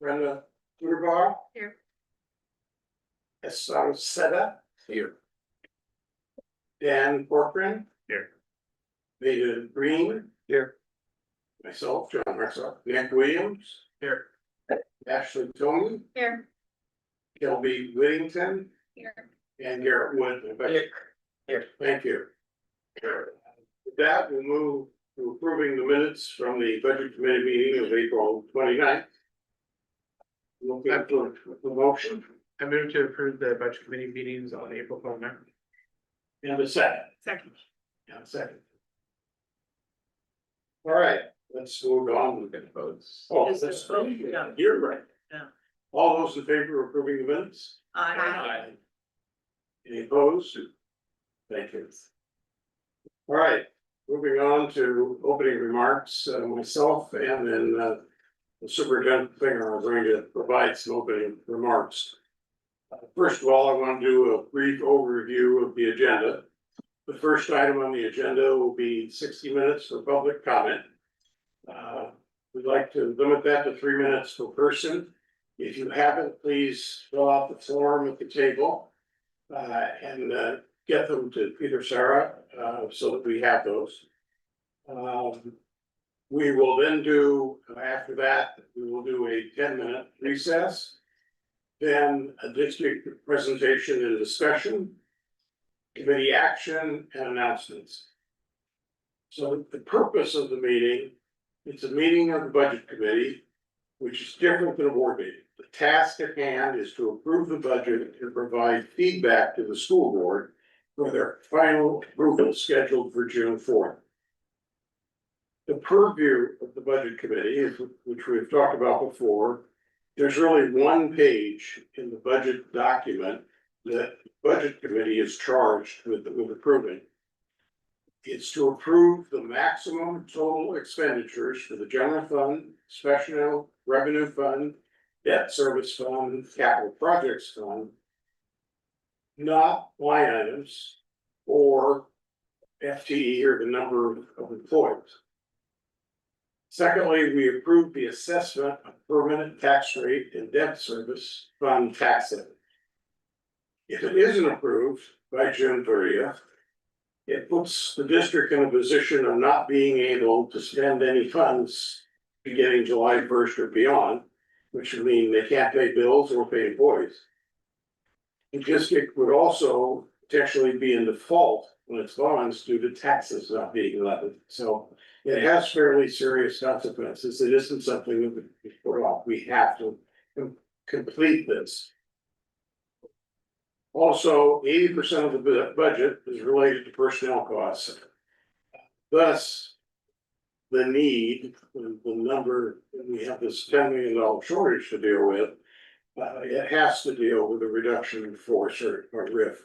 Brenda Ruderbaugh. Here. Esau Seda. Here. Dan Corcoran. Here. Veda Green. Here. Myself, John Russell. Nick Williams. Here. Ashley Tony. Here. Kelby Whittington. Here. And Garrett Wood. Here. Thank you. With that, we'll move to approving the minutes from the budget committee meeting of April 29th. Looking for the motion I move to approve the budget committee meetings on April 29th. and a second. Second. And a second. All right, let's move on. Look at votes. Oh, Is that's there vote? Yeah. You're right. Yeah. All those in favor of approving the minutes? Aye. Any opposed? Thank you. All right, moving on to opening remarks, myself and then the superintendent Finger are going to provide some opening remarks. First of all, I want to do a brief overview of the agenda. The first item on the agenda will be 60 minutes for public comment. We'd like to limit that to 3 minutes per person. If you haven't, please fill out the form at the table and get them to Peter Sarah so that we have those. We will then do, after that, we will do a 10-minute recess. Then a district presentation and discussion, committee action and announcements. So the purpose of the meeting, it's a meeting of the budget committee, which is different than a board meeting. The task at hand is to approve the budget and provide feedback to the school board for their final approval scheduled for June 4th. The purview of the budget committee, which we've talked about before, there's really one page in the budget document that the budget committee is charged with approving. It's to approve the maximum total expenditures for the general fund, special revenue fund, debt service fund, capital projects fund, not line items or FTE or the number of employees. Secondly, we approved the assessment of permanent tax rate and debt service fund tax levy. If it isn't approved by June 30th, it puts the district in a position of not being able to spend any funds beginning July 1st or beyond, which would mean they can't pay bills or pay employees. The district would also potentially be in default on its bonds due to taxes not being levied. So it has fairly serious consequences. It isn't something that we put off. We have to complete this. Also, 80% of the budget is related to personnel costs. Thus, the need, the number, we have this $10 million shortage to deal with. It has to deal with a reduction in force or RIF.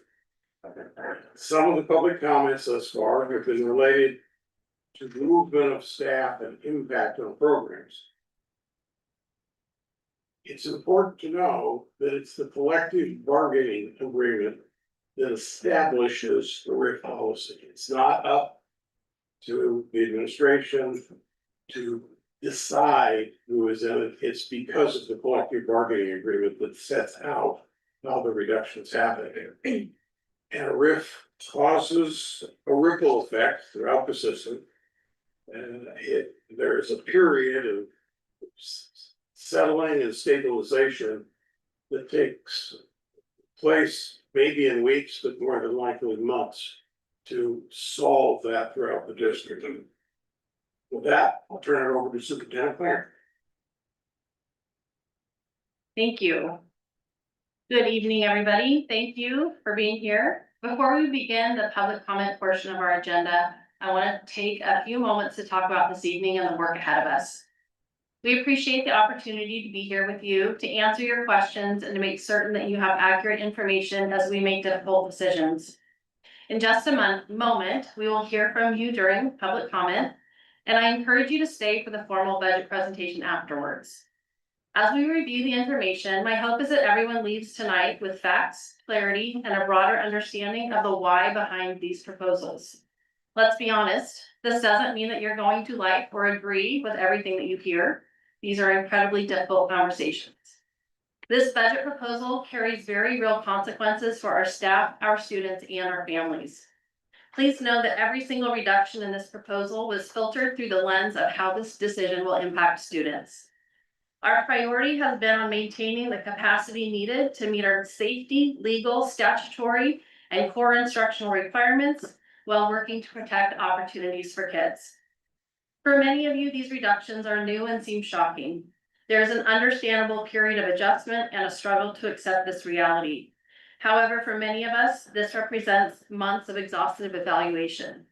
Some of the public comments thus far have been related to movement of staff and impact on programs. It's important to know that it's the collective bargaining agreement that establishes the RIF policy. It's not up to the administration to decide who is in it. It's because of the collective bargaining agreement that sets out how the reductions happen. And a RIF causes a ripple effect throughout the system. And there's a period of settling and stabilization that takes place maybe in weeks, but more than likely months to solve that throughout the district. And with that, I'll turn it over to Superintendent Claire. Thank you. Good evening, everybody. Thank you for being here. Before we begin the public comment portion of our agenda, I want to take a few moments to talk about this evening and the work ahead of us. We appreciate the opportunity to be here with you to answer your questions and to make certain that you have accurate information as we make difficult decisions. In just a moment, we will hear from you during public comment, and I encourage you to stay for the formal budget presentation afterwards. As we review the information, my hope is that everyone leaves tonight with facts, clarity, and a broader understanding of the why behind these proposals. Let's be honest, this doesn't mean that you're going to like or agree with everything that you hear. These are incredibly difficult conversations. This budget proposal carries very real consequences for our staff, our students, and our families. Please know that every single reduction in this proposal was filtered through the lens of how this decision will impact students. Our priority has been on maintaining the capacity needed to meet our safety, legal, statutory, and core instructional requirements while working to protect opportunities for kids. For many of you, these reductions are new and seem shocking. There is an understandable period of adjustment and a struggle to accept this reality. However, for many of us, this represents months of exhaustive evaluation.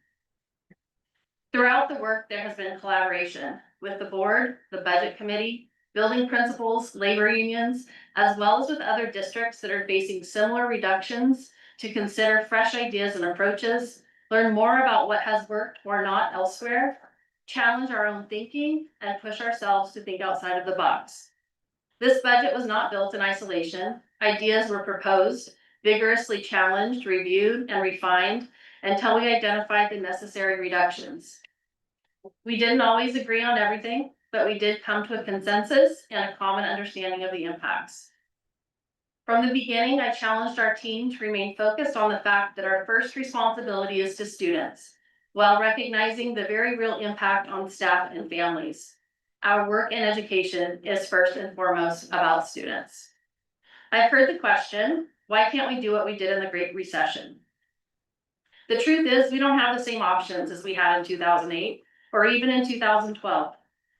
Throughout the work, there has been collaboration with the board, the budget committee, building principals, labor unions, as well as with other districts that are facing similar reductions to consider fresh ideas and approaches, learn more about what has worked or not elsewhere, challenge our own thinking, and push ourselves to think outside of the box. This budget was not built in isolation. Ideas were proposed, vigorously challenged, reviewed, and refined until we identified the necessary reductions. We didn't always agree on everything, but we did come to a consensus and a common understanding of the impacts. From the beginning, I challenged our team to remain focused on the fact that our first responsibility is to students, while recognizing the very real impact on staff and families. Our work in education is first and foremost about students. I've heard the question, why can't we do what we did in the Great Recession? The truth is, we don't have the same options as we had in 2008 or even in 2012.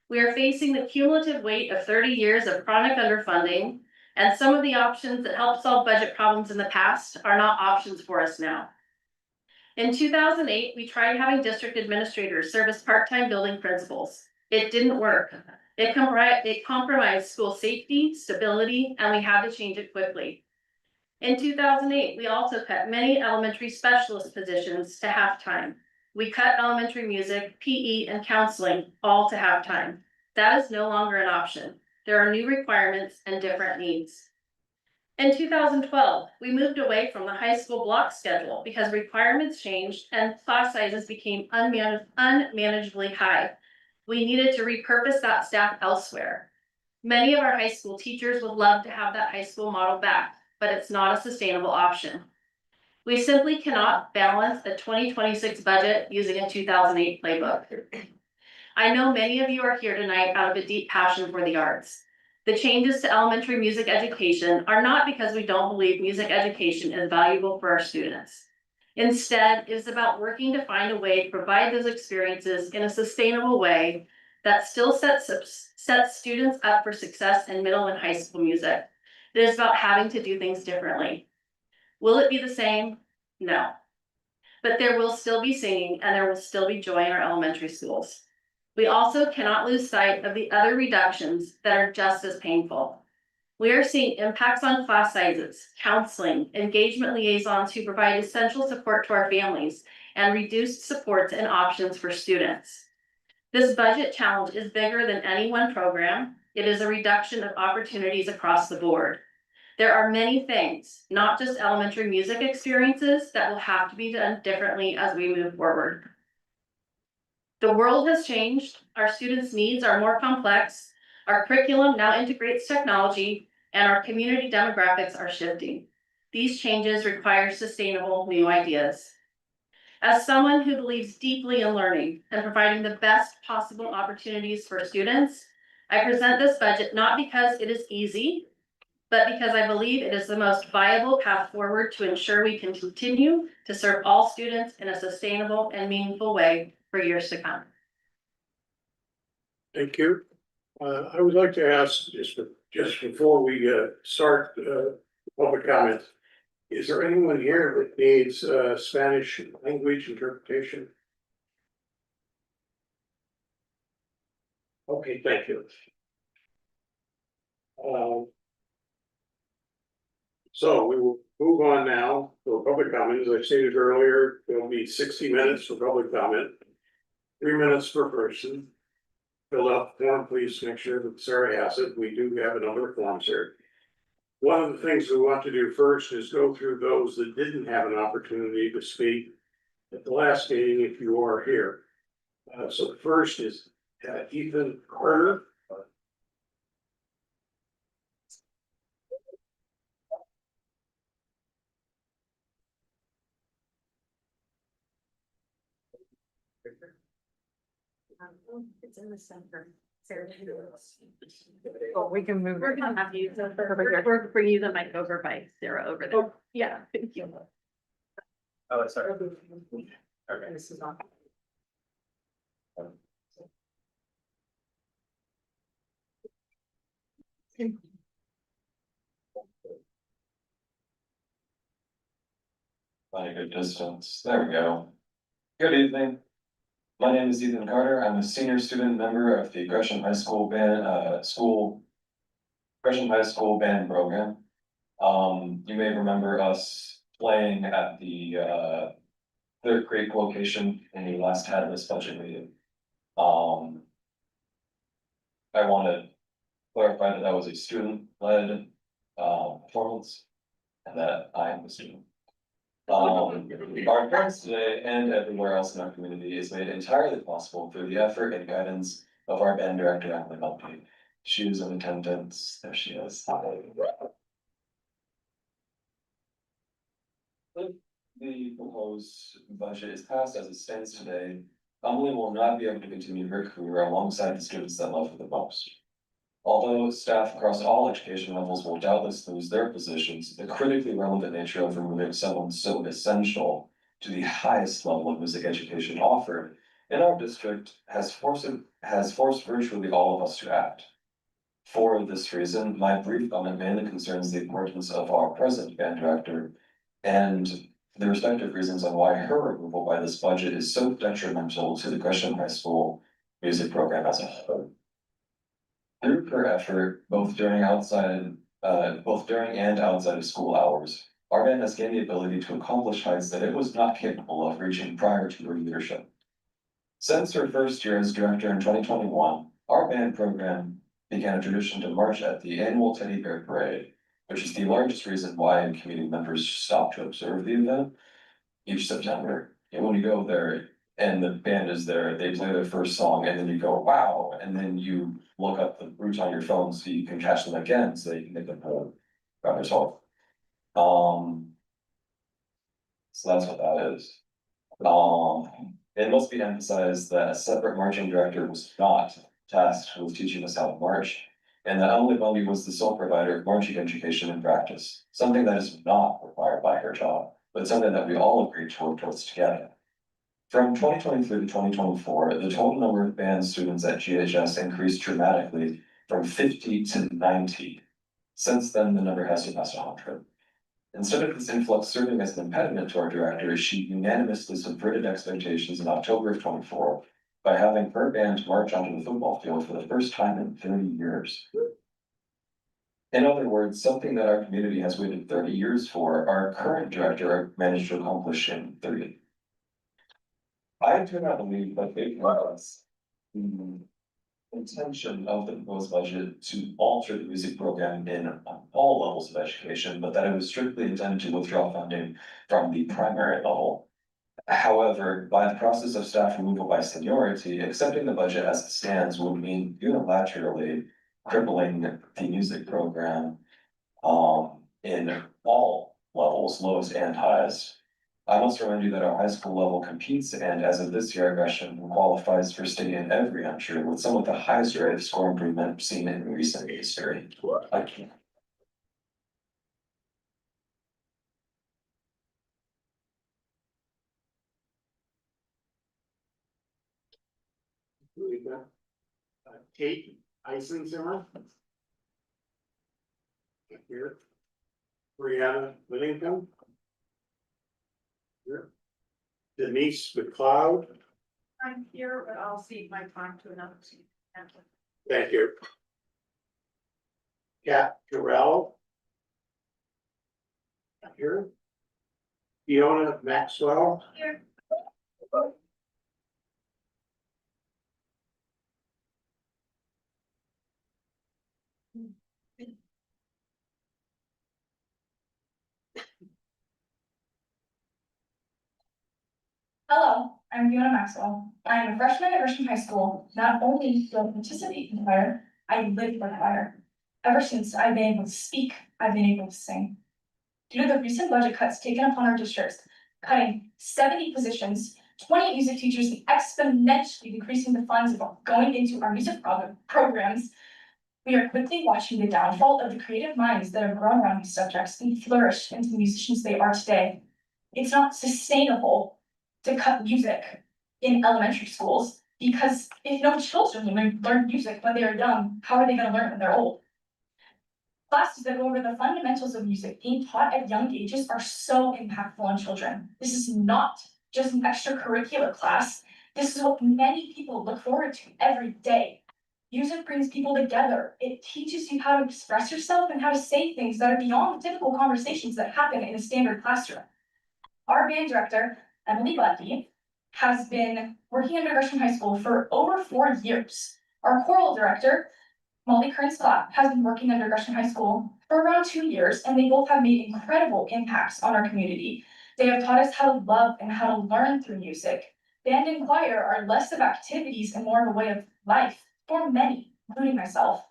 We are facing the cumulative weight of 30 years of chronic underfunding, and some of the options that helped solve budget problems in the past are not options for us now. In 2008, we tried having district administrators serve as part-time building principals. It didn't work. It compromised school safety, stability, and we had to change it quickly. In 2008, we also cut many elementary specialist positions to half-time. We cut elementary music, PE, and counseling all to half-time. That is no longer an option. There are new requirements and different needs. In 2012, we moved away from the high school block schedule because requirements changed and class sizes became unmanageably high. We needed to repurpose that staff elsewhere. Many of our high school teachers would love to have that high school model back, but it's not a sustainable option. We simply cannot balance the 2026 budget using a 2008 playbook. I know many of you are here tonight out of a deep passion for the arts. The changes to elementary music education are not because we don't believe music education is valuable for our students. Instead, it is about working to find a way to provide those experiences in a sustainable way that still sets students up for success in middle and high school music. It is about having to do things differently. Will it be the same? No. But there will still be singing and there will still be joy in our elementary schools. We also cannot lose sight of the other reductions that are just as painful. We are seeing impacts on class sizes, counseling, engagement liaisons who provide essential support to our families, and reduced supports and options for students. This budget challenge is bigger than any one program. It is a reduction of opportunities across the board. There are many things, not just elementary music experiences, that will have to be done differently as we move forward. The world has changed, our students' needs are more complex, our curriculum now integrates technology, and our community demographics are shifting. These changes require sustainable new ideas. As someone who believes deeply in learning and providing the best possible opportunities for students, I present this budget not because it is easy, but because I believe it is the most viable path forward to ensure we can continue to serve all students in a sustainable and meaningful way for years to come. Thank you. I would like to ask, just before we start public comment, is there anyone here that needs Spanish language interpretation? Okay, thank you. So we will move on now to public comment. As I stated earlier, there'll be 60 minutes for public comment, 3 minutes per person. Fill out the form, please make sure that Sarah has it. We do have a number of forms here. One of the things we want to do first is go through those that didn't have an opportunity to speak at the last meeting if you are here. So the first is Ethan Carter. It's in the center. Well, we can move. We're gonna have you, we're bringing you the mic over by Sarah over there. Yeah, thank you. Oh, sorry. Okay. This is on. By a good distance. There we go. Good evening. My name is Ethan Carter. I'm a senior student member of the Gresham High School Gresham High School band program. You may remember us playing at the Third Creek location when we last had this budget meeting. I want to clarify that that was a student-led performance and that I am the student. Our friends today and everywhere else in our community is made entirely possible through the effort and guidance of our band director, Emily Melky. She is in attendance. There she is. If the proposed budget is passed as it stands today, Emily will not be able to continue her career alongside the students that love her the most. Although staff across all education levels will doubtless lose their positions, the critically relevant nature of removing someone so essential to the highest level of music education offered in our district has forced virtually all of us to act. For this reason, my brief comment mainly concerns the importance of our present band director and the respective reasons on why her removal by this budget is so detrimental to the Gresham High School music program as a whole. Through her effort, both during and outside of school hours, our band has gained the ability to accomplish heights that it was not capable of reaching prior to her leadership. Since her first year as director in 2021, our band program began a tradition to march at the annual Teddy Bear Parade, which is the largest reason why community members stop to observe the event each September. And when you go there and the band is there, they play their first song and then you go, wow, and then you look up the routes on your phone so you can catch them again so you can make them about yourself. So that's what that is. It must be emphasized that a separate marching director was not tasked with teaching us how to march, and that Emily Bundy was the sole provider of marching education and practice, something that is not required by her job, but something that we all agreed to work towards together. From 2023 to 2024, the total number of band students at GHS increased dramatically from 50 to 90. Since then, the number has surpassed 100. Instead of this influx serving as an impediment to our director, she unanimously subverted expectations in October of 24 by having her band march onto the football field for the first time in 30 years. In other words, something that our community has waited 30 years for, our current director managed to accomplish in 30. I do not believe that it was the intention of the proposed budget to alter the music program in all levels of education, but that it was strictly intended to withdraw funding from the primary level. However, by the process of staff removal by seniority, accepting the budget as it stands would mean unilaterally crippling the music program in all levels, lows and highs. I must remind you that our high school level competes, and as of this year, Gresham qualifies for state in every entry with some of the highest rate of score improvement seen in recent history. I can't. Kate Eisenzimmer. Here. Brianna Whittington. Here. Denise McLeod. I'm here, but I'll cede my time to another seat. Thank you. Kat Terrell. Here. Fiona Maxwell. Here. Hello, I'm Fiona Maxwell. I am a freshman at Gresham High School. Not only do I participate in choir, I live for choir. Ever since I've been able to speak, I've been able to sing. Due to the recent budget cuts taken upon our districts, cutting 70 positions, 20 music teachers and exponentially decreasing the funds going into our music programs, we are quickly watching the downfall of the creative minds that have grown around these subjects and flourished into the musicians they are today. It's not sustainable to cut music in elementary schools, because if no children learn music when they are young, how are they going to learn when they're old? Classes that go over the fundamentals of music being taught at young ages are so impactful on children. This is not just an extracurricular class. This is what many people look forward to every day. Music brings people together. It teaches you how to express yourself and how to say things that are beyond the typical conversations that happen in a standard classroom. Our band director, Emily Buddy, has been working under Gresham High School for over 4 years. Our choral director, Molly Kern-Scott, has been working under Gresham High School for around 2 years, and they both have made incredible impacts on our community. They have taught us how to love and how to learn through music. Band and choir are less of activities and more of a way of life for many, including myself.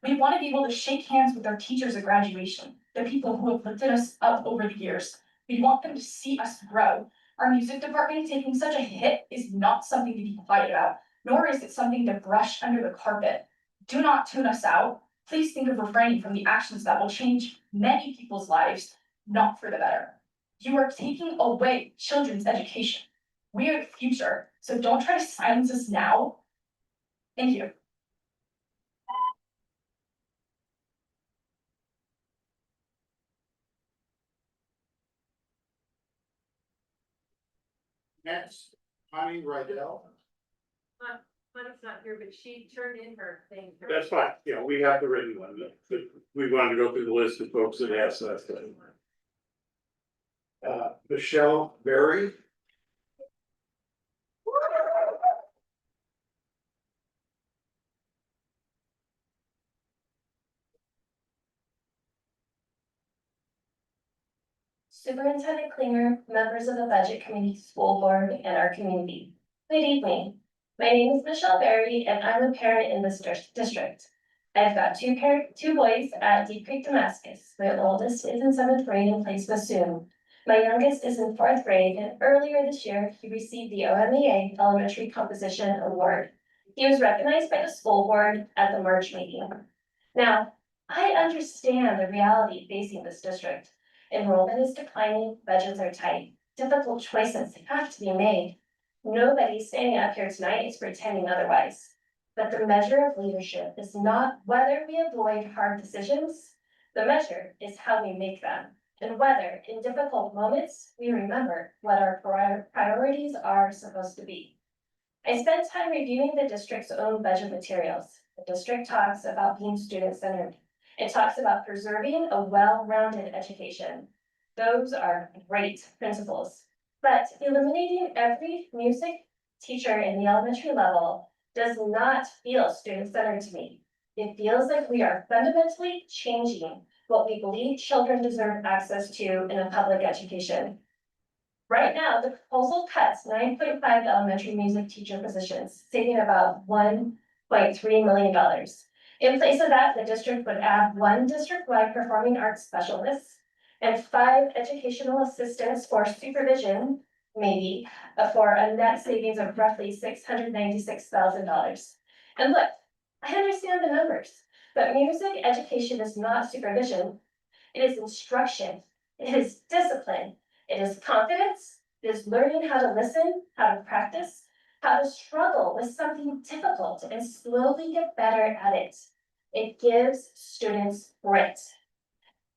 We want to be able to shake hands with our teachers at graduation, the people who have lifted us up over the years. We want them to see us grow. Our music department taking such a hit is not something to be quiet about, nor is it something to brush under the carpet. Do not tune us out. Please think of refraining from the actions that will change many people's lives, not for the better. You are taking away children's education. We are the future, so don't try to silence us now. Thank you. Next, Connie Rydell. Connie's not here, but she turned in her thing. That's fine, yeah, we have the written one, we wanted to go through the list of folks that asked that. Michelle Berry. Superintendent Klinger, members of the Budget Committee, School Board, and our community. Good evening. My name is Michelle Berry, and I'm a parent in this district. I've got two boys at Deep Creek Damascus. My oldest is in 7th grade and plays bassoon. My youngest is in 4th grade, and earlier this year, he received the OMEA Elementary Composition Award. He was recognized by the school board at the March meeting. Now, I understand the reality facing this district. Enrollment is declining, budgets are tight, difficult choices have to be made. Nobody standing up here tonight is pretending otherwise. But the measure of leadership is not whether we avoid hard decisions. The measure is how we make them, and whether in difficult moments, we remember what our priorities are supposed to be. I spent time reviewing the district's own budget materials. The district talks about being student-centered. It talks about preserving a well-rounded education. Those are great principles, but eliminating every music teacher in the elementary level does not feel student-centered to me. It feels like we are fundamentally changing what we believe children deserve access to in a public education. Right now, the proposal cuts 9.5 elementary music teacher positions, saving about $1.3 million. In place of that, the district would add 1 district-wide performing arts specialist and 5 educational assistants for supervision, maybe, for a net savings of roughly $696,000. And look, I understand the numbers, but music education is not supervision. It is instruction, it is discipline, it is confidence, it is learning how to listen, how to practice, how to struggle with something difficult and slowly get better at it. It gives students grit.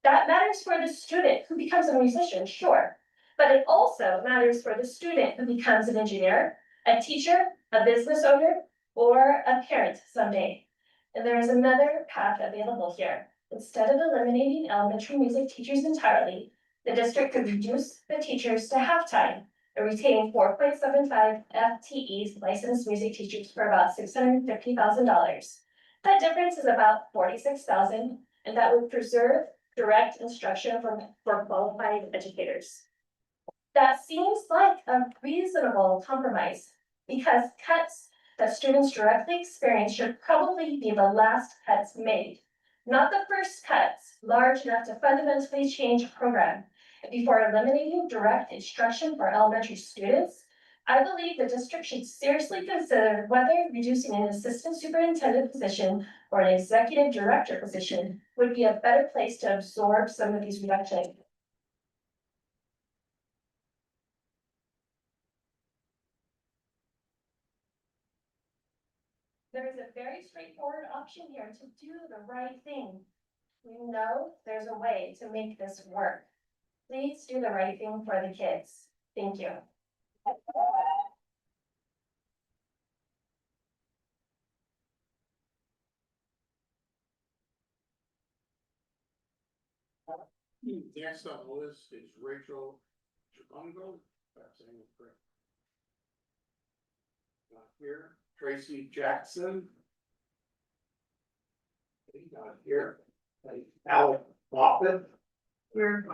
That matters for the student who becomes a musician, sure, but it also matters for the student who becomes an engineer, a teacher, a business owner, or a parent someday. And there is another path available here. Instead of eliminating elementary music teachers entirely, the district could reduce the teachers to half-time and retain 4.75 FTEs licensed music teachers for about $650,000. That difference is about $46,000, and that would preserve direct instruction for qualified educators. That seems like a reasonable compromise, because cuts that students directly experience should probably be the last cuts made, not the first cuts large enough to fundamentally change a program. And before eliminating direct instruction for elementary students, I believe the district should seriously consider whether reducing an assistant superintendent position or an executive director position would be a better place to absorb some of these reductions. There is a very straightforward option here to do the right thing. You know there's a way to make this work. Please do the right thing for the kids. Thank you. Next on the list is Rachel Chicongo. That's saying it correct. Not here. Tracy Jackson. Not here. Alec Moffett. We're.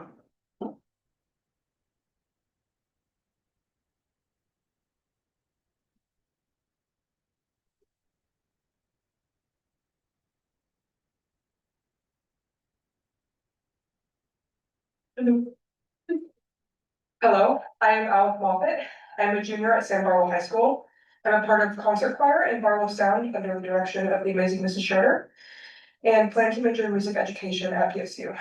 Hello, I am Alec Moffett. I'm a junior at Barlow High School. I'm a part of concert choir in Barlow Sound under the direction of the amazing Mrs. Schroeder, and plan to major in music education at PSU.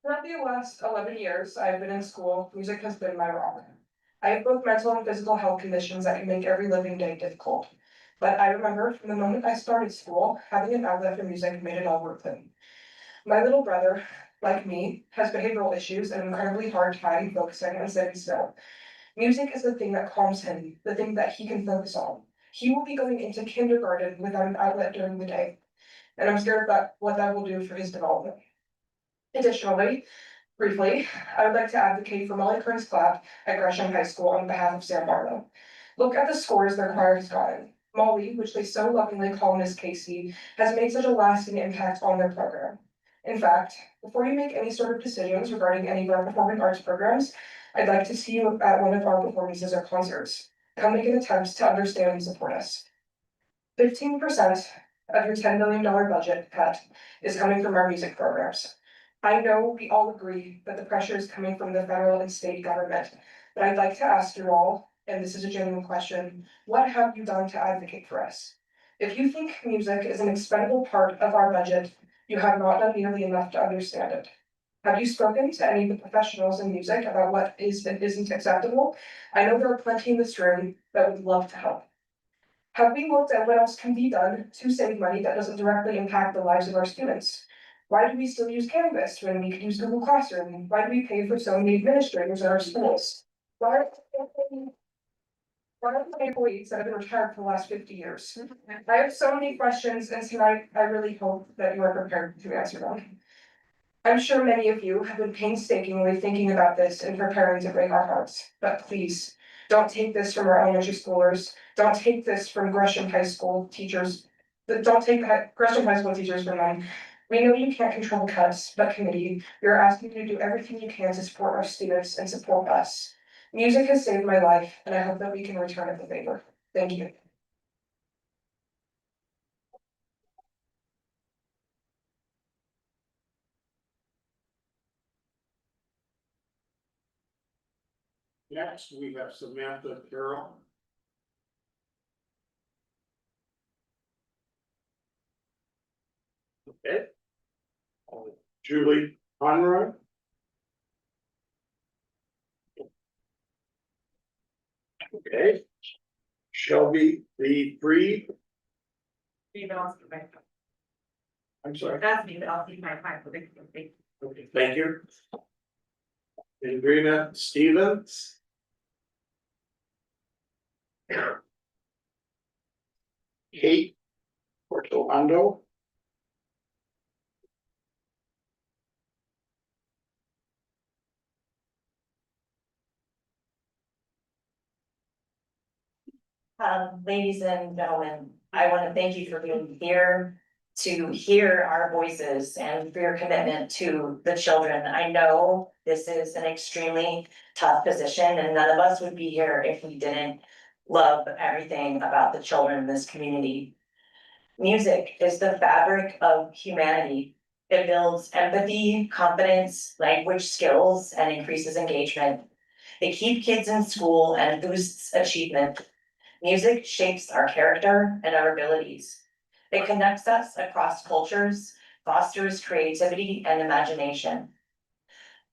Throughout the last 11 years I've been in school, music has been my rock. I have both mental and physical health conditions that can make every living day difficult. But I remember from the moment I started school, having an outlet for music made it all worth it. My little brother, like me, has behavioral issues and an incredibly hard time focusing and sitting still. Music is the thing that calms him, the thing that he can focus on. He will be going into kindergarten without an outlet during the day, and I'm scared about what that will do for his development. Additionally, briefly, I would like to advocate for Molly Kern's clap at Gresham High School on behalf of Sam Barlow. Look at the scores their choir has gotten. Molly, which they so lovingly call Miss Casey, has made such a lasting impact on their program. In fact, before you make any sort of decisions regarding any of our performing arts programs, I'd like to see you at one of our performances or concerts. Come make an attempt to understand and support us. 15% of your $10 million budget cut is coming from our music programs. I know we all agree that the pressure is coming from the federal and state government, but I'd like to ask you all, and this is a genuine question, what have you done to advocate for us? If you think music is an expendable part of our budget, you have not done nearly enough to understand it. Have you spoken to any of the professionals in music about what is and isn't acceptable? I know there are plenty in this room that would love to help. Have we looked at what else can be done to save money that doesn't directly impact the lives of our students? Why do we still use Canvas when we could use Google Classroom? Why do we pay for so many administrators at our schools? Why are the employees that have been retired for the last 50 years? I have so many questions, and tonight I really hope that you are prepared to answer them. I'm sure many of you have been painstakingly thinking about this and preparing to break our hearts, but please, don't take this from our elementary schoolers. Don't take this from Gresham High School teachers. Don't take Gresham High School teachers from them. We know you can't control cuts, but committee, we are asking you to do everything you can to support our students and support us. Music has saved my life, and I hope that we can return it the favor. Thank you. Next, we have Samantha Carroll. Okay. Julie Conroy. Okay. Shelby B. Freed. I'm sorry. That's me, but I'll see my time. Okay, thank you. Andrina Stevens. Kate Portoando. Ladies and gentlemen, I want to thank you for being here to hear our voices and for your commitment to the children. I know this is an extremely tough position and none of us would be here if we didn't love everything about the children in this community. Music is the fabric of humanity. It builds empathy, confidence, language skills, and increases engagement. They keep kids in school and boosts achievement. Music shapes our character and our abilities. It connects us across cultures, fosters creativity and imagination.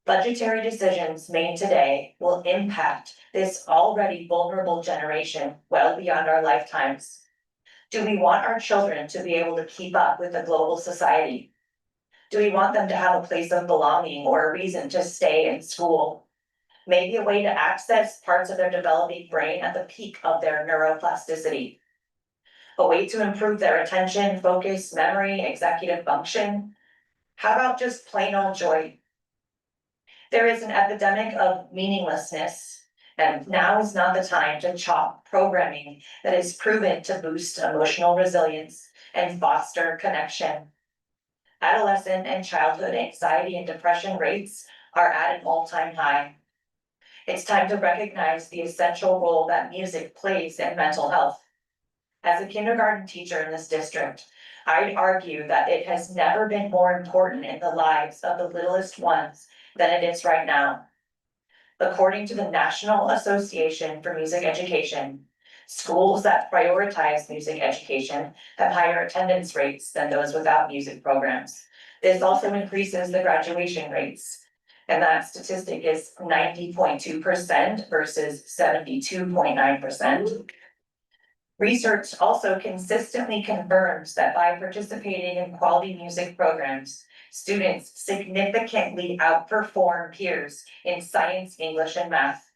Budgetary decisions made today will impact this already vulnerable generation well beyond our lifetimes. Do we want our children to be able to keep up with the global society? Do we want them to have a place of belonging or a reason to stay in school? Maybe a way to access parts of their developing brain at the peak of their neuroplasticity. A way to improve their attention, focus, memory, executive function. How about just plain old joy? There is an epidemic of meaninglessness, and now is not the time to chop programming that is proven to boost emotional resilience and foster connection. Adolescent and childhood anxiety and depression rates are at an all-time high. It's time to recognize the essential role that music plays in mental health. As a kindergarten teacher in this district, I'd argue that it has never been more important in the lives of the littlest ones than it is right now. According to the National Association for Music Education, schools that prioritize music education have higher attendance rates than those without music programs. This also increases the graduation rates. And that statistic is 90.2% versus 72.9%. Research also consistently confirms that by participating in quality music programs, students significantly outperform peers in science, English, and math.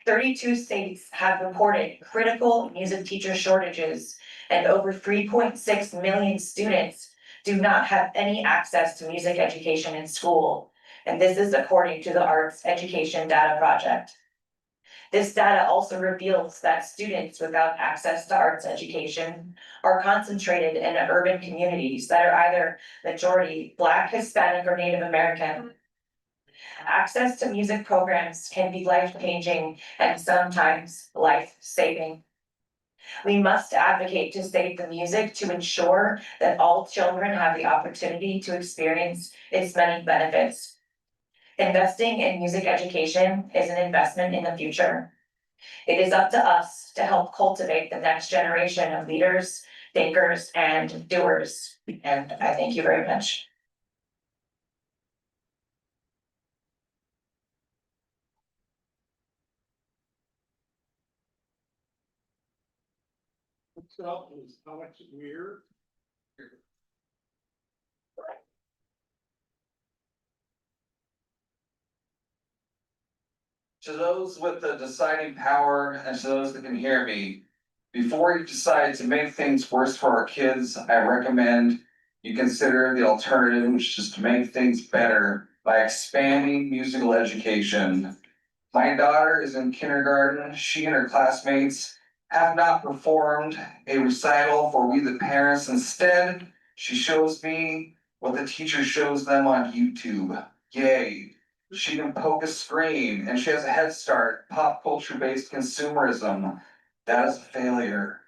32 states have reported critical music teacher shortages, and over 3.6 million students do not have any access to music education in school. And this is according to the Arts Education Data Project. This data also reveals that students without access to arts education are concentrated in urban communities that are either majority Black, Hispanic, or Native American. Access to music programs can be life-changing and sometimes life-saving. We must advocate to save the music to ensure that all children have the opportunity to experience its many benefits. Investing in music education is an investment in the future. It is up to us to help cultivate the next generation of leaders, thinkers, and doers. And I thank you very much. Itself is how much weird. To those with the deciding power and to those that can hear me, before you decide to make things worse for our kids, I recommend you consider the alternative, which is to make things better by expanding musical education. My daughter is in kindergarten. She and her classmates have not performed a recital for we the parents. Instead, she shows me what the teacher shows them on YouTube. Yay. She can poke a screen and she has a head start, pop culture based consumerism. That is a failure.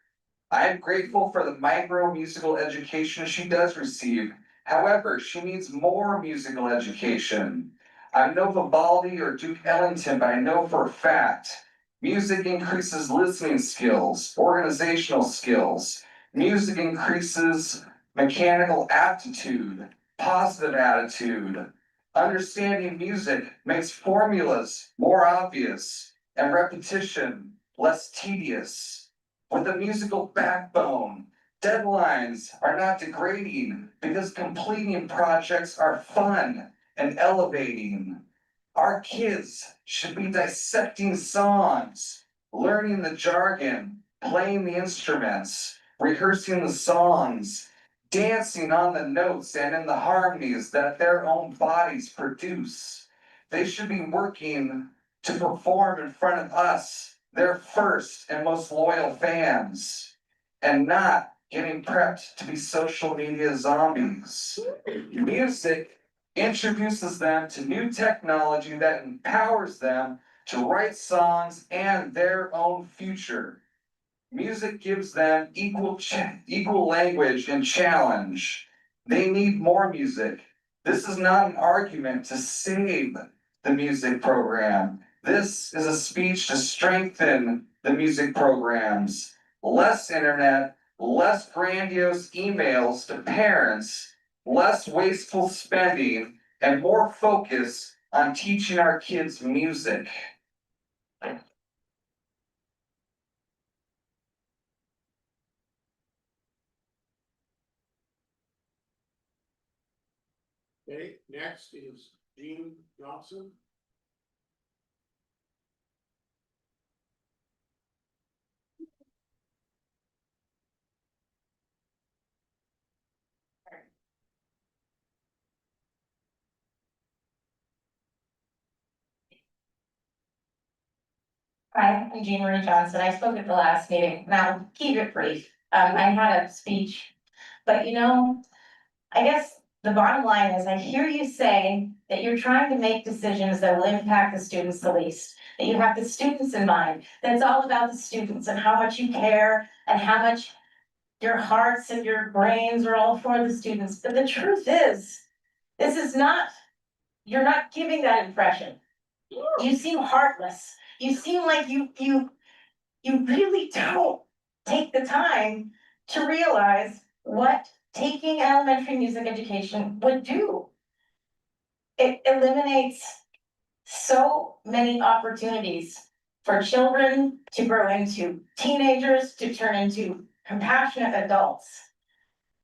I am grateful for the micro musical education she does receive. However, she needs more musical education. I'm no Vivaldi or Duke Ellington, but I know for a fact, music increases listening skills, organizational skills. Music increases mechanical aptitude, positive attitude. Understanding music makes formulas more obvious and repetition less tedious. With a musical backbone, deadlines are not degrading because completing projects are fun and elevating. Our kids should be dissecting songs, learning the jargon, playing the instruments, rehearsing the songs, dancing on the notes and in the harmonies that their own bodies produce. They should be working to perform in front of us, their first and most loyal fans, and not getting prepped to be social media zombies. Music introduces them to new technology that empowers them to write songs and their own future. Music gives them equal language and challenge. They need more music. This is not an argument to save the music program. This is a speech to strengthen the music programs. Less internet, less grandiose emails to parents, less wasteful spending, and more focus on teaching our kids music. Okay, next is Jean Johnson. Hi, I'm Jean Marie Johnson. I spoke at the last meeting. Now, keep it brief. I had a speech. But I guess the bottom line is I hear you say that you're trying to make decisions that will impact the students the least. That you have the students in mind. That it's all about the students and how much you care and how much your hearts and your brains are all for the students. But the truth is, this is not, you're not giving that impression. You seem heartless. You seem like you really don't take the time to realize what taking elementary music education would do. It eliminates so many opportunities for children to grow into teenagers, to turn into compassionate adults.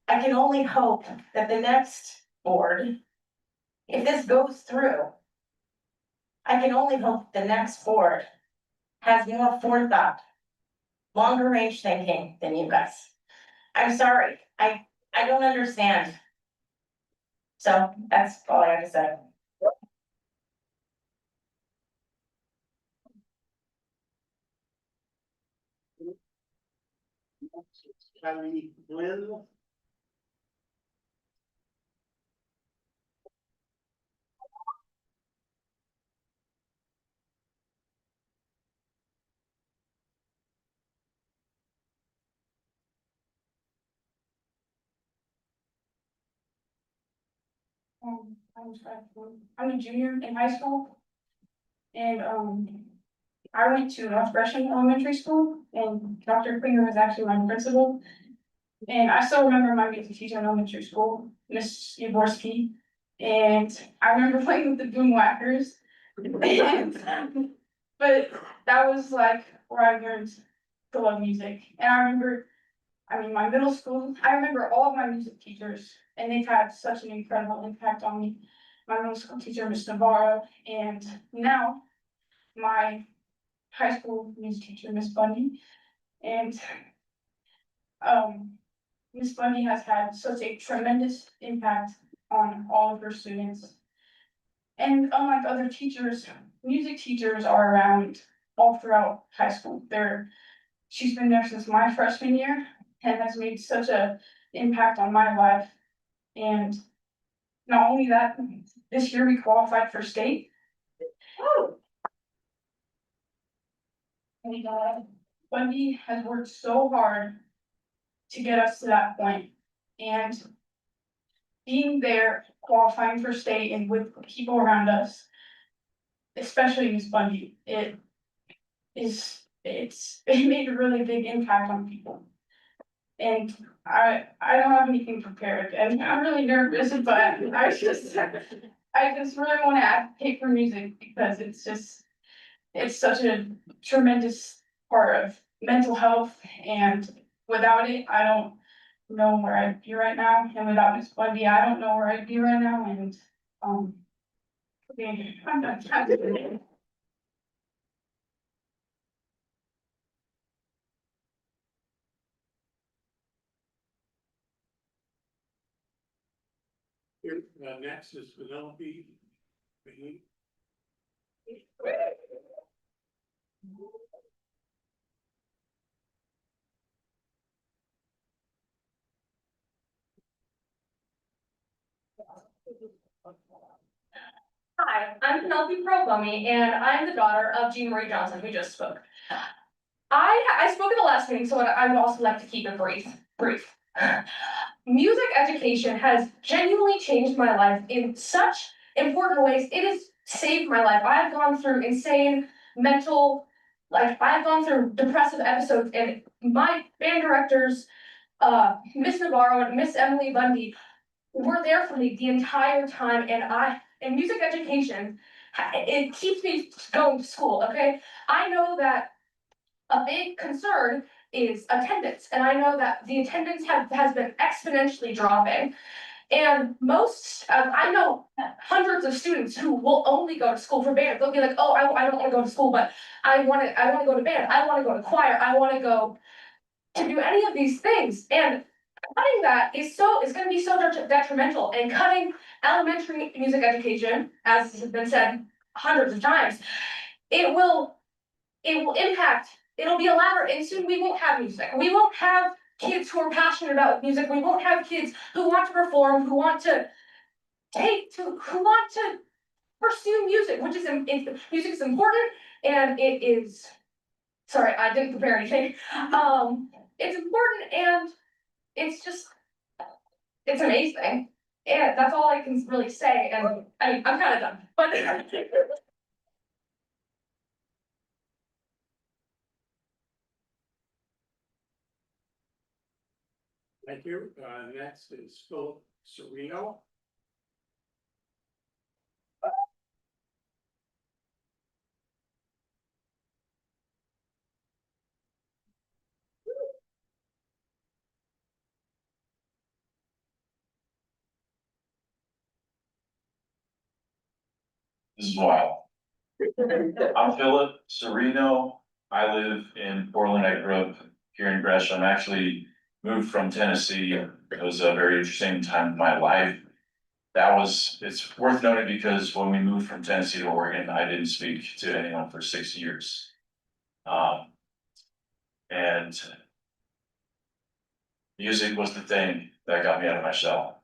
I can only hope that the next board, if this goes through, I can only hope the next board has more forethought, longer range thinking than you guys. I'm sorry, I don't understand. So that's all I have to say. Kelly Flynn. I'm a junior in high school. And, I went to North Gresham Elementary School and Dr. Klinger was actually my principal. And I still remember my music teacher in elementary school, Miss Yaborski. And I remember playing with the boom whackers. And, but that was like where I learned to love music. And my middle school, I remember all of my music teachers, and they've had such an incredible impact on me. My middle school teacher, Miss Navarro, and now my high school music teacher, Miss Bundy. And Miss Bundy has had such a tremendous impact on all of her students. And unlike other teachers, music teachers are around all throughout high school. She's been there since my freshman year and has made such a impact on my life. And not only that, this year we qualified for state. And Bundy has worked so hard to get us to that point. And being there, qualifying for state and with people around us, especially Miss Bundy, it made a really big impact on people. And I don't have anything prepared and I'm really nervous, but I just really want to advocate for music because it's such a tremendous part of mental health, and without it, I don't know where I'd be right now, and without Miss Bundy, I don't know where I'd be right now, and, okay, I'm done. Here, next is Penelope. Bailey. Hi, I'm Penelope Pearl-Bummy, and I'm the daughter of Jean Marie Johnson, who just spoke. I spoke at the last meeting, so I would also like to keep it brief. music education has genuinely changed my life in such important ways. It has saved my life. I've gone through insane mental, like I've gone through depressive episodes, and my band directors, Miss Navarro and Miss Emily Bundy, were there for me the entire time. And music education, it keeps me going to school, okay? I know that a big concern is attendance, and I know that the attendance has been exponentially dropping. And I know hundreds of students who will only go to school for band. They'll be like, oh, I don't wanna go to school, but I wanna go to band, I wanna go to choir, I wanna go to do any of these things. And cutting that is gonna be so detrimental, and cutting elementary music education, as has been said hundreds of times, it will impact, it'll be elaborate, and soon we won't have music. We won't have kids who are passionate about music. We won't have kids who want to perform, who want to pursue music, which is, music is important, and it is, sorry, I didn't prepare anything. It's important, and it's just, it's amazing. And that's all I can really say, and I'm kind of done, but. Thank you. Next is Philip Serino. This is wild. I'm Philip Serino. I live in Portland. I grew up here in Gresham. I actually moved from Tennessee. It was a very interesting time in my life. It's worth noting because when we moved from Tennessee to Oregon, I didn't speak to anyone for 6 years. And music was the thing that got me out of my shell.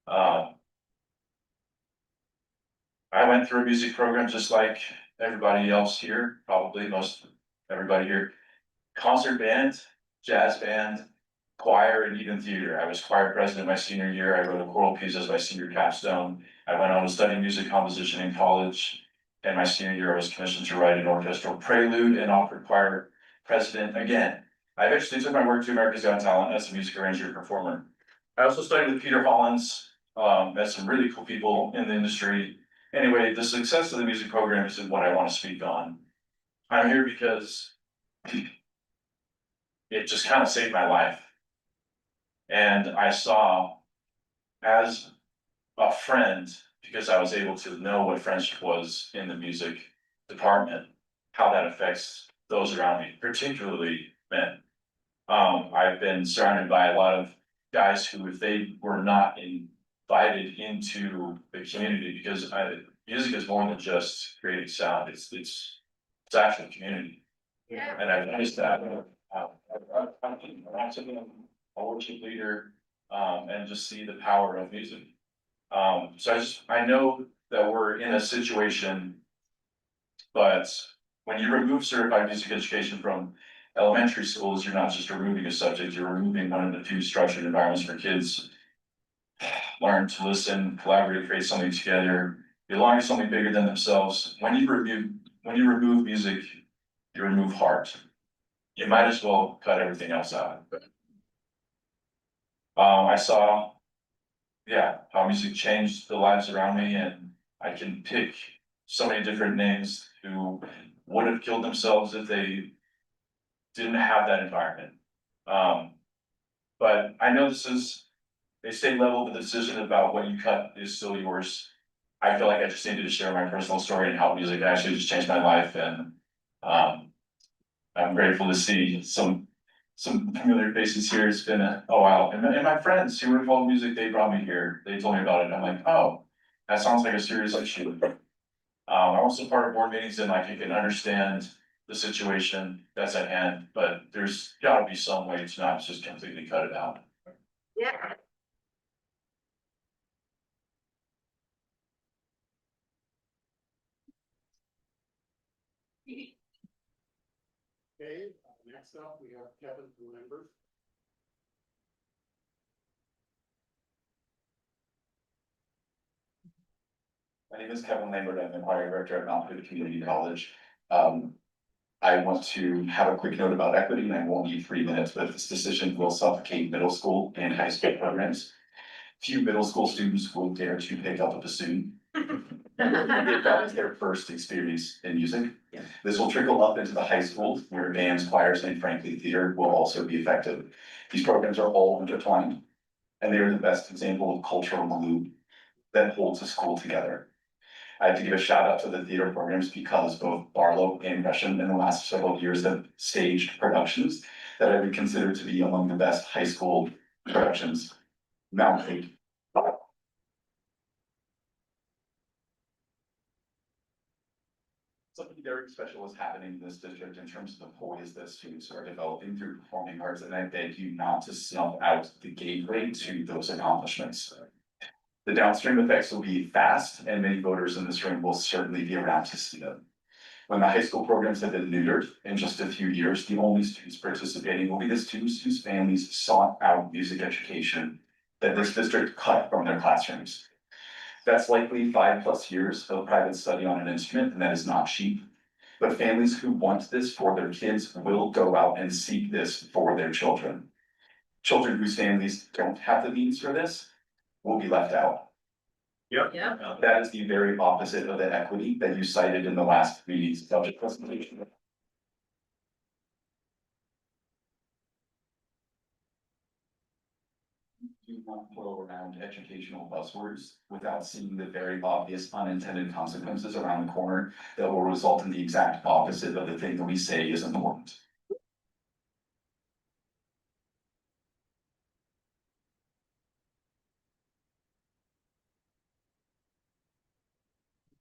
I went through a music program just like everybody else here, probably most everybody here. Concert band, jazz band, choir, and even theater. I was choir president my senior year. I wrote a choral piece as my senior capstone. I went on to study music composition in college. And my senior year, I was commissioned to write an orchestral prelude and opera choir president again. I eventually took my work to America's Got Talent as a music arranger and performer. I also studied with Peter Hollins, met some really cool people in the industry. Anyway, the success of the music program isn't what I want to speak on. I'm here because it just kind of saved my life. And I saw as a friend, because I was able to know what friendship was in the music department, how that affects those around me, particularly men. I've been surrounded by a lot of guys who, if they were not invited into the community, because music is more than just creating sound, it's actually community. Yeah. And I've noticed that, I'm a worship leader, and just see the power of music. So I know that we're in a situation, but when you remove certified music education from elementary schools, you're not just removing a subject, you're removing one of the few structured environments for kids learn to listen, collaborate, create something together, belong to something bigger than themselves. When you remove music, you remove heart. You might as well cut everything else out. I saw, how music changed the lives around me, and I can pick so many different names who would have killed themselves if they didn't have that environment. But I know this is a state level, but the decision about what you cut is still yours. I feel like I just needed to share my personal story and how music actually just changed my life, and I'm grateful to see some familiar faces here. It's been a while, and my friends who were involved in music, they brought me here. They told me about it, and I'm like, oh, that sounds like a serious issue. I'm also part of board meetings, and like, I can understand the situation that's at hand, but there's gotta be some way to not just completely cut it out. Yeah. Okay, next up, we have Kevin from members. My name is Kevin Lambert. I'm the choir director at Mount Hood Community College. I want to have a quick note about equity, and I won't need 3 minutes, but this decision will suffocate middle school and high school programs. Few middle school students will dare to pick up a bassoon. If that is their first experience in music. This will trickle up into the high schools where bands, choirs, and frankly, theater will also be effective. These programs are all intertwined, and they are the best example of cultural glue that holds a school together. I have to give a shout out to the theater programs because both Barlow and Gresham in the last several years have staged productions that I would consider to be among the best high school productions. Mount Hood. Something very special is happening in this district in terms of the poise that students are developing through performing arts, and I beg you not to snuff out the gateway to those accomplishments. The downstream effects will be fast, and many voters in this room will certainly be around to see them. When the high school programs have been neutered in just a few years, the only students participating will be the students whose families sought out music education that this district cut from their classrooms. That's likely 5+ years of private study on an instrument, and that is not cheap. But families who want this for their kids will go out and seek this for their children. Children whose families don't have the means for this will be left out. Yep. Yeah. That is the very opposite of the equity that you cited in the last meeting's budget presentation. Do not throw around educational buzzwords without seeing the very obvious unintended consequences around the corner that will result in the exact opposite of the thing that we say is important.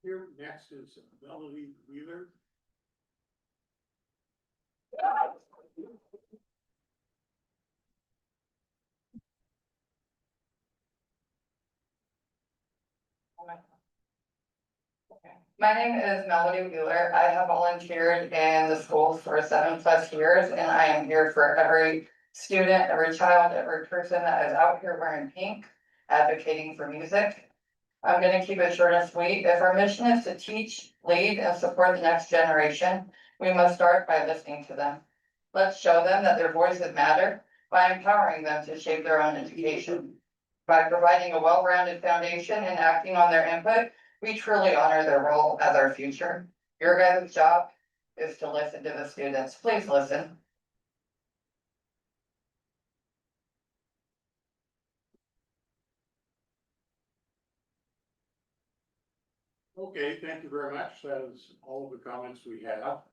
Here next is Melody Wheeler. My name is Melody Wheeler. I have volunteered in the schools for 7+ years, and I am here for every student, every child, every person that is out here wearing pink, advocating for music. I'm gonna keep it short and sweet. If our mission is to teach, lead, and support the next generation, we must start by listening to them. Let's show them that their voices matter by empowering them to shape their own education. By providing a well-rounded foundation and acting on their input, we truly honor their role as our future. Your guys' job is to listen to the students. Please listen. Okay, thank you very much. That is all of the comments we have.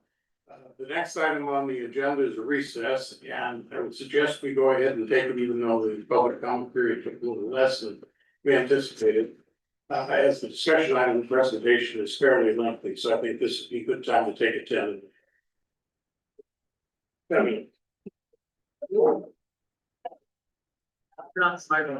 The next item on the agenda is a recess, and I would suggest we go ahead and take it, even though the public comment period took a little less than we anticipated. As the discussion item presentation is fairly lengthy, so I think this would be a good time to take a 10. I mean, Not smart.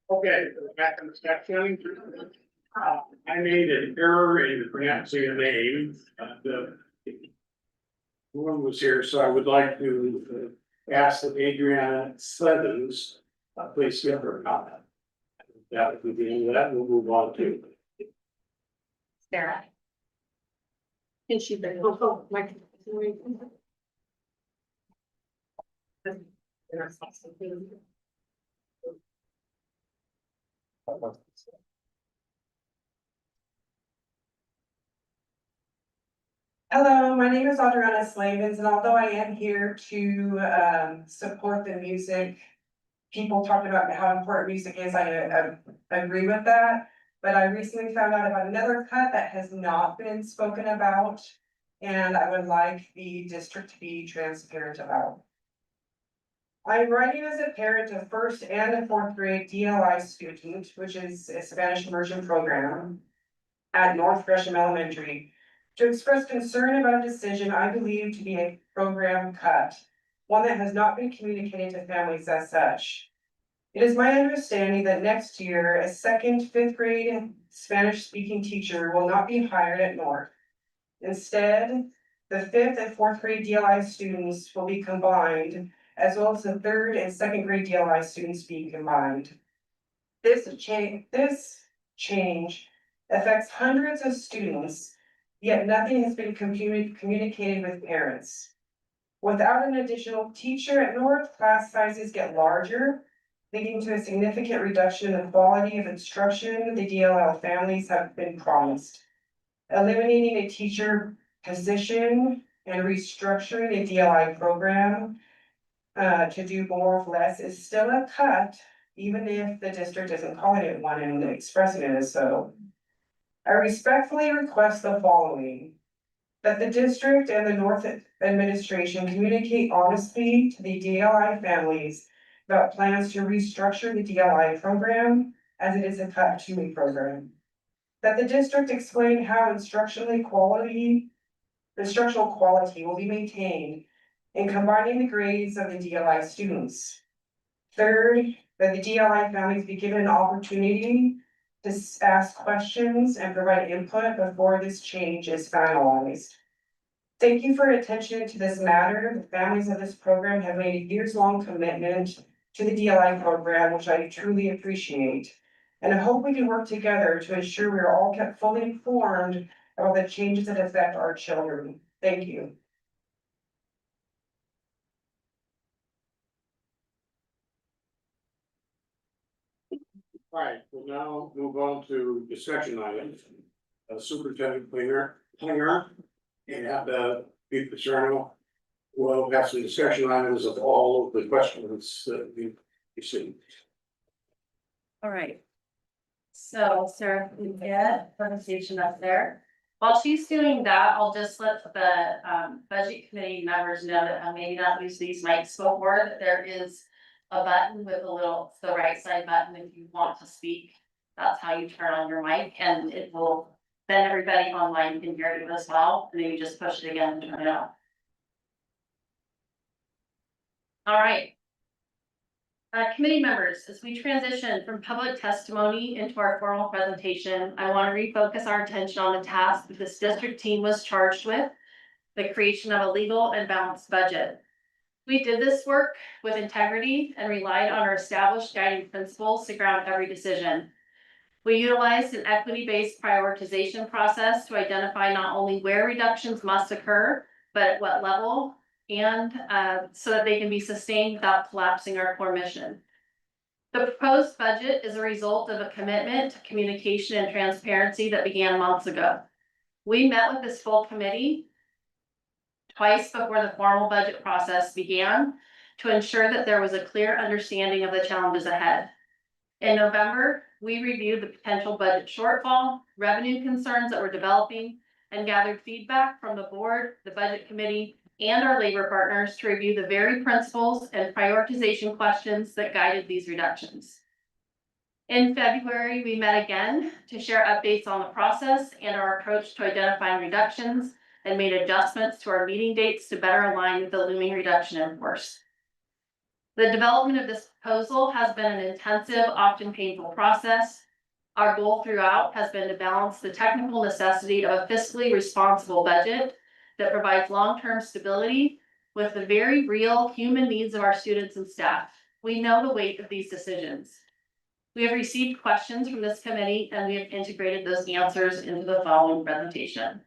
Okay, back in the section. I made an error in pronouncing a name, the one was here, so I would like to ask that Adriana Slevins, please give her a comment. That would be the end of that, we'll move on to. Sarah. And she, oh, my. Hello, my name is Adriana Slavens, and although I am here to support the music. People talked about how important music is, I agree with that, but I recently found out about another cut that has not been spoken about. And I would like the district to be transparent about. I'm writing as a parent of first and a fourth grade DLI student, which is a Spanish immersion program at North Gresham Elementary, to express concern about a decision I believe to be a program cut, one that has not been communicated to families as such. It is my understanding that next year, a second, fifth grade Spanish speaking teacher will not be hired at North. Instead, the fifth and fourth grade DLI students will be combined, as well as the third and second grade DLI students being combined. This change affects hundreds of students, yet nothing has been communicated with parents. Without an additional teacher at North, class sizes get larger, leading to a significant reduction in the quality of instruction the DLL families have been promised. Eliminating a teacher position and restructuring a DLI program to do more with less is still a cut, even if the district isn't calling it one and expressing it as so. I respectfully request the following. That the district and the North administration communicate honestly to the DLI families about plans to restructure the DLI program as it is a cut to a program. That the district explain how instructional quality will be maintained in combining the grades of the DLI students. Third, that the DLI families be given an opportunity to ask questions and provide input before this change is finalized. Thank you for your attention to this matter. The families of this program have made a years-long commitment to the DLI program, which I truly appreciate. And I hope we can work together to ensure we are all kept fully informed about the changes that affect our children. Thank you. All right, we'll now move on to discussion items. Superintendent Klinger, and Pete Paterno. We'll have some discussion items of all of the questions that we've received. All right. So Sarah, can you get presentation up there? While she's doing that, I'll just let the budget committee members know that I may not use these mics before, that there is a button with the right side button if you want to speak. That's how you turn on your mic, and it will, then everybody online can hear it as well, and then you just push it again to turn it on. All right. Committee members, as we transition from public testimony into our formal presentation, I want to refocus our attention on the task that this district team was charged with, the creation of a legal and balanced budget. We did this work with integrity and relied on our established guiding principles to ground every decision. We utilized an equity-based prioritization process to identify not only where reductions must occur, but at what level, and so that they can be sustained without collapsing our core mission. The proposed budget is a result of a commitment to communication and transparency that began months ago. We met with this full committee twice before the formal budget process began to ensure that there was a clear understanding of the challenges ahead. In November, we reviewed the potential budget shortfall, revenue concerns that were developing, and gathered feedback from the board, the budget committee, and our labor partners to review the very principles and prioritization questions that guided these reductions. In February, we met again to share updates on the process and our approach to identifying reductions and made adjustments to our meeting dates to better align with the looming reduction in force. The development of this proposal has been an intensive, often painful process. Our goal throughout has been to balance the technical necessity of a fiscally responsible budget that provides long-term stability with the very real human needs of our students and staff. We know the weight of these decisions. We have received questions from this committee and we have integrated those answers into the following presentation.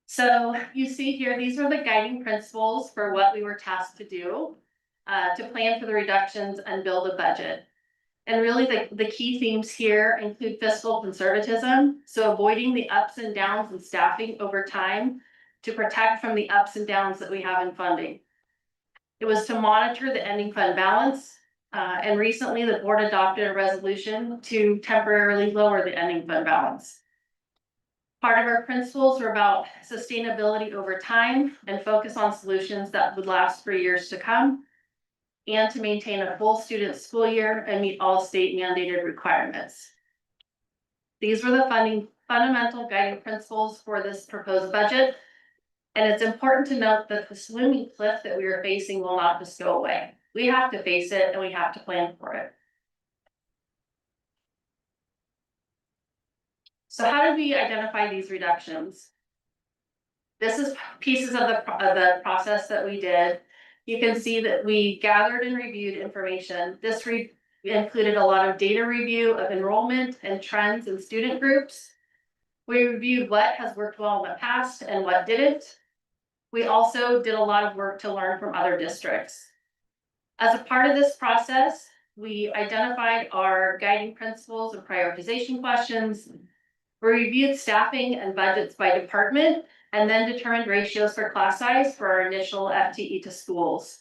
So you see here, these are the guiding principles for what we were tasked to do, to plan for the reductions and build a budget. And really the key themes here include fiscal conservatism, so avoiding the ups and downs in staffing over time to protect from the ups and downs that we have in funding. It was to monitor the ending fund balance, and recently the board adopted a resolution to temporarily lower the ending fund balance. Part of our principles were about sustainability over time and focus on solutions that would last for years to come, and to maintain a full student school year and meet all state mandated requirements. These were the fundamental guiding principles for this proposed budget. And it's important to note that the swimming cliff that we are facing will not just go away. We have to face it and we have to plan for it. So how did we identify these reductions? This is pieces of the process that we did. You can see that we gathered and reviewed information. This included a lot of data review of enrollment and trends in student groups. We reviewed what has worked well in the past and what didn't. We also did a lot of work to learn from other districts. As a part of this process, we identified our guiding principles and prioritization questions. We reviewed staffing and budgets by department and then determined ratios for class size for our initial FTE to schools.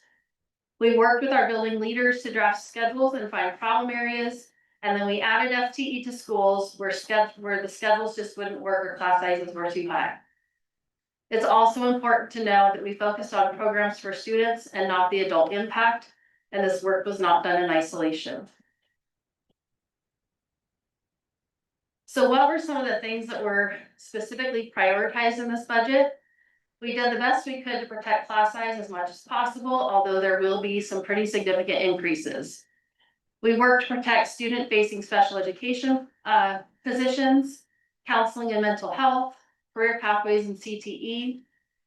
We worked with our building leaders to draft schedules and find problem areas. And then we added FTE to schools where the schedules just wouldn't work or class sizes were too high. It's also important to know that we focused on programs for students and not the adult impact, and this work was not done in isolation. So what were some of the things that were specifically prioritized in this budget? We did the best we could to protect class size as much as possible, although there will be some pretty significant increases. We worked to protect student-facing special education positions, counseling and mental health, career pathways and CTE.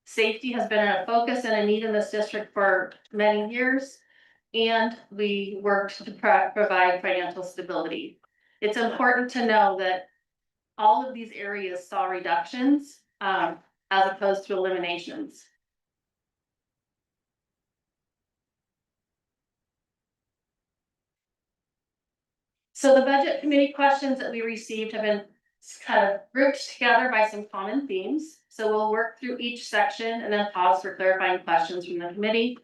Safety has been a focus and a need in this district for many years, and we worked to provide financial stability. It's important to know that all of these areas saw reductions as opposed to eliminations. So the budget committee questions that we received have been kind of grouped together by some common themes. So we'll work through each section and then pause for clarifying questions from the committee.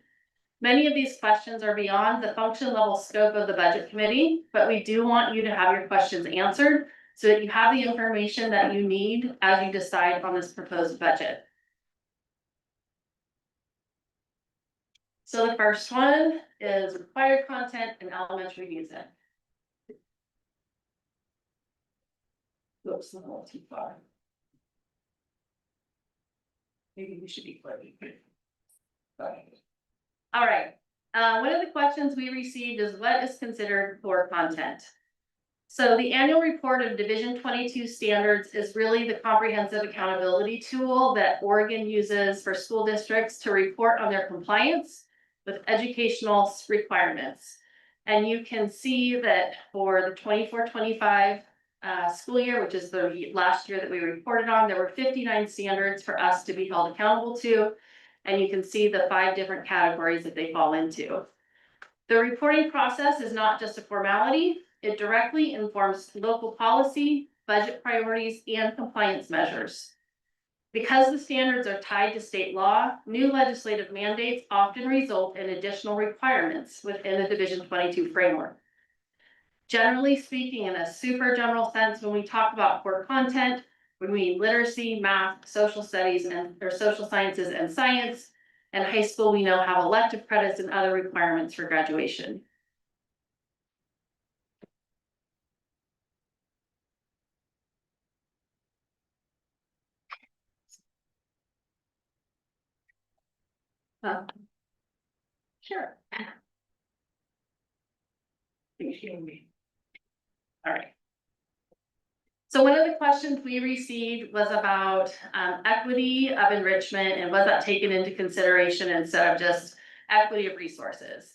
Many of these questions are beyond the function level scope of the budget committee, but we do want you to have your questions answered so that you have the information that you need as you decide on this proposed budget. So the first one is required content and elementary music. Oops, a little too far. Maybe we should be clearly. All right, one of the questions we received is what is considered core content? So the annual report of Division 22 standards is really the comprehensive accountability tool that Oregon uses for school districts to report on their compliance with educational requirements. And you can see that for the 24-25 school year, which is the last year that we reported on, there were 59 standards for us to be held accountable to. And you can see the 5 different categories that they fall into. The reporting process is not just a formality, it directly informs local policy, budget priorities, and compliance measures. Because the standards are tied to state law, new legislative mandates often result in additional requirements within the Division 22 framework. Generally speaking, in a super general sense, when we talk about core content, we mean literacy, math, social studies, or social sciences and science. And high school, we know have elective credits and other requirements for graduation. Sure. All right. So one of the questions we received was about equity of enrichment and was that taken into consideration instead of just equity of resources.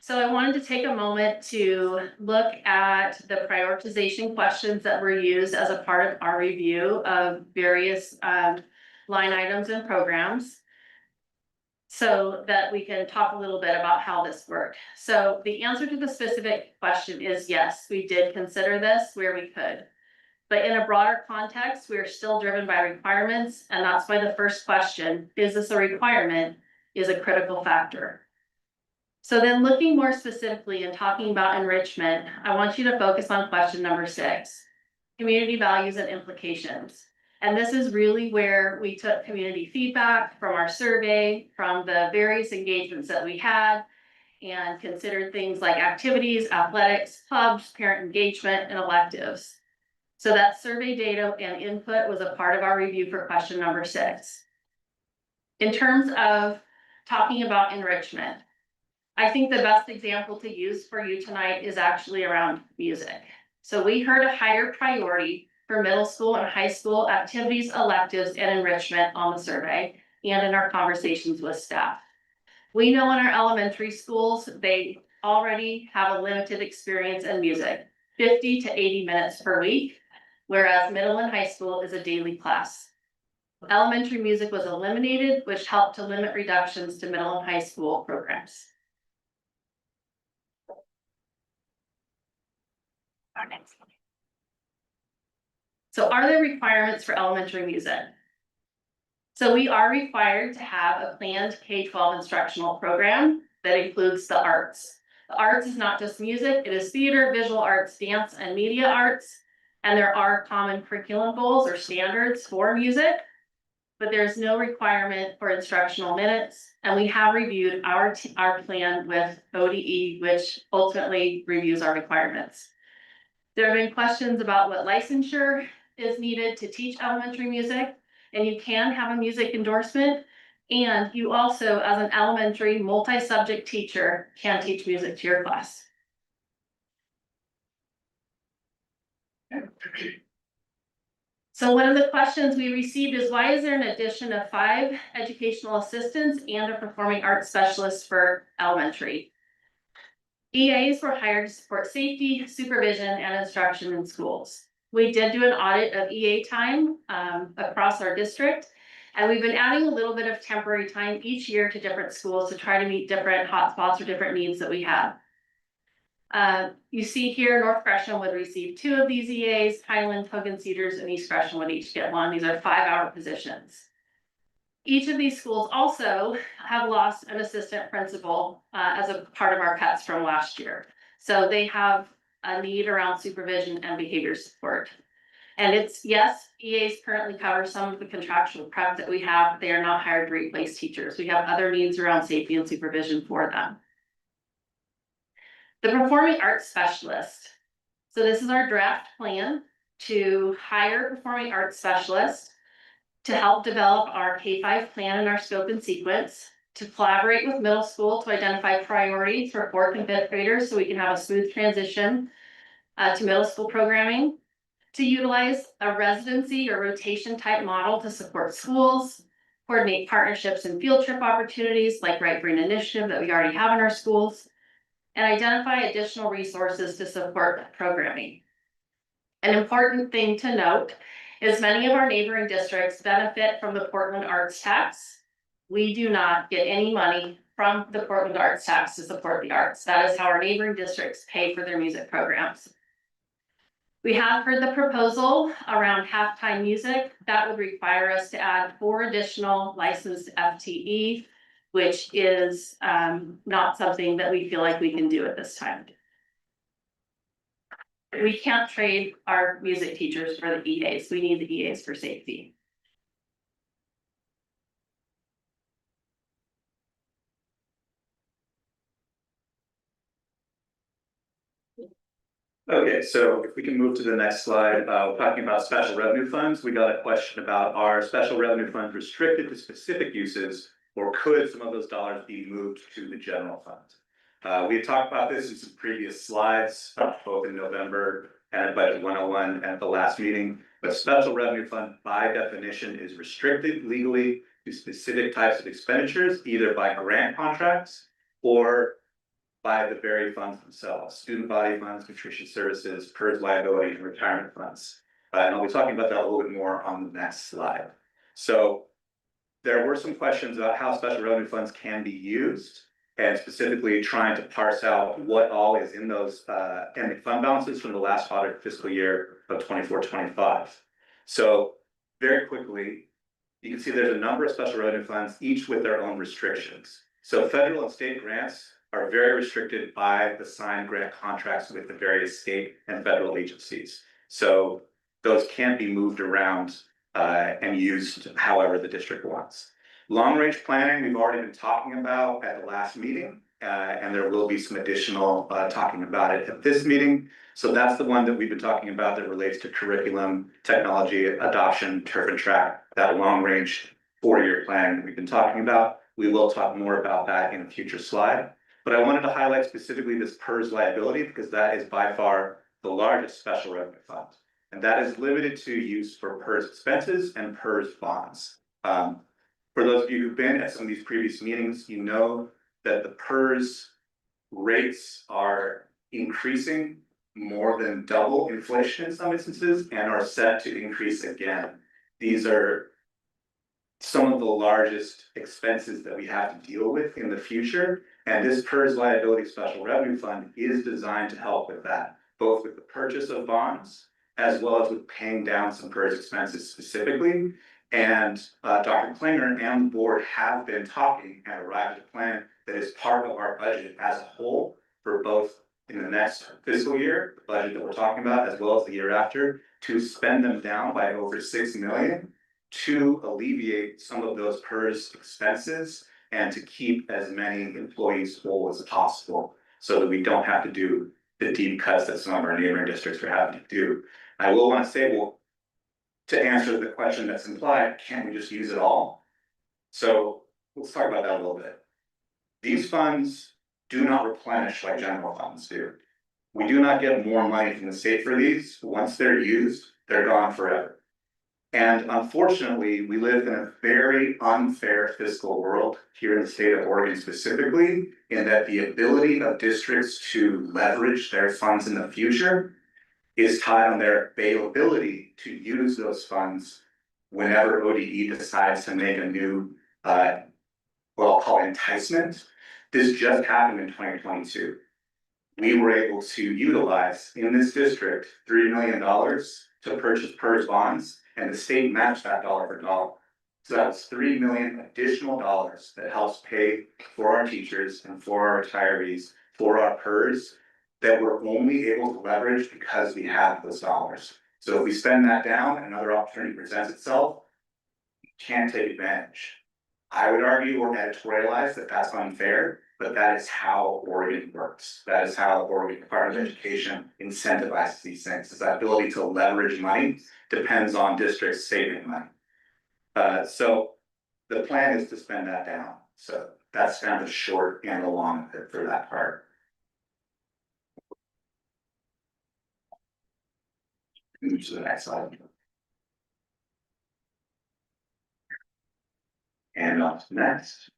So I wanted to take a moment to look at the prioritization questions that were used as a part of our review of various line items and programs, so that we can talk a little bit about how this worked. So the answer to the specific question is yes, we did consider this where we could. But in a broader context, we are still driven by requirements, and that's why the first question, is this a requirement, is a critical factor. So then looking more specifically and talking about enrichment, I want you to focus on question number 6, community values and implications. And this is really where we took community feedback from our survey, from the various engagements that we had, and considered things like activities, athletics, clubs, parent engagement, and electives. So that survey data and input was a part of our review for question number 6. In terms of talking about enrichment, I think the best example to use for you tonight is actually around music. So we heard a higher priority for middle school and high school activities, electives, and enrichment on the survey and in our conversations with staff. We know in our elementary schools, they already have a limited experience in music, 50 to 80 minutes per week, whereas middle and high school is a daily class. Elementary music was eliminated, which helped to limit reductions to middle and high school programs. Our next one. So are there requirements for elementary music? So we are required to have a planned K-12 instructional program that includes the arts. The arts is not just music, it is theater, visual arts, dance, and media arts. And there are common curriculum goals or standards for music, but there's no requirement for instructional minutes. And we have reviewed our plan with ODE, which ultimately reviews our requirements. There have been questions about what licensure is needed to teach elementary music, and you can have a music endorsement. And you also, as an elementary multi-subject teacher, can teach music to your class. So one of the questions we received is, why is there an addition of 5 educational assistants and a performing arts specialist for elementary? EAs were hired to support safety, supervision, and instruction in schools. We did do an audit of EA time across our district, and we've been adding a little bit of temporary time each year to different schools to try to meet different hotspots or different needs that we have. You see here, North Gresham would receive 2 of these EAs, Highland, Hogan Cedars, and East Gresham would each get 1. These are 5-hour positions. Each of these schools also have lost an assistant principal as a part of our cuts from last year. So they have a need around supervision and behavior support. And it's, yes, EAs currently cover some of the contractual prep that we have. They are not hired to replace teachers. We have other needs around safety and supervision for them. The performing arts specialist. So this is our draft plan to hire a performing arts specialist to help develop our K-5 plan and our scope and sequence, to collaborate with middle school to identify priorities for 4th and 5th graders so we can have a smooth transition to middle school programming, to utilize a residency or rotation type model to support schools, coordinate partnerships and field trip opportunities like Right Brain Initiative that we already have in our schools, and identify additional resources to support programming. An important thing to note is many of our neighboring districts benefit from the Portland Arts Tax. We do not get any money from the Portland Arts tax to support the arts. That is how our neighboring districts pay for their music programs. We have heard the proposal around halftime music. That would require us to add 4 additional licensed FTE, which is not something that we feel like we can do at this time. We can't trade our music teachers for the EAs. We need the EAs for safety. Okay, so if we can move to the next slide, we're talking about special revenue funds. We got a question about, are special revenue funds restricted to specific uses, or could some of those dollars be moved to the general fund? We had talked about this in some previous slides, both in November and at Budget 101 at the last meeting. But special revenue fund by definition is restricted legally to specific types of expenditures, either by grant contracts or by the very funds themselves, student body funds, nutrition services, PERS liability, and retirement funds. And I'll be talking about that a little bit more on the next slide. So there were some questions about how special revenue funds can be used, and specifically trying to parse out what all is in those ending fund balances from the last audit fiscal year of 24-25. So very quickly, you can see there's a number of special revenue funds, each with their own restrictions. So federal and state grants are very restricted by the signed grant contracts with the various state and federal agencies. So those can't be moved around and used however the district wants. Long range planning, we've already been talking about at the last meeting, and there will be some additional talking about it at this meeting. So that's the one that we've been talking about that relates to curriculum, technology, adoption, turf and track, that long range 4-year plan that we've been talking about. We will talk more about that in a future slide. But I wanted to highlight specifically this PERS liability because that is by far the largest special revenue fund. And that is limited to use for PERS expenses and PERS bonds. For those of you who've been at some of these previous meetings, you know that the PERS rates are increasing more than double inflation in some instances and are set to increase again. These are some of the largest expenses that we have to deal with in the future. And this PERS liability special revenue fund is designed to help with that, both with the purchase of bonds, as well as with paying down some PERS expenses specifically. And Dr. Klinger and the board have been talking and arrived at a plan that is part of our budget as a whole for both in the next fiscal year, the budget that we're talking about, as well as the year after, to spend them down by over $6 million to alleviate some of those PERS expenses and to keep as many employees whole as possible so that we don't have to do the deep cuts that some of our neighboring districts are having to do. I will want to say, well, to answer the question that's implied, can't we just use it all? So let's talk about that a little bit. These funds do not replenish like general funds do. We do not get more money from the state for these. Once they're used, they're gone forever. And unfortunately, we live in a very unfair fiscal world here in the state of Oregon specifically, in that the ability of districts to leverage their funds in the future is tied on their availability to use those funds whenever ODE decides to make a new, what I'll call enticement. This just happened in 2022. We were able to utilize in this district $3 million to purchase PERS bonds, and the state matched that dollar for dollar. So that's $3 million additional dollars that helps pay for our teachers and for our retirees, for our PERS, that we're only able to leverage because we have those dollars. So if we spend that down and another opportunity presents itself, we can't take advantage. I would argue or editorialize that that's unfair, but that is how Oregon works. That is how Oregon Department of Education incentivizes these things. Is that ability to leverage money depends on districts saving money. So the plan is to spend that down. So that's kind of the short and the long of it for that part. Move to the next slide. And on to the next.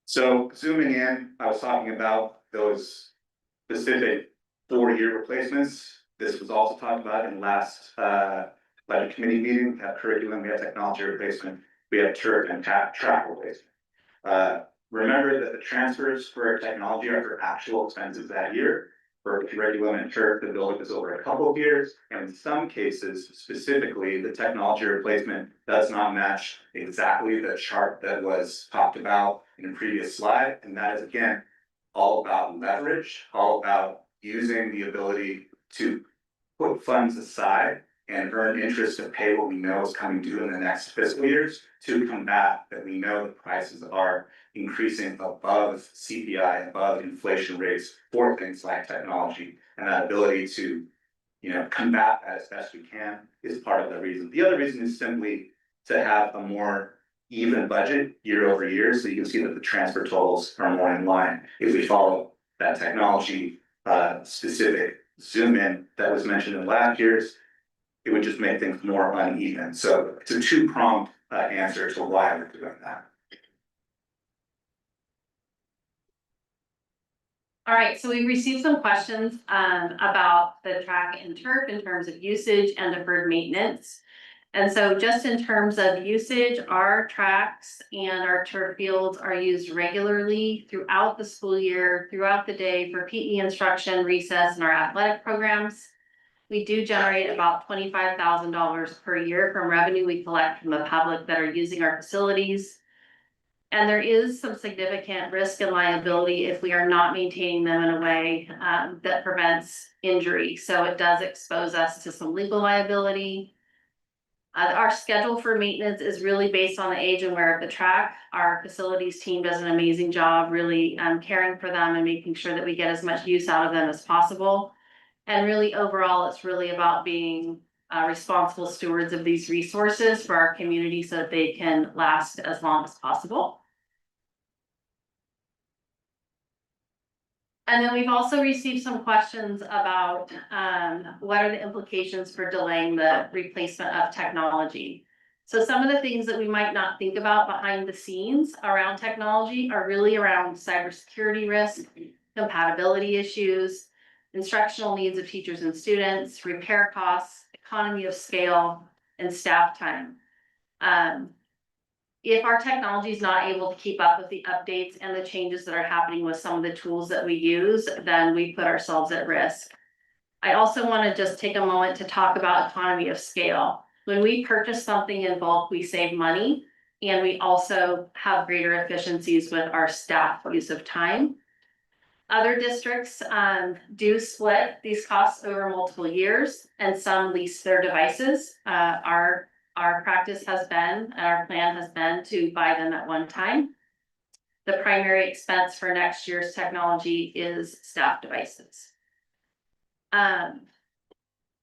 So zooming in, I was talking about those specific 4-year replacements. This was also talked about in last budget committee meeting. We have curriculum, we have technology replacement, we have turf and track replacement. remember that the transfers for technology are for actual expenses that year. For curriculum and turf, the building is over a couple of years, and in some cases, specifically, the technology replacement does not match exactly the chart that was talked about in a previous slide, and that is again, all about leverage, all about using the ability to put funds aside and earn interest to pay what we know is coming due in the next fiscal years to combat that we know the prices are increasing above CPI, above inflation rates for things like technology. And that ability to, combat that as best we can is part of the reason. The other reason is simply to have a more even budget year over year, so you can see that the transfer totals are more in line. If we follow that technology specific zoom in that was mentioned in last year's, it would just make things more uneven. So it's a two-pronged answer to why we're doing that. All right, so we received some questions about the track and turf in terms of usage and deferred maintenance. And so just in terms of usage, our tracks and our turf fields are used regularly throughout the school year, throughout the day for PE instruction, recess, and our athletic programs. We do generate about $25,000 per year from revenue we collect from the public that are using our facilities. And there is some significant risk and liability if we are not maintaining them in a way that prevents injury. So it does expose us to some legal liability. Our schedule for maintenance is really based on the age and wear of the track. Our facilities team does an amazing job really caring for them and making sure that we get as much use out of them as possible. And really overall, it's really about being responsible stewards of these resources for our community so that they can last as long as possible. And then we've also received some questions about what are the implications for delaying the replacement of technology. So some of the things that we might not think about behind the scenes around technology are really around cybersecurity risk, compatibility issues, instructional needs of teachers and students, repair costs, economy of scale, and staff time. If our technology is not able to keep up with the updates and the changes that are happening with some of the tools that we use, then we put ourselves at risk. I also want to just take a moment to talk about economy of scale. When we purchase something in bulk, we save money, and we also have greater efficiencies with our staff use of time. Other districts do split these costs over multiple years, and some lease their devices. Our practice has been, and our plan has been to buy them at one time. The primary expense for next year's technology is staff devices.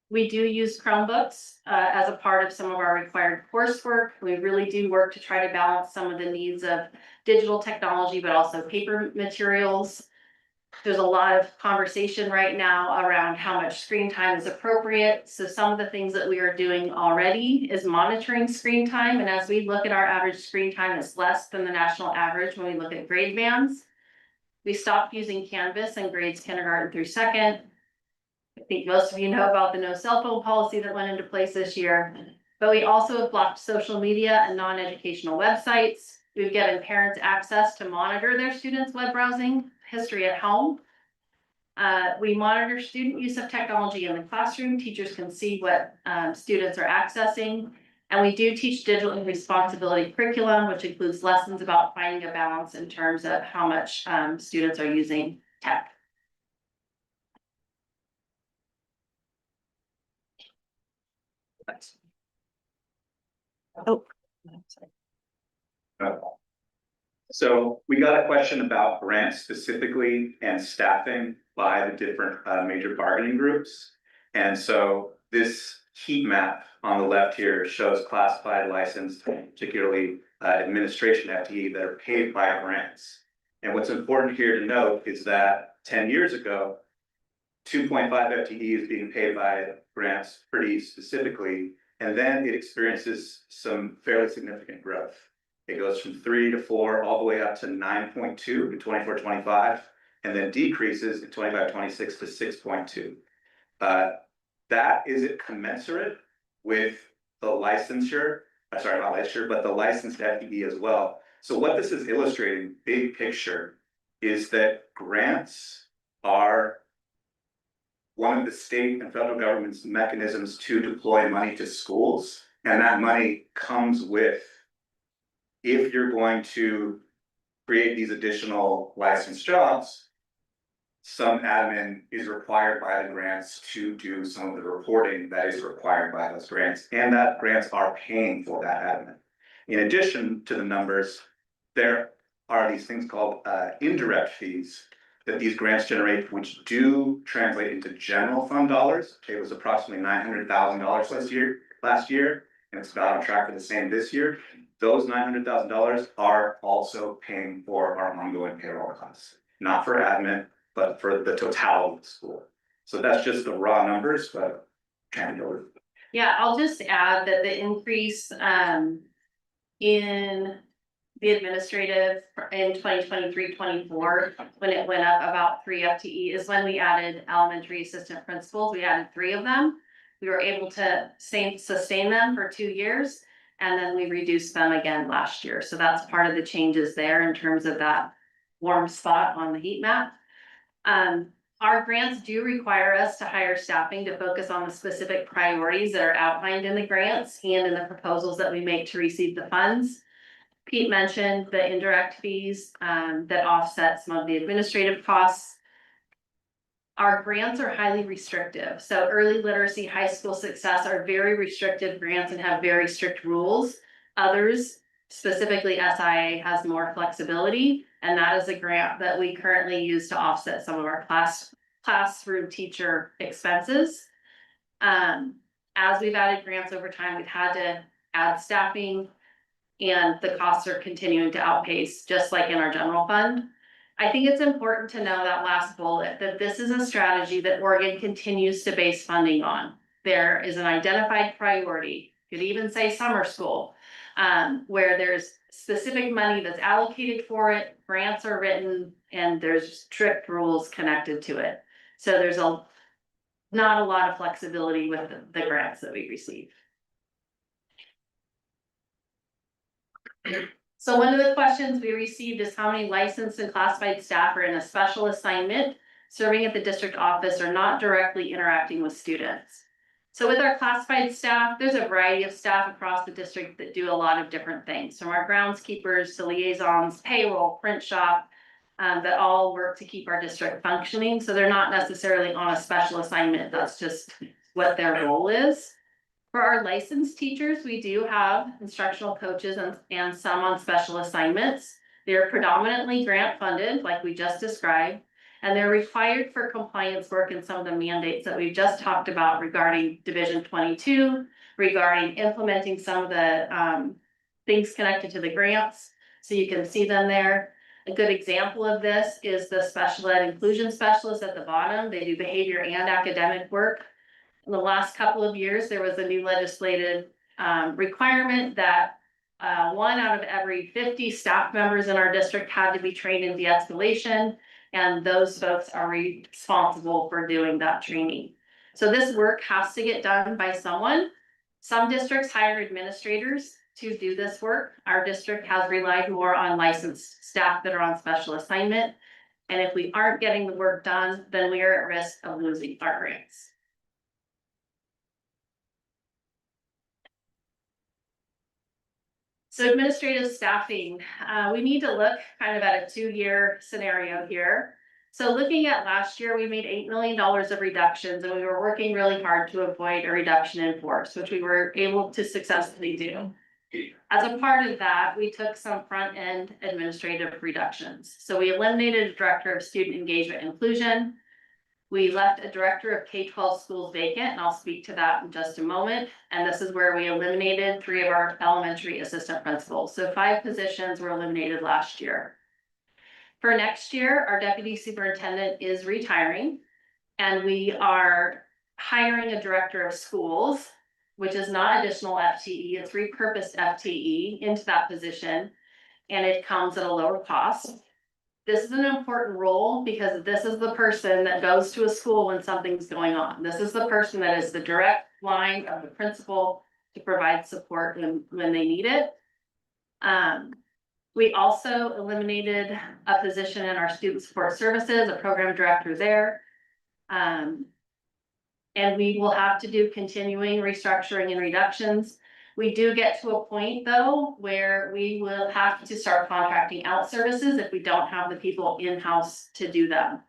We do use Chromebooks as a part of some of our required coursework. We really do work to try to balance some of the needs of digital technology, but also paper materials. There's a lot of conversation right now around how much screen time is appropriate. So some of the things that we are doing already is monitoring screen time. And as we look at our average screen time, it's less than the national average when we look at grade bands. We stopped using Canvas in grades kindergarten through second. I think most of you know about the no cell phone policy that went into place this year. But we also have blocked social media and non-educational websites. We've given parents access to monitor their students' web browsing history at home. We monitor student use of technology in the classroom. Teachers can see what students are accessing. And we do teach digital responsibility curriculum, which includes lessons about finding a balance in terms of how much students are using tech. Oh. So we got a question about grants specifically and staffing by the different major bargaining groups. And so this heat map on the left here shows classified, licensed, particularly administration FTE that are paid by grants. And what's important here to note is that 10 years ago, 2.5 FTE is being paid by grants pretty specifically, and then it experiences some fairly significant growth. It goes from 3 to 4 all the way up to 9.2 in 24-25, and then decreases in 25-26 to 6.2. That isn't commensurate with the licensure, sorry, not licensure, but the licensed FTE as well. So what this is illustrating, big picture, is that grants are one of the state and federal government's mechanisms to deploy money to schools. And that money comes with, if you're going to create these additional licensed jobs, some admin is required by the grants to do some of the reporting that is required by those grants, and that grants are paying for that admin. In addition to the numbers, there are these things called indirect fees that these grants generate, which do translate into general fund dollars. It was approximately $900,000 last year, and it's about on track for the same this year. Those $900,000 are also paying for our ongoing payroll costs, not for admin, but for the totality of the school. So that's just the raw numbers, but kind of. Yeah, I'll just add that the increase in the administrative in 2023-24, when it went up about 3 FTE, is when we added elementary assistant principals. We added 3 of them. We were able to sustain them for 2 years, and then we reduced them again last year. So that's part of the changes there in terms of that warm spot on the heat map. Our grants do require us to hire staffing to focus on the specific priorities that are outlined in the grants and in the proposals that we make to receive the funds. Pete mentioned the indirect fees that offset some of the administrative costs. Our grants are highly restrictive. So early literacy, high school success are very restrictive grants and have very strict rules. Others, specifically SIA, has more flexibility. And that is a grant that we currently use to offset some of our classroom teacher expenses. As we've added grants over time, we've had to add staffing, and the costs are continuing to outpace, just like in our general fund. I think it's important to know that last bullet, that this is a strategy that Oregon continues to base funding on. There is an identified priority, could even say summer school, where there's specific money that's allocated for it, grants are written, and there's strict rules connected to it. So there's not a lot of flexibility with the grants that we receive. So one of the questions we received is how many licensed and classified staff are in a special assignment, serving at the district office or not directly interacting with students. So with our classified staff, there's a variety of staff across the district that do a lot of different things, from our groundskeepers to liaisons, payroll, print shop, that all work to keep our district functioning. So they're not necessarily on a special assignment. That's just what their role is. For our licensed teachers, we do have instructional coaches and some on special assignments. They're predominantly grant funded, like we just described, and they're required for compliance work and some of the mandates that we've just talked about regarding Division 22, regarding implementing some of the things connected to the grants. So you can see them there. A good example of this is the special ed inclusion specialist at the bottom. They do behavior and academic work. In the last couple of years, there was a new legislative requirement that 1 out of every 50 staff members in our district had to be trained in de-escalation, and those folks are responsible for doing that training. So this work has to get done by someone. Some districts hire administrators to do this work. Our district has relied more on licensed staff that are on special assignment. And if we aren't getting the work done, then we are at risk of losing our grants. So administrative staffing, we need to look kind of at a 2-year scenario here. So looking at last year, we made $8 million of reductions, and we were working really hard to avoid a reduction in force, which we were able to successfully do. As a part of that, we took some front-end administrative reductions. So we eliminated a director of student engagement and inclusion. We left a director of K-12 schools vacant, and I'll speak to that in just a moment. And this is where we eliminated 3 of our elementary assistant principals. So 5 positions were eliminated last year. For next year, our deputy superintendent is retiring, and we are hiring a director of schools, which is not additional FTE, it's repurposed FTE into that position, and it comes at a lower cost. This is an important role because this is the person that goes to a school when something's going on. This is the person that is the direct line of the principal to provide support when they need it. We also eliminated a position in our student support services, a program director there. And we will have to do continuing restructuring and reductions. We do get to a point though, where we will have to start contracting out services if we don't have the people in-house to do them.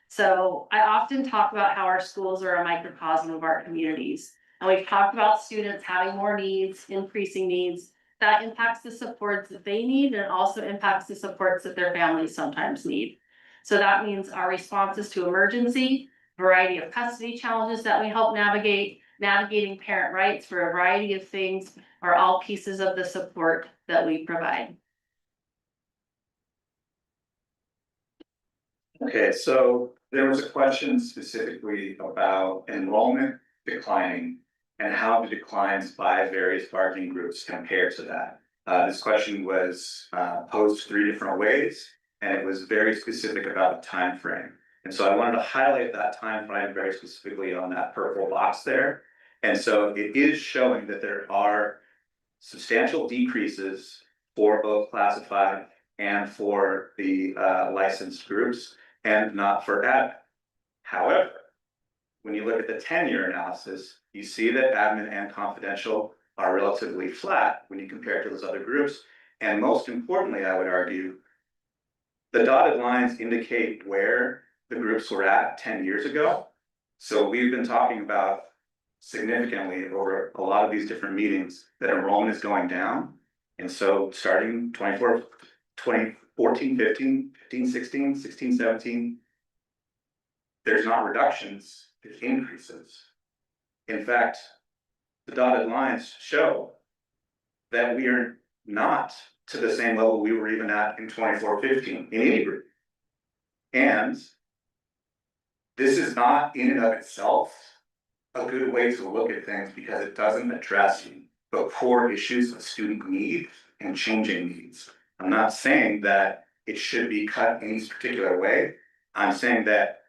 So I often talk about how our schools are a microcosm of our communities. And we've talked about students having more needs, increasing needs. That impacts the supports that they need and it also impacts the supports that their families sometimes need. So that means our responses to emergency, variety of custody challenges that we help navigate, navigating parent rights for a variety of things are all pieces of the support that we provide. Okay, so there was a question specifically about enrollment declining and how the declines by various bargaining groups compare to that. This question was posed 3 different ways, and it was very specific about the time frame. And so I wanted to highlight that time frame very specifically on that purple box there. And so it is showing that there are substantial decreases for both classified and for the licensed groups and not for admin. However, when you look at the 10-year analysis, you see that admin and confidential are relatively flat when you compare it to those other groups. And most importantly, I would argue, the dotted lines indicate where the groups were at 10 years ago. So we've been talking about significantly over a lot of these different meetings that enrollment is going down. And so starting 2014, 15, 16, 16, 17, there's not reductions, there's increases. In fact, the dotted lines show that we are not to the same level we were even at in 24-15 in any group. And this is not in and of itself a good way to look at things because it doesn't address the core issues of student need and changing needs. I'm not saying that it should be cut in any particular way. I'm saying that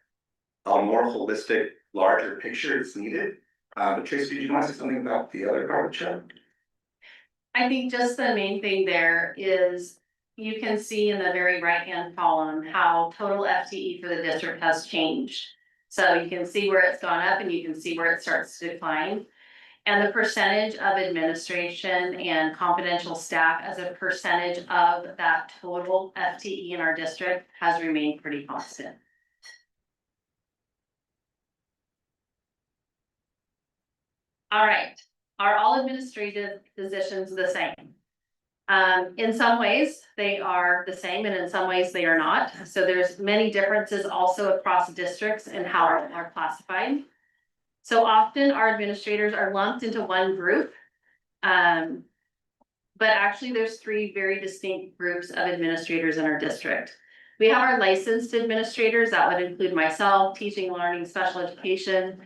a more holistic, larger picture is needed. But Tracy, did you want to say something about the other part of the chart? I think just the main thing there is you can see in the very right-hand column how total FTE for the district has changed. So you can see where it's gone up and you can see where it starts to decline. And the percentage of administration and confidential staff as a percentage of that total FTE in our district has remained pretty constant. All right, are all administrative positions the same? In some ways, they are the same, and in some ways they are not. So there's many differences also across districts and how are classified. So often our administrators are lumped into one group. But actually there's 3 very distinct groups of administrators in our district. We have our licensed administrators, that would include myself, teaching, learning, special education,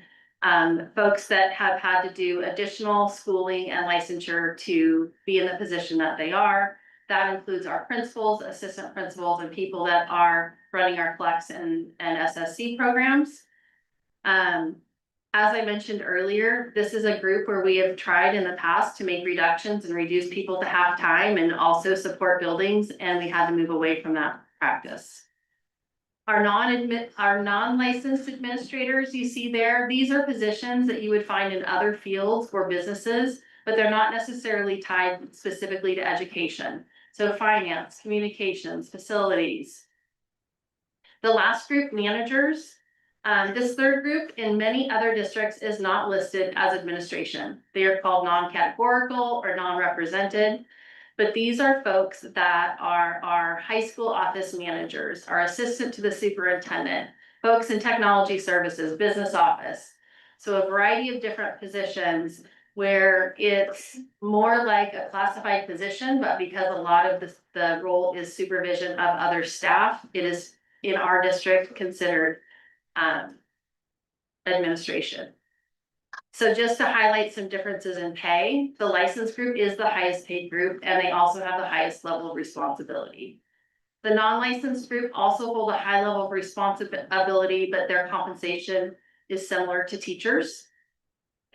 folks that have had to do additional schooling and licensure to be in the position that they are. That includes our principals, assistant principals, and people that are running our Flex and SSC programs. As I mentioned earlier, this is a group where we have tried in the past to make reductions and reduce people to half time and also support buildings, and we had to move away from that practice. Our non-licensed administrators you see there, these are positions that you would find in other fields or businesses, but they're not necessarily tied specifically to education. So finance, communications, facilities. The last group, managers. This third group in many other districts is not listed as administration. They are called non-categorical or non-represented. But these are folks that are our high school office managers, our assistant to the superintendent, folks in technology services, business office. So a variety of different positions where it's more like a classified position, but because a lot of the role is supervision of other staff, it is in our district considered administration. So just to highlight some differences in pay, the licensed group is the highest paid group and they also have the highest level of responsibility. The non-licensed group also hold a high level of responsibility, but their compensation is similar to teachers.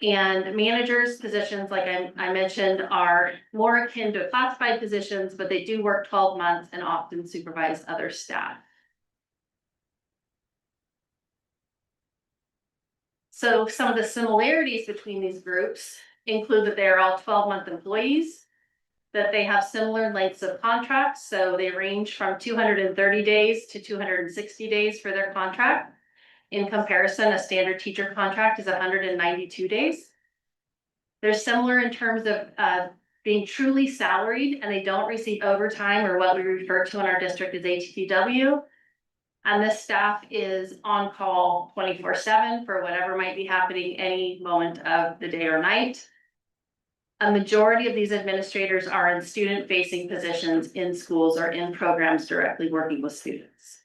And managers' positions, like I mentioned, are more akin to classified positions, but they do work 12 months and often supervise other staff. So some of the similarities between these groups include that they are all 12-month employees, that they have similar lengths of contracts, so they range from 230 days to 260 days for their contract. In comparison, a standard teacher contract is 192 days. They're similar in terms of being truly salaried, and they don't receive overtime or what we refer to in our district as ATTW. And this staff is on call 24/7 for whatever might be happening any moment of the day or night. A majority of these administrators are in student-facing positions in schools or in programs directly working with students.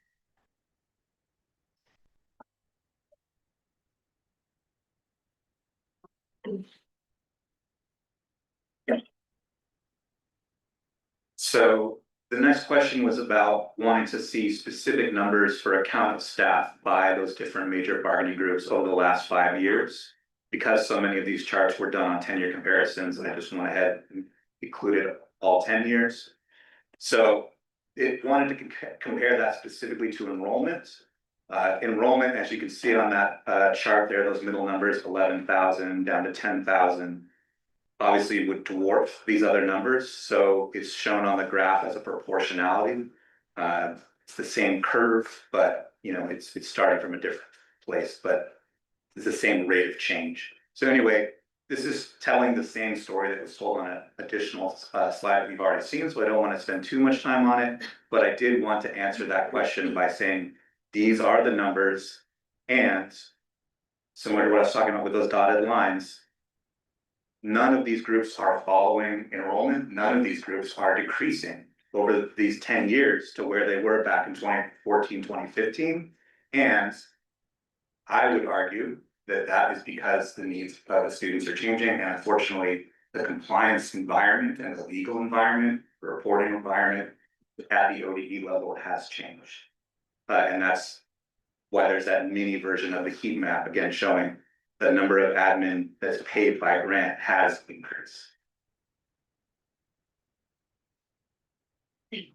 So the next question was about wanting to see specific numbers for account of staff by those different major bargaining groups over the last 5 years. Because so many of these charts were done on 10-year comparisons, I just went ahead and included all 10 years. So it wanted to compare that specifically to enrollment. Enrollment, as you can see on that chart there, those middle numbers, 11,000 down to 10,000. Obviously would dwarf these other numbers, so it's shown on the graph as a proportionality. It's the same curve, but it's starting from a different place, but it's the same rate of change. So anyway, this is telling the same story that was told on an additional slide that we've already seen, so I don't want to spend too much time on it, but I did want to answer that question by saying these are the numbers, and similar to what I was talking about with those dotted lines, none of these groups are following enrollment. None of these groups are decreasing over these 10 years to where they were back in 2014, 2015. And I would argue that that is because the needs of the students are changing. And unfortunately, the compliance environment and the legal environment, the reporting environment at the ODE level has changed. And that's why there's that mini version of the heat map, again, showing the number of admin that's paid by grant has increased.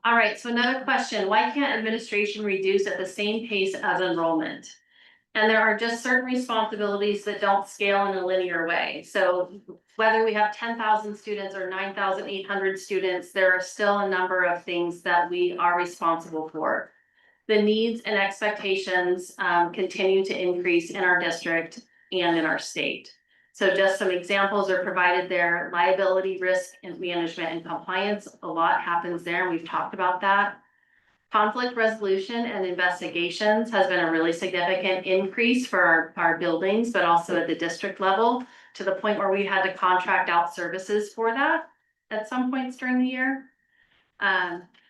All right, so another question, why can't administration reduce at the same pace as enrollment? And there are just certain responsibilities that don't scale in a linear way. So whether we have 10,000 students or 9,800 students, there are still a number of things that we are responsible for. The needs and expectations continue to increase in our district and in our state. So just some examples are provided there. Liability, risk, and management and compliance. A lot happens there. We've talked about that. Conflict resolution and investigations has been a really significant increase for our buildings, but also at the district level, to the point where we had to contract out services for that at some points during the year.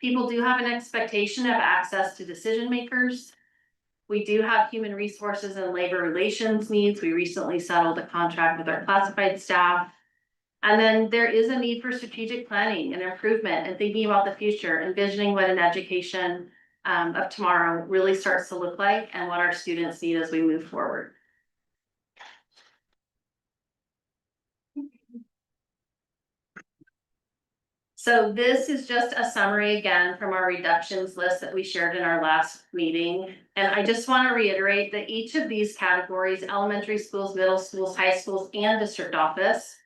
People do have an expectation of access to decision makers. We do have human resources and labor relations needs. We recently settled a contract with our classified staff. And then there is a need for strategic planning and improvement and thinking about the future, envisioning what an education of tomorrow really starts to look like and what our students need as we move forward. So this is just a summary again from our reductions list that we shared in our last meeting. And I just want to reiterate that each of these categories, elementary schools, middle schools, high schools, and district office,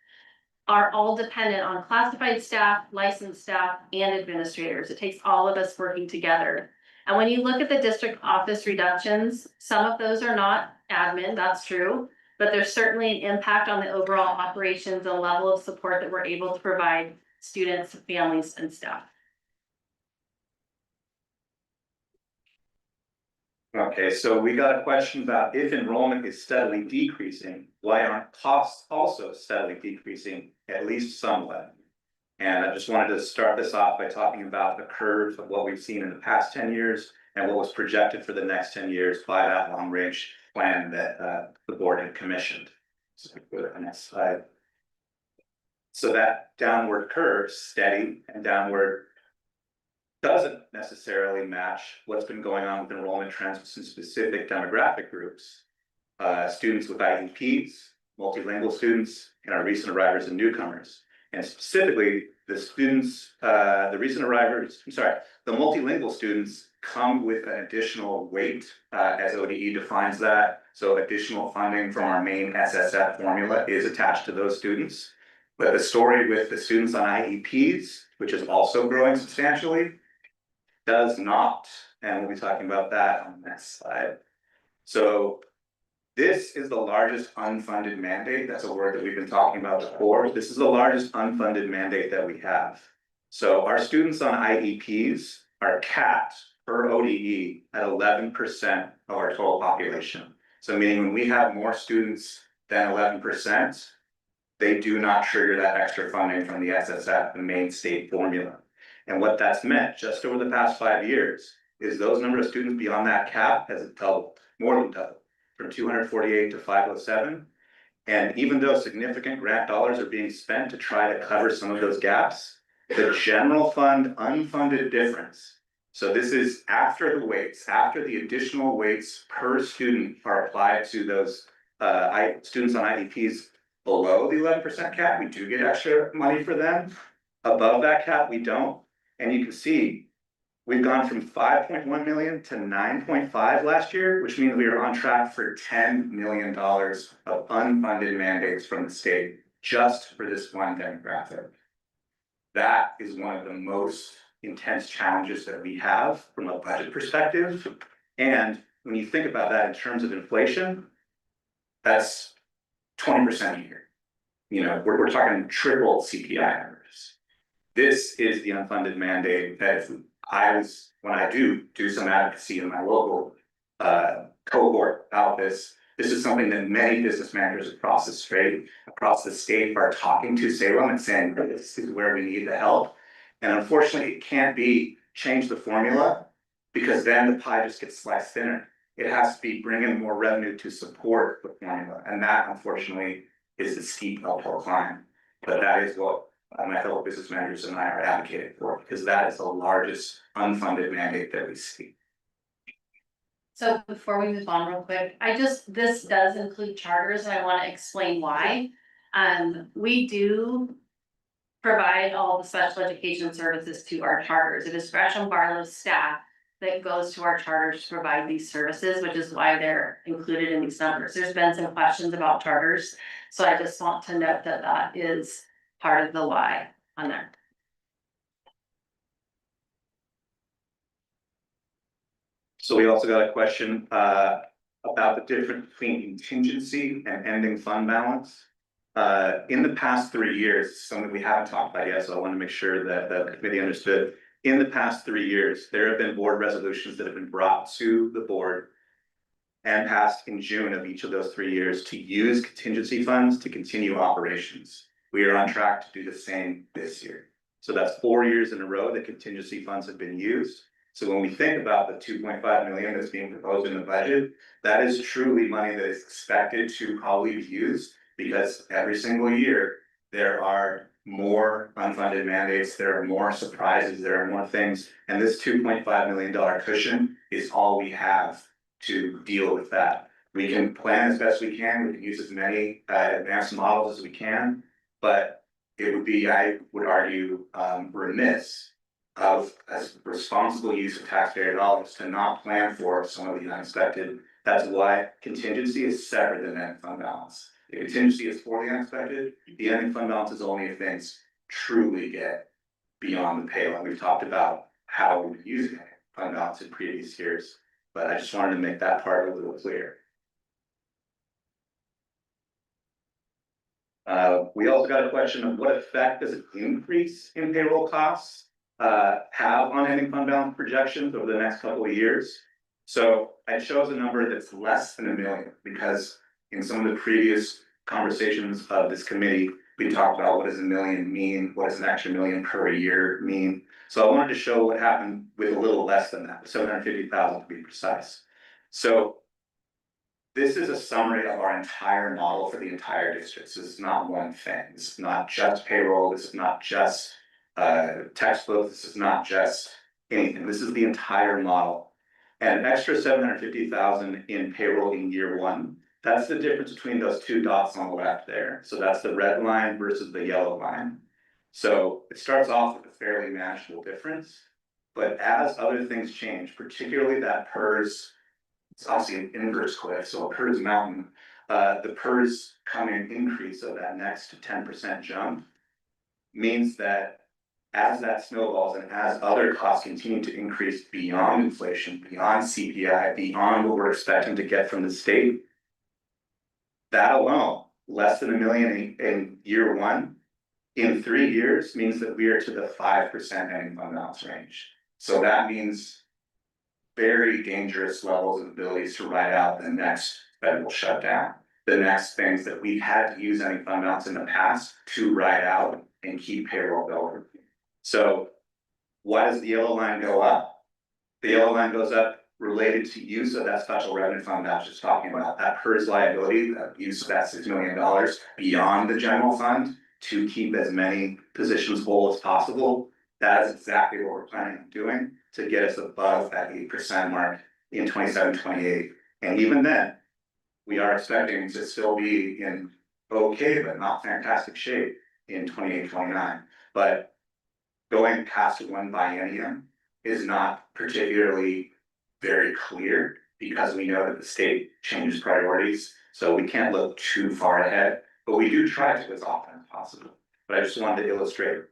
are all dependent on classified staff, licensed staff, and administrators. It takes all of us working together. And when you look at the district office reductions, some of those are not admin, that's true, but there's certainly an impact on the overall operations and level of support that we're able to provide students, families, and staff. Okay, so we got a question about if enrollment is steadily decreasing, why aren't costs also steadily decreasing, at least somewhat? And I just wanted to start this off by talking about the curve of what we've seen in the past 10 years and what was projected for the next 10 years by that long range plan that the board had commissioned. So go to the next slide. So that downward curve, steady and downward, doesn't necessarily match what's been going on with enrollment trends in specific demographic groups. Students with IEPs, multilingual students, and our recent arrivals and newcomers. And specifically, the students, the recent arrivals, the multilingual students come with an additional weight, as ODE defines that. So additional funding from our main SSF formula is attached to those students. But the story with the students on IEPs, which is also growing substantially, does not. And we'll be talking about that on the next slide. So this is the largest unfunded mandate. That's a word that we've been talking about before. This is the largest unfunded mandate that we have. So our students on IEPs are capped per ODE at 11% of our total population. So meaning when we have more students than 11%, they do not trigger that extra funding from the SSF, the main state formula. And what that's meant just over the past 5 years is those number of students beyond that cap has doubled, more than doubled, from 248 to 507. And even though significant grant dollars are being spent to try to cover some of those gaps, the general fund unfunded difference. So this is after the weights, after the additional weights per student are applied to those students on IEPs below the 11% cap, we do get extra money for them. Above that cap, we don't. And you can see we've gone from 5.1 million to 9.5 last year, which means we are on track for $10 million of unfunded mandates from the state just for this one demographic. That is one of the most intense challenges that we have from a budget perspective. And when you think about that in terms of inflation, that's 20% a year. You know, we're talking triple CPI numbers. This is the unfunded mandate that when I do some advocacy in my local cohort about this is something that many business managers across the state are talking to Salem and saying, this is where we need the help. And unfortunately, it can't be change the formula because then the pie just gets sliced thinner. It has to be bringing more revenue to support the formula. And that, unfortunately, is the steep uphill climb. But that is what my fellow business managers and I are advocating for, because that is the largest unfunded mandate that we see. So before we move on real quick, this does include charters, and I want to explain why. We do provide all the special education services to our charters. It is Gresham-Barlow staff that goes to our charters to provide these services, which is why they're included in these numbers. There's been some questions about charters, so I just want to note that that is part of the why on there. So we also got a question about the difference between contingency and ending fund balance. In the past 3 years, something we haven't talked about yet, so I want to make sure that the committee understood. In the past 3 years, there have been board resolutions that have been brought to the board and passed in June of each of those 3 years to use contingency funds to continue operations. We are on track to do the same this year. So that's 4 years in a row that contingency funds have been used. So when we think about the 2.5 million that's being proposed in the budget, that is truly money that is expected to probably be used, because every single year there are more unfunded mandates, there are more surprises, there are more things, and this $2.5 million cushion is all we have to deal with that. We can plan as best we can, we can use as many advanced models as we can, but it would be, I would argue, remiss of as responsible use of taxpayer dollars to not plan for some of the unexpected. That's why contingency is separate than ending fund balance. The contingency is for the unexpected. The ending fund balance is only if things truly get beyond the pale. And we've talked about how we've been using fund balance in previous years, but I just wanted to make that part a little clear. We also got a question of what effect does an increase in payroll costs have on ending fund balance projections over the next couple of years. So I chose a number that's less than $1 million, because in some of the previous conversations of this committee, we talked about what does $1 million mean, what does an extra $1 million per year mean. So I wanted to show what happened with a little less than that, 750,000 to be precise. So this is a summary of our entire model for the entire district. This is not one thing. This is not just payroll. This is not just textbooks. This is not just anything. This is the entire model. And an extra 750,000 in payroll in year one That's the difference between those two dots on the left there. So that's the red line versus the yellow line. So it starts off with a fairly manageable difference. But as other things change, particularly that PERS, it's obviously an inverse cliff, so a PERS mountain, the PERS coming increase of that next 10% jump means that as that snowballs and as other costs continue to increase beyond inflation, beyond CPI, beyond what we're expecting to get from the state, that alone, less than $1 million in year one, in 3 years means that we are to the 5% ending fund balance range. So that means very dangerous levels of abilities to ride out the next federal shutdown. The next things that we've had to use ending fund balance in the past to ride out and keep payroll going. So why does the yellow line go up? The yellow line goes up related to use of that special revenue fund that I was just talking about, that PERS liability, that use of that $6 million beyond the general fund to keep as many positions whole as possible. That is exactly what we're planning on doing to get us above that 8% mark in 27, 28. And even then, we are expecting to still be in okay, but not fantastic shape in 28, 29. But going past one biennium is not particularly very clear because we know that the state changes priorities. So we can't look too far ahead, but we do try to as often as possible. But I just wanted to illustrate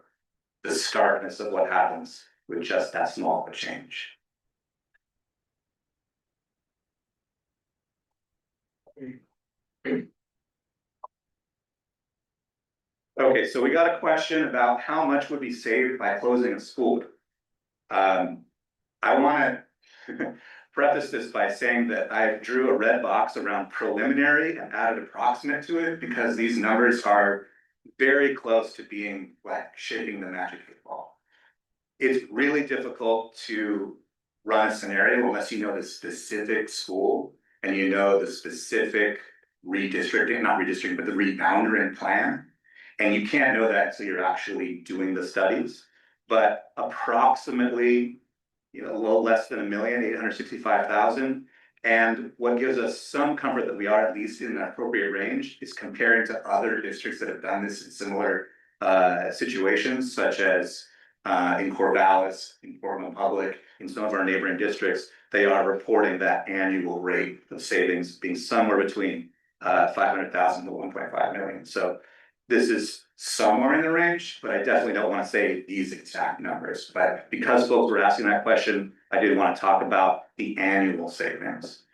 the starkness of what happens with just that small of a change. Okay, so we got a question about how much would be saved by closing a school. I want to preface this by saying that I drew a red box around preliminary and added approximate to it because these numbers are very close to being like shaping the magic 8-ball. It's really difficult to run a scenario unless you know the specific school and you know the specific redistricting, not redistricting, but the rebounding plan. And you can't know that until you're actually doing the studies. But approximately, a little less than $1,865,000. And what gives us some comfort that we are at least in the appropriate range is comparing to other districts that have done this in similar situations, such as in Corvallis, in Portland Public, in some of our neighboring districts. They are reporting that annual rate of savings being somewhere between 500,000 to 1.5 million. So this is somewhere in the range, but I definitely don't want to say these exact numbers. But because folks were asking that question, I did want to talk about the annual savings.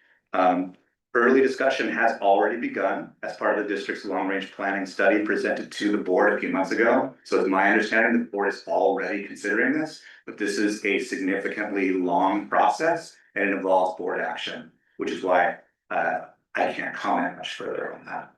Early discussion has already begun as part of the district's long-range planning study presented to the board a few months ago. So it's my understanding the board is already considering this, but this is a significantly long process and it involves board action, which is why I can't comment much further on that.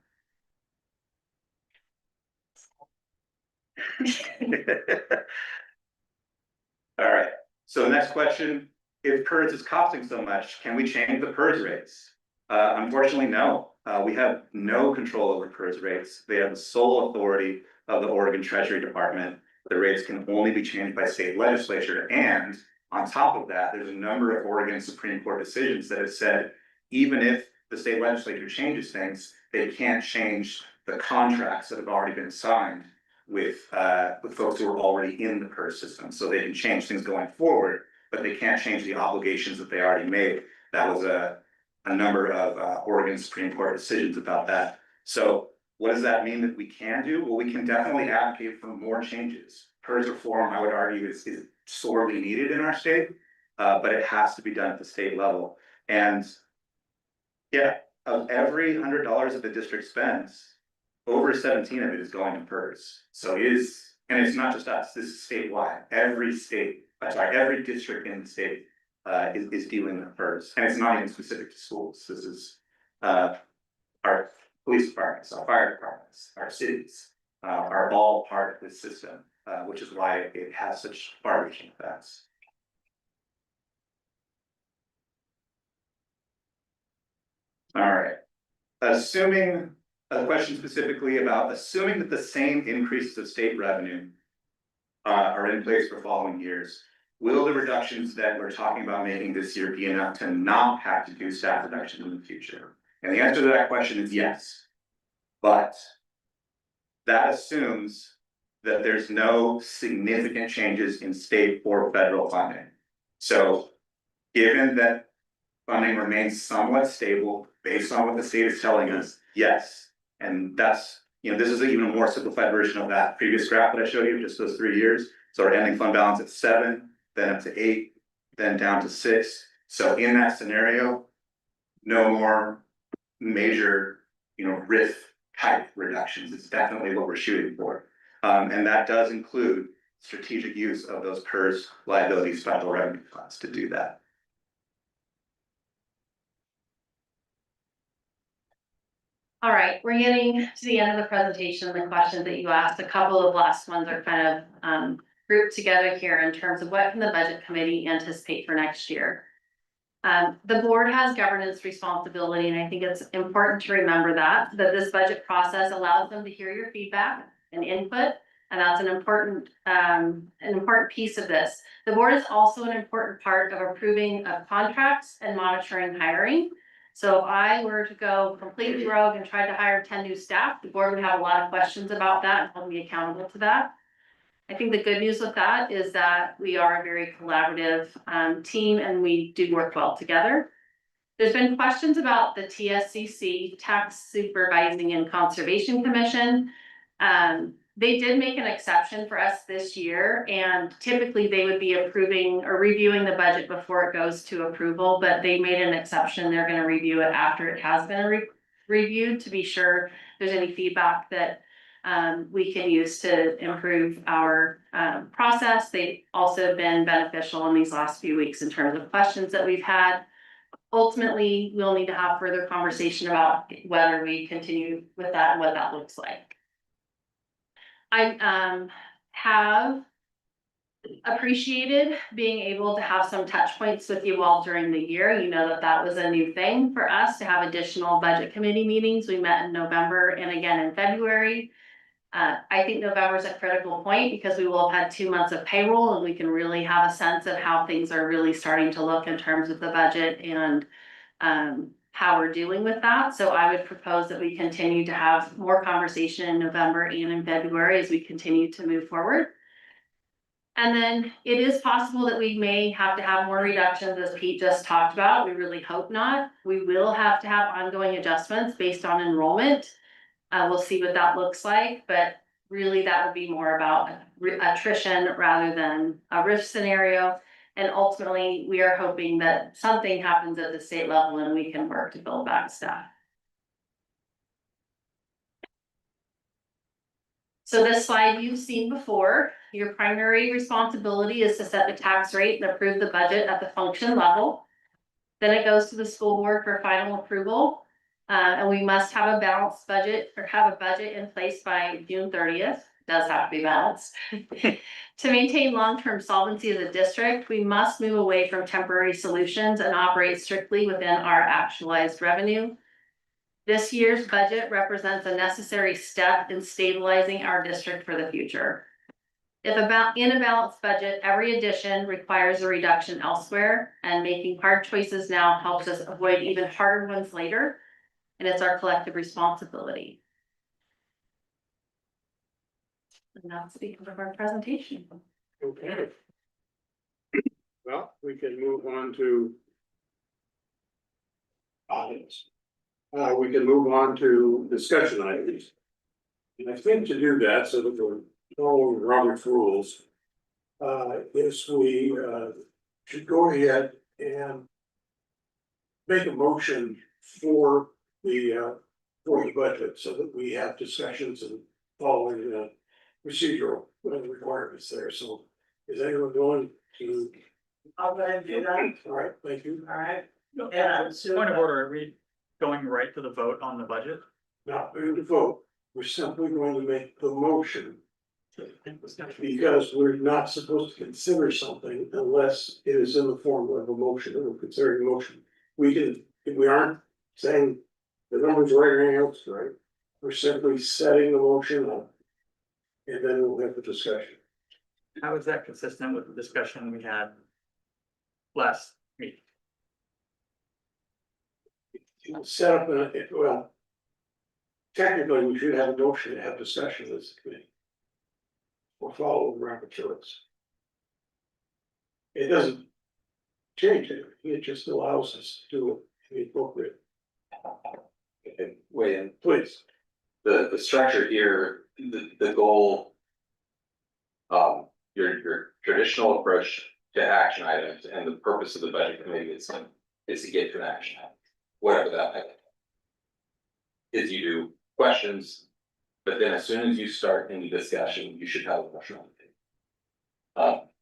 All right, so the next question, if PERS is costing so much, can we change the PERS rates? Unfortunately, no. We have no control over PERS rates. They have the sole authority of the Oregon Treasury Department. The rates can only be changed by state legislature. And on top of that, there's a number of Oregon Supreme Court decisions that have said, even if the state legislature changes things, they can't change the contracts that have already been signed with folks who are already in the PERS system. So they can change things going forward, but they can't change the obligations that they already made. That was a number of Oregon Supreme Court decisions about that. So what does that mean that we can do? Well, we can definitely advocate for more changes. PERS reform, I would argue, is sorely needed in our state, but it has to be done at the state level. And yeah, of every $100 that the district spends, over 17 of it is going to PERS. So and it's not just us, this is statewide. Every district in the state is dealing with PERS. And it's not even specific to schools. This is our police departments, our fire departments, our cities are all part of this system, which is why it has such far-reaching effects. All right, assuming a question specifically about assuming that the same increases of state revenue are in place for following years, will the reductions that we're talking about making this year be enough to not have to do staff reductions in the future? And the answer to that question is yes. But that assumes that there's no significant changes in state or federal funding. So given that funding remains somewhat stable based on what the state is telling us, yes. And that's, this is an even more simplified version of that previous graph that I showed you, just those 3 years. So our ending fund balance at 7, then up to 8, then down to 6. So in that scenario, no more major, RIF type reductions. It's definitely what we're shooting for. And that does include strategic use of those PERS liability special revenue funds to do that. All right, we're getting to the end of the presentation, the questions that you asked. A couple of last ones are kind of grouped together here in terms of what can the budget committee anticipate for next year. The board has governance responsibility, and I think it's important to remember that this budget process allows them to hear your feedback and input, and that's an important piece of this. The board is also an important part of approving of contracts and monitoring hiring. So if I were to go completely rogue and try to hire 10 new staff, the board would have a lot of questions about that and hold me accountable to that. I think the good news with that is that we are a very collaborative team and we do work well together. There's been questions about the TSCC, Tax Supervising and Conservation Commission. They did make an exception for us this year, and typically they would be approving or reviewing the budget before it goes to approval, but they made an exception. They're going to review it after it has been reviewed to be sure there's any feedback that we can use to improve our process. They've also been beneficial in these last few weeks in terms of questions that we've had. Ultimately, we'll need to have further conversation about whether we continue with that and what that looks like. I have appreciated being able to have some touch points with you all during the year. You know that was a new thing for us to have additional budget committee meetings. We met in November and again in February. I think November is a critical point because we will have had 2 months of payroll and we can really have a sense of how things are really starting to look in terms of the budget and how we're dealing with that. So I would propose that we continue to have more conversation in November and in February as we continue to move forward. And then it is possible that we may have to have more reductions, as Pete just talked about. We really hope not. We will have to have ongoing adjustments based on enrollment. We'll see what that looks like, but really that would be more about attrition rather than a RIF scenario. And ultimately, we are hoping that something happens at the state level and we can work to build back staff. So this slide you've seen before. Your primary responsibility is to set the tax rate and approve the budget at the function level. Then it goes to the school board for final approval. And we must have a balanced budget or have a budget in place by June 30th. Does have to be balanced. To maintain long-term solvency as a district, we must move away from temporary solutions and operate strictly within our actualized revenue. This year's budget represents a necessary step in stabilizing our district for the future. In a balanced budget, every addition requires a reduction elsewhere, and making hard choices now helps us avoid even harder ones later. And it's our collective responsibility. And that's the end of our presentation. Okay. Well, we can move on to audience. We can move on to discussion items. And I think to do that, so that we're following Robert's rules, is we should go ahead and make a motion for the budget so that we have discussions and following the procedural requirements there. So is anyone going to? I'll go ahead and do that. All right, thank you. All right. Point of order, are we going right to the vote on the budget? Not going to vote. We're simply going to make the motion. Because we're not supposed to consider something unless it is in the form of a motion, and we're considering a motion. We can, if we aren't saying the number's right or anything else, right? We're simply setting the motion up. And then we'll have the discussion. How is that consistent with the discussion we had last meeting? set up well. Technically, we should have a motion to have discussion as a committee. Or follow rapporteurs. It doesn't change it, it just allows us to do it in the appropriate. And weigh in, Please. the structure here, the goal. Your traditional approach to action items and the purpose of the budget committee is to get to an action item, whatever that might be. Is you do questions, but then as soon as you start any discussion, you should have a motion on the table.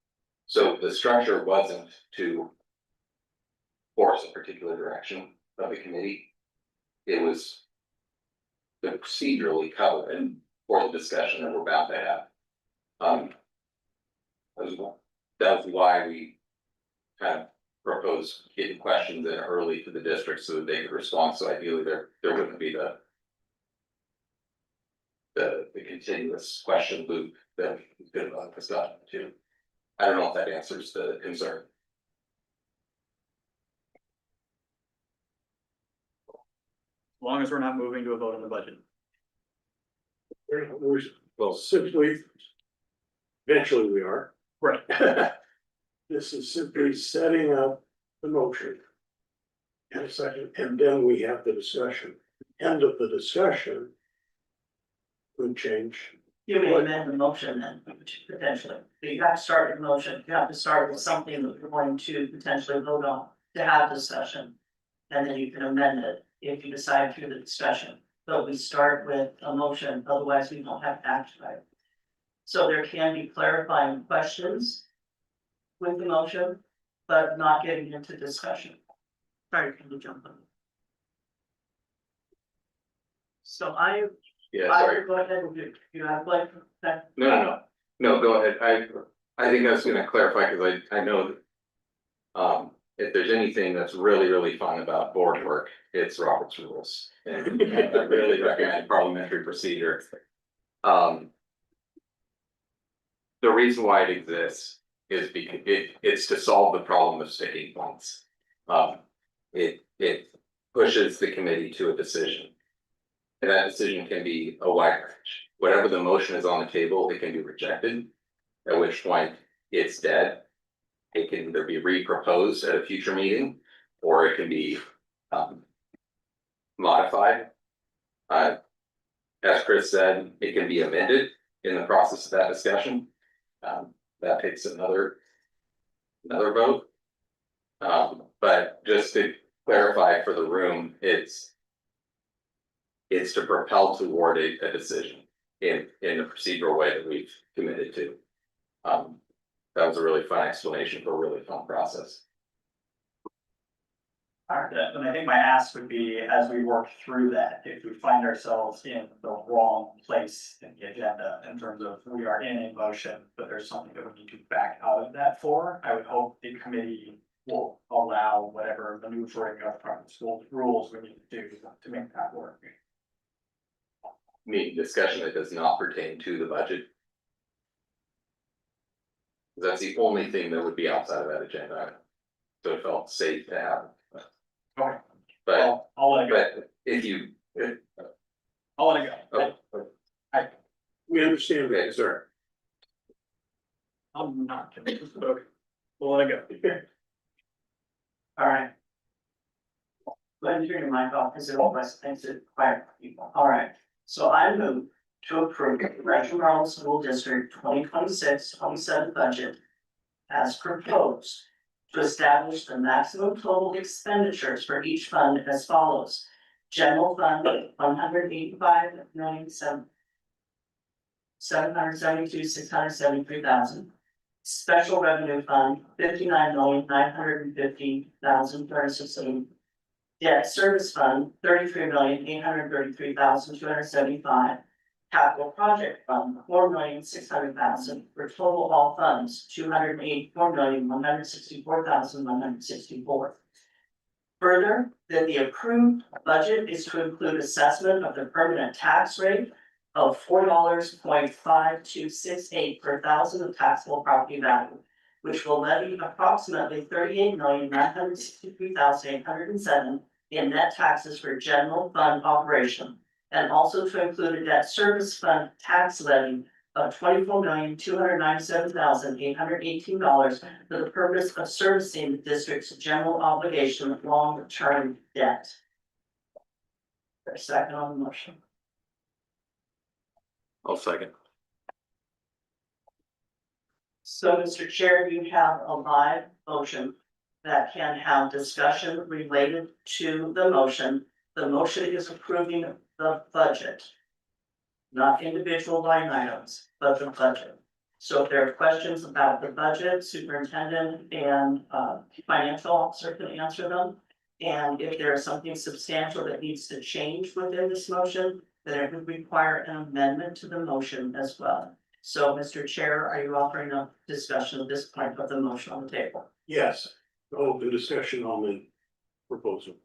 So the structure wasn't to force a particular direction of the committee. It was the procedurally covered for the discussion that we're about to have. That was why we kind of proposed getting questions in early to the district so that they could respond. So ideally, there wouldn't be the continuous question loop that we could have discussed too. I don't know if that answers the concern. As long as we're not moving to a vote on the budget. Well, simply. Eventually we are. Right. This is simply setting up the motion. And a second, and then we have the discussion. End of the discussion. Would change. You may amend the motion then, potentially, but you have to start with the motion, you have to start with something that you're going to potentially vote on to have discussion. And then you can amend it if you decide through the discussion, but we start with a motion, otherwise we don't have to act on it. So there can be clarifying questions with the motion, but not getting into discussion. Sorry, can you jump on? So I Sorry. go ahead and you have like. No, go ahead. I think I was gonna clarify, because I know that. If there's anything that's really fun about board work, it's Robert's rules. And I really recommend parliamentary procedure. The reason why it exists is because it's to solve the problem of sticking points. It pushes the committee to a decision. And that decision can be a wide range. Whatever the motion is on the table, it can be rejected, at which point it's dead. It can either be re-proposed at a future meeting, or it can be modified. As Chris said, it can be amended in the process of that discussion. That takes another vote. But just to clarify for the room, it's to propel toward a decision in the procedural way that we've committed to. That was a really fun explanation for a really fun process. Alright, and I think my ask would be, as we work through that, if we find ourselves in the wrong place in the agenda in terms of we are in a motion, but there's something that we need to back out of that for, I would hope the committee will allow whatever maneuvering of the school rules we need to do to make that work. Meeting discussion that does not pertain to the budget. That's the only thing that would be outside of that agenda item. So it felt safe to have. Okay. But I'll let it go. but if you. I'll let it go. We understand that, sir. I'm not kidding. Okay. We'll let it go. Alright. Go ahead and turn your mic off, because it always makes it quiet for people. Alright, so I move to approve the Gresham-Barlow School District 2026-27 budget as proposed, to establish the maximum total expenditures for each fund as follows. General fund, $185,772,673. Special revenue fund, $59,950,216. Debt service fund, $33,833,275. Capital project fund, $4,600,000, for total all funds, $284,164,164. Further, that the approved budget is to include assessment of the permanent tax rate of $4.5268 per thousand of taxable property value, which will levy approximately $38,963,807 in net taxes for general fund operation, and also to include a debt service fund tax levy of $24,297,818 for the purpose of servicing the district's general obligation of long-term debt. For a second on the motion. I'll second. So, Mr. Chair, you have a live motion that can have discussion related to the motion. The motion is approving the budget, not individual line items, but the budget. So if there are questions about the budget, superintendent and financial officer can answer them. And if there is something substantial that needs to change within this motion, then it would require an amendment to the motion as well. So, Mr. Chair, are you offering a discussion of this point of the motion on the table? Yes, open discussion on the proposal.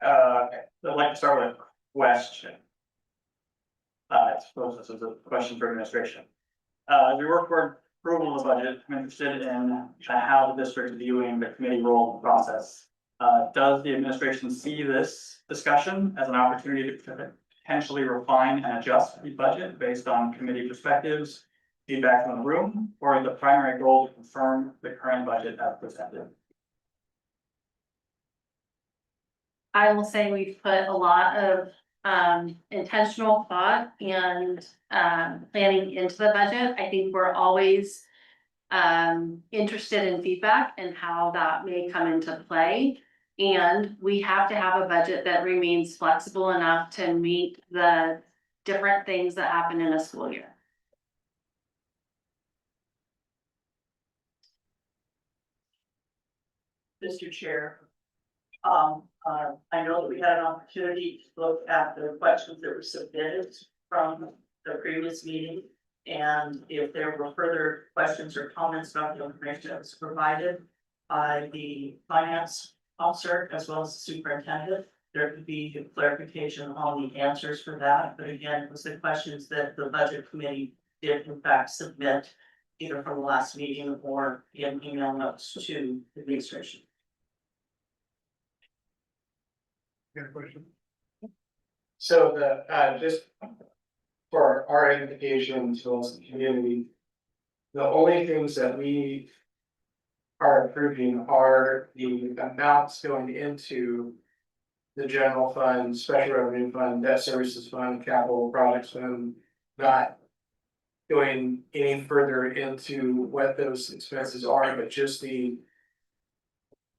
Okay, I'd like to start with a question. I suppose this is a question for administration. As we work toward approval of the budget, I'm interested in how the district is viewing the committee role in the process. Does the administration see this discussion as an opportunity to potentially refine and adjust the budget based on committee perspectives, feedback from the room, or the primary goal to confirm the current budget as presented? I will say we've put a lot of intentional thought and planning into the budget. I think we're always interested in feedback and how that may come into play. And we have to have a budget that remains flexible enough to meet the different things that happen in a school year. Mr. Chair, I know that we had an opportunity to look at the questions that were submitted from the previous meeting. And if there were further questions or comments about the information that was provided by the finance officer as well as the superintendent, there could be clarification on the answers for that. But again, it was the questions that the budget committee did in fact submit either from the last meeting or in email notes to the administration. Got a question? So just for our identification as well as the community, the only things that we are approving are the amounts going into the general fund, special revenue fund, debt services fund, capital projects fund, not going any further into what those expenses are, but just the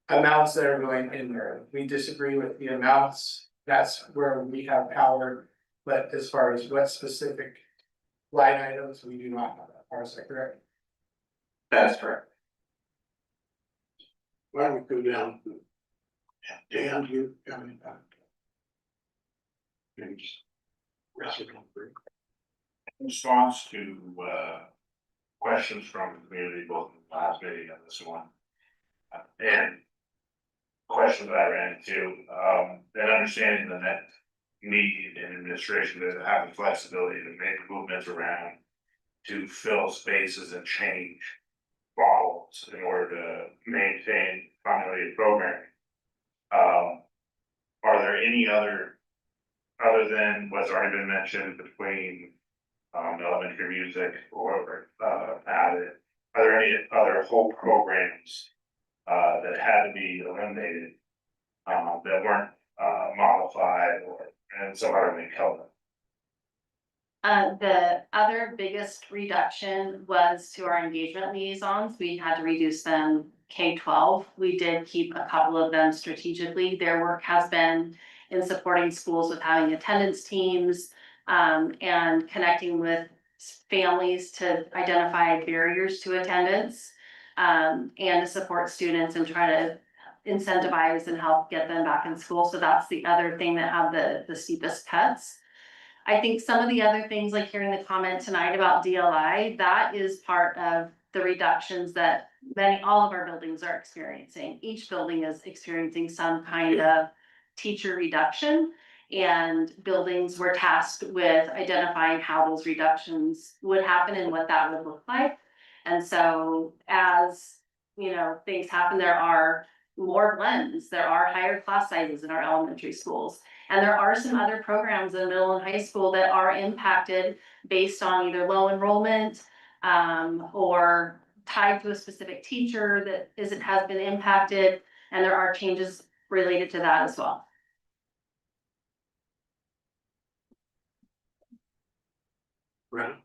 amounts that are going in there. We disagree with the amounts. That's where we have power. But as far as what specific line items, we do not have that power. Is that correct? That's correct. Why don't we go down? Dan, you got any? In response to questions from the community, both in the last meeting and this one, and questions that I ran into, and understanding the net need in administration to have the flexibility to make movements around to fill spaces and change bottles in order to maintain continuity of programming. Are there any other than what's already been mentioned between elementary music or added, are there any other whole programs that had to be eliminated that weren't modified or and some other thing held them? The other biggest reduction was to our engagement liaisons. We had to reduce them K-12. We did keep a couple of them strategically. Their work has been in supporting schools with having attendance teams and connecting with families to identify barriers to attendance and to support students and try to incentivize and help get them back in school. So that's the other thing that had the steepest cuts. I think some of the other things, like hearing the comment tonight about DLI, that is part of the reductions that all of our buildings are experiencing. Each building is experiencing some kind of teacher reduction, and buildings were tasked with identifying how those reductions would happen and what that would look like. And so as, you know, things happen, there are more blends, there are higher class sizes in our elementary schools. And there are some other programs in middle and high school that are impacted based on either low enrollment, or tied to a specific teacher that has been impacted, and there are changes related to that as well. Right.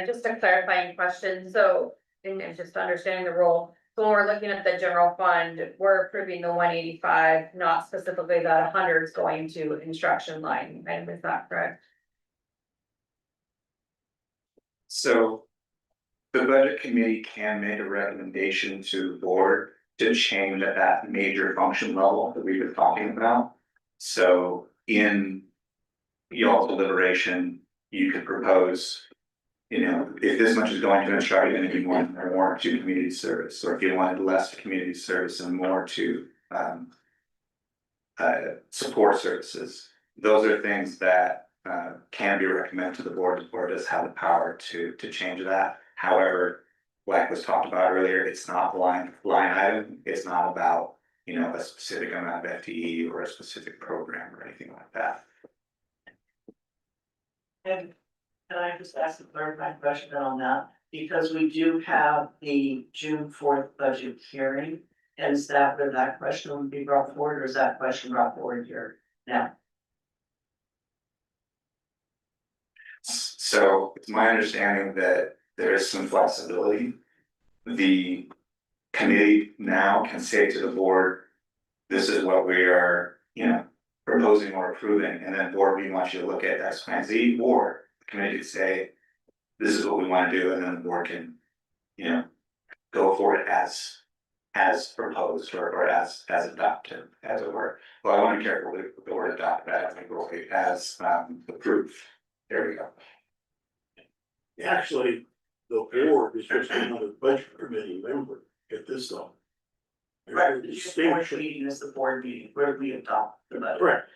Just a clarifying question, so, and just understanding the role, so when we're looking at the general fund, we're approving the 185, not specifically that 100 is going to instruction line, and is that correct? So the budget committee can make a recommendation to the board to change at that major function level that we've been talking about. So in y'all's deliberation, you could propose, you know, if this much is going to instruction, and if you want more to community service, or if you wanted less to community service and more to support services. Those are things that can be recommended to the board. The board does have the power to change that. However, like was talked about earlier, it's not line item. It's not about, you know, a specific amount of FTE or a specific program or anything like that. And can I just ask a clarifying question on that? Because we do have the June 4th budget hearing. And is that where that question would be brought forward, or is that question brought forward here now? So it's my understanding that there is some flexibility. The committee now can say to the board, this is what we are, you know, proposing or approving, and then board, we want you to look at X, Y, and Z, or the committee could say, this is what we want to do, and then the board can, you know, go for it as proposed or as adopted, as it were. Well, I want to be careful with the word adopt, but I think we'll be as approved. There we go. Actually, the board is just another budget committee member at this level. Right, the board meeting is the board meeting where we adopt the budget. Correct.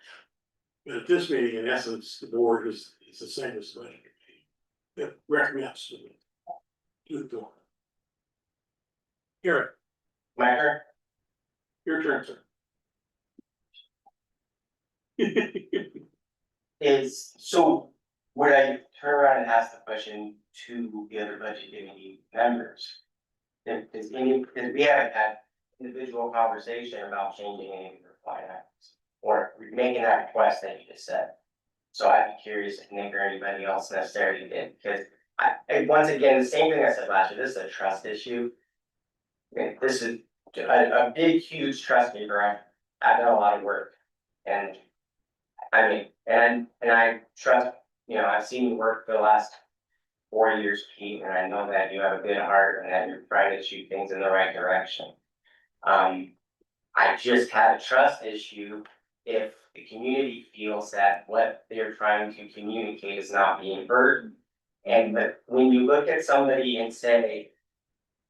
But at this meeting, in essence, the board is the same as the budget committee. That recommends to the board. Here, My turn? your turn, sir. So would I turn around and ask the question to the other budget committee members? Because we haven't had individual conversation about changing any of the line items or making that request that you just said. So I'd be curious if Nick or anybody else necessarily did, because once again, the same thing I said last year, this is a trust issue. This is a big, huge trust me, I've done a lot of work, and I mean, and I trust, you know, I've seen you work for the last 4 years, Pete, and I know that you have a good heart and that you're trying to shoot things in the right direction. I just have a trust issue if the community feels that what they're trying to communicate is not being heard. But when you look at somebody and say,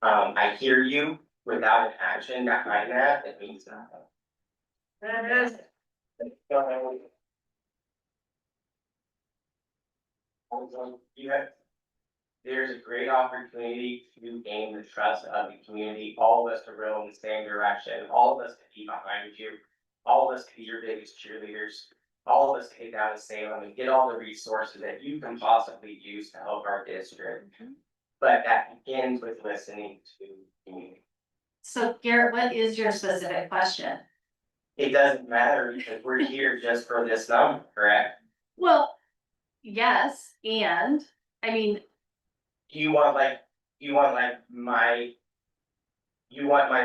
I hear you, without an action behind that, it means nothing. There's a great opportunity to gain the trust of the community, all of us to row in the same direction, all of us to be behind you, all of us to be your biggest cheerleaders, all of us to get down to Salem and get all the resources that you can possibly use to help our district. But that begins with listening to the community. So Garrett, what is your specific question? It doesn't matter because we're here just for this number, correct? Well, yes, and I mean, You want my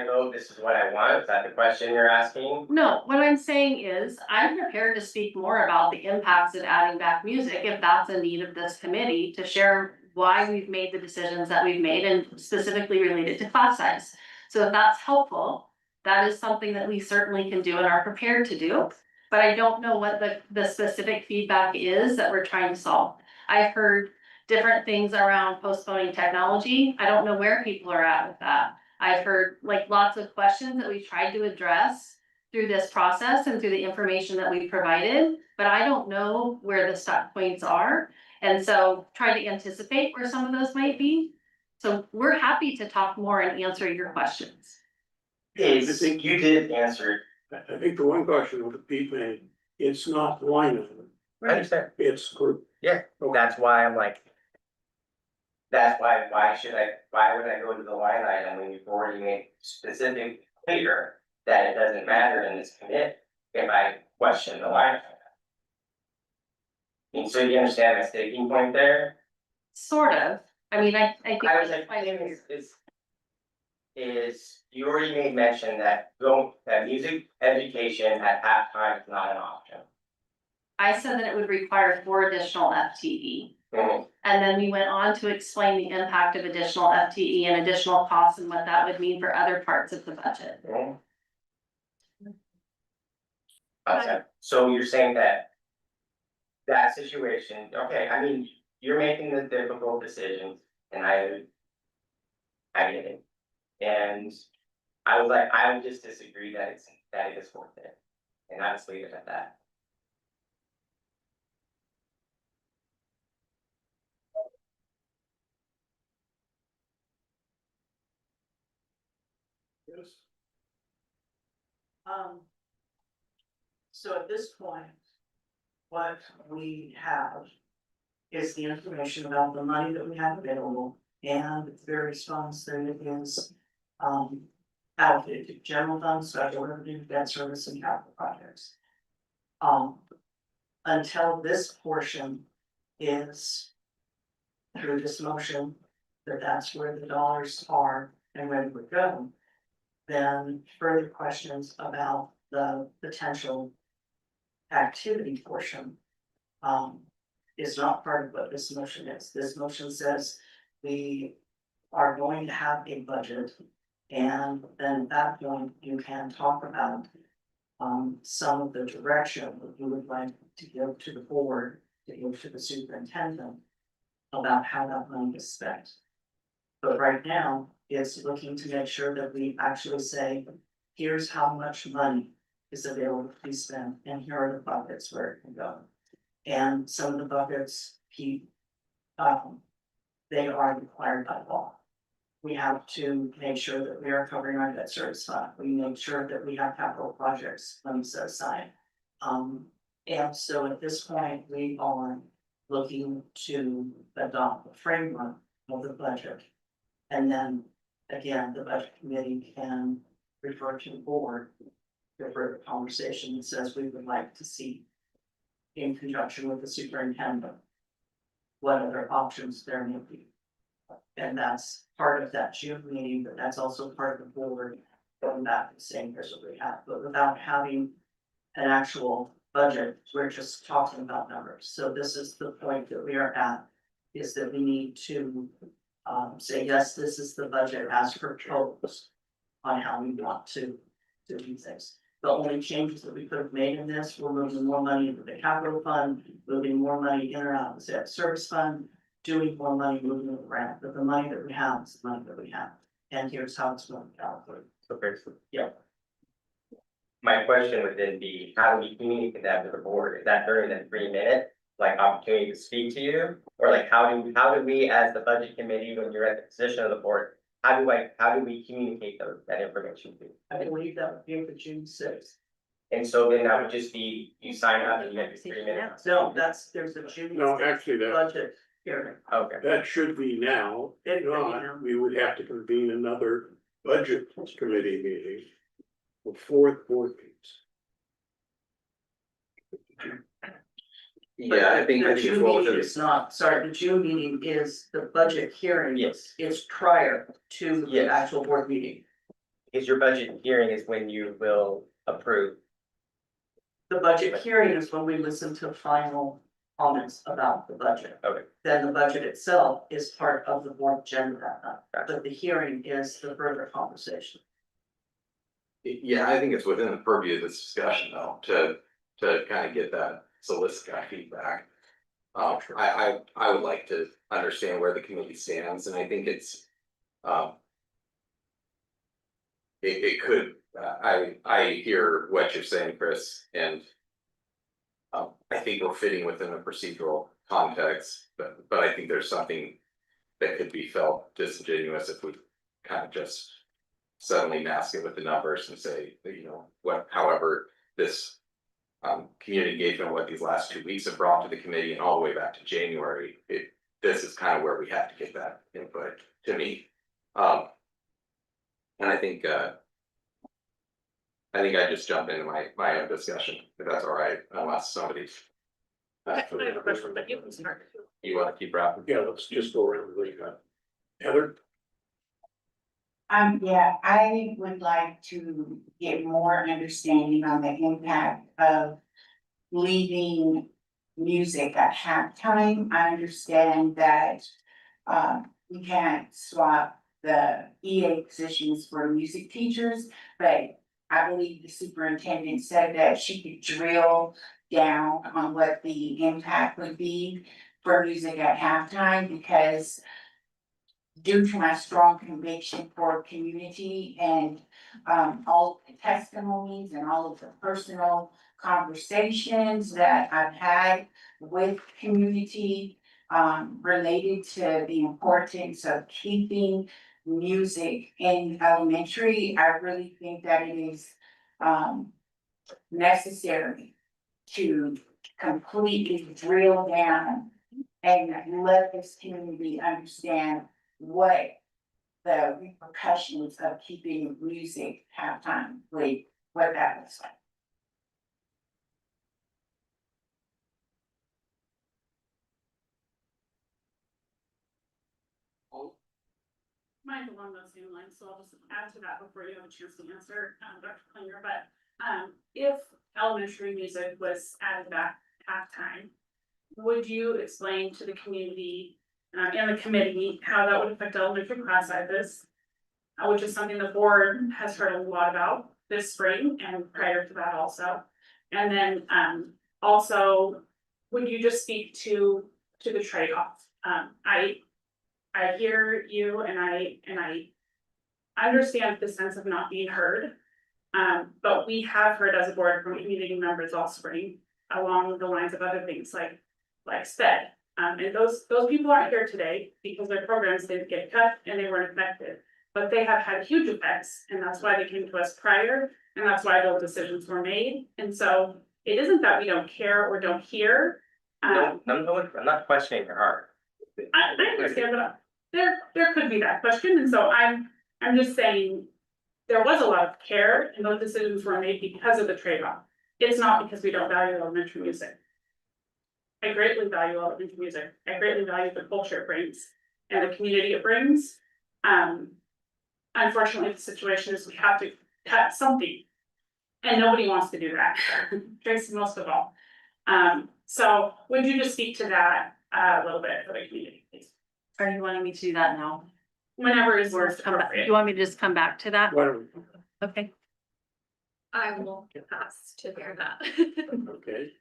vote, this is what I want, is that the question you're asking? no, what I'm saying is, I'm prepared to speak more about the impacts of adding back music if that's a need of this committee to share why we've made the decisions that we've made and specifically related to class size. So if that's helpful, that is something that we certainly can do and are prepared to do. But I don't know what the specific feedback is that we're trying to solve. I've heard different things around postponing technology. I don't know where people are at with that. I've heard like lots of questions that we've tried to address through this process and through the information that we've provided, but I don't know where the stuck points are. And so try to anticipate where some of those might be. So we're happy to talk more and answer your questions. Is, You did answer. I think the one question that Pete made, it's not line item, I understand. it's group. Yeah, that's why I'm like. That's why why would I go to the line item when you've already made specific clear that it doesn't matter in this commit if I question the line? And so you understand my sticking point there? Sort of. I mean, I think. I was like, my thing is you already made mention that that music education at halftime is not an option. I said that it would require 4 additional FTE. Mhm. And then we went on to explain the impact of additional FTE and additional costs and what that would mean for other parts of the budget. Mhm. Okay, so you're saying that that situation, okay, I mean, you're making the difficult decisions and I get it. And I was like, I would just disagree that it is worth it. And I just leave it at that. Yes. So at this point, what we have is the information about the money that we have available and the various funds that it is allocated to general fund, special revenue, debt service and capital projects. Until this portion is through this motion, that's where the dollars are and where we're going. Then further questions about the potential activity portion is not part of what this motion is. This motion says we are going to have a budget. And then at that point, you can talk about some of the direction that you would like to give to the board, to give to the superintendent about how that money is spent. But right now, it's looking to make sure that we actually say, here's how much money is available to be spent, and here are the buckets where it can go. And some of the buckets, Pete, they are required by law. We have to make sure that we are covering our debt service fund. We make sure that we have capital projects money set aside. And so at this point, we are looking to adopt the framework of the budget. And then, again, the budget committee can refer to the board for further conversation that says we would like to see, in conjunction with the superintendent, what other options there may be. And that's part of that June meeting, but that's also part of the board going back and saying here's what we have, but without having an actual budget, we're just talking about numbers. So this is the point that we are at, is that we need to say, yes, this is the budget as proposed on how we want to do things. The only changes that we could have made in this, we're moving more money into the capital fund, moving more money in or out of the debt service fund, doing more money moving it around, but the money that we have is the money that we have. And here's how it's going to calculate. Okay. Yeah. My question would then be, how do we communicate that to the board? Is that during the 3-minute, like, opportunity to speak to you? Or like, how do we, as the budget committee, when you're at the position of the board, how do we communicate that information to you? I believe that would be for June 6th. And so then that would just be, you sign up and you get your 3 minutes? No, there's a June. No, 6th actually, that, budget hearing. Okay. that should be now. It If could be not, now. we would have to convene another budget committee meeting before the board meets. Yeah, I think The it's June well meeting within. is not, sorry, the June meeting is the budget hearing. Yes, Is prior to the Yes. actual board meeting. because your budget hearing is when you will approve. The budget hearing is when we listen to final comments about the budget. Okay. Then the budget itself is part of the board agenda that night, Gotcha. but the hearing is the further conversation. Yeah, I think it's within the purview of this discussion though, to kind of get that, solicit that feedback. I would like to understand where the committee stands, and I think it's, it could, I hear what you're saying, Chris, and I think we're fitting within a procedural context, but I think there's something that could be felt disingenuous if we kind of just suddenly mask it with the numbers and say, you know, however, this community engagement, what these last 2 weeks have brought to the committee and all the way back to January, this is kind of where we have to get that input to me. And I think I just jump into my own discussion, if that's all right, unless somebody. I have a question, but you can start. You want to keep wrapping? Yeah, let's just go around really quick. Heather? Yeah, I would like to get more understanding on the impact of leaving music at halftime. I understand that, we can't swap the EA positions for music teachers, but I believe the superintendent said that she could drill down on what the impact would be for music at halftime, because due to my strong conviction for community and all of the testimonies and all of the personal conversations that I've had with community related to the importance of keeping music in elementary, I really think that it is necessary to completely drill down and let this community understand what the repercussions of keeping music halftime, like what that looks like. Mine's along those same lines, so I'll just add to that before you have a chance to answer, Dr. Klinger, but, if elementary music was added back halftime, would you explain to the community, and the committee, how that would affect elementary class sizes? Which is something the board has heard a lot about this spring and prior to that also. And then, also, would you just speak to the trade-off? I hear you and I understand the sense of not being heard. But we have heard as a board from community members all spring along the lines of other things like SPED. And those people aren't here today because their programs didn't get cut and they weren't affected. But they have had huge effects, and that's why they came to us prior, and that's why those decisions were made. And so it isn't that we don't care or don't hear. No, I'm not questioning your heart. I understand, but there could be that question, and so I'm just saying. There was a lot of care and those decisions were made because of the trade-off. It's not because we don't value elementary music. I greatly value elementary music. I greatly value the culture it brings and the community it brings. Unfortunately, the situation is we have to cut something. And nobody wants to do that. Tracy most of all. So would you just speak to that a little bit for the community, please? Are you wanting me to do that now? Whenever is Or most come back, appropriate. you want me to just come back to that? Why don't we? Okay. I will pass to bear that. Okay.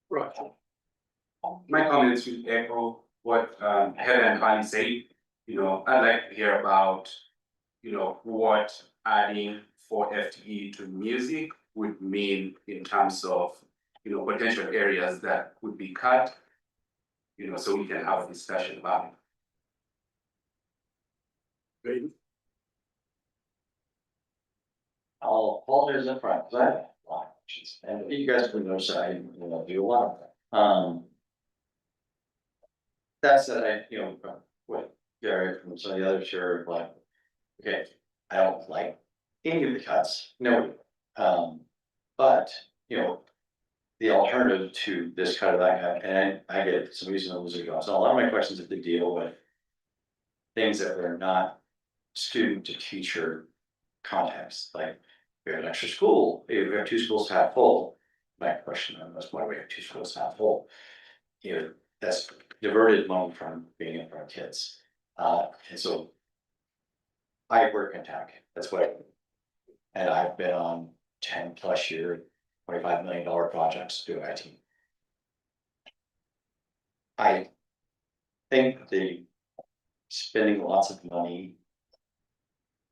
Right. My comments will echo what Heather and Connie said. You know, I'd like to hear about, you know, what adding 4 FTE to music would mean in terms of, you know, potential areas that would be cut. You know, so we can have a discussion about it. Baden? I'll apologize up front, because I have a lot of questions, and you guys can notice I, do a lot of that. That said, what Gary from some of the others here, like, okay, I don't like any of the cuts, no. But, the alternative to this kind of that, and I get some reason to lose a job, so a lot of my questions have to deal with things that are not student to teacher context, like we have an extra school, we have 2 schools half full. My question on this, why we have 2 schools half full? That's diverted money from being in front of kids. And so I work in tech, that's what I do. And I've been on 10+ year, $25 million projects doing IT. I think the spending lots of money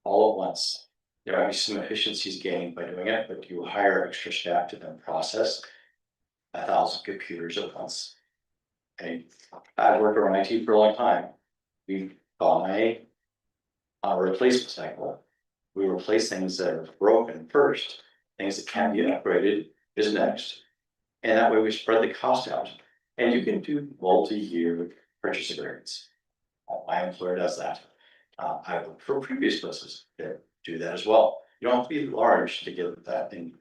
all at once, there might be some efficiencies gained by doing it, but you hire extra staff to then process. 1,000 computers at once. And I've worked around IT for a long time. We buy a replacement cycle. We replace things that are broken first, things that can't be upgraded is next. And that way we spread the cost out. And you can do multi-year purchase agreements. My employer does that. I've worked for previous places that do that as well. You don't have to be large to give that thing,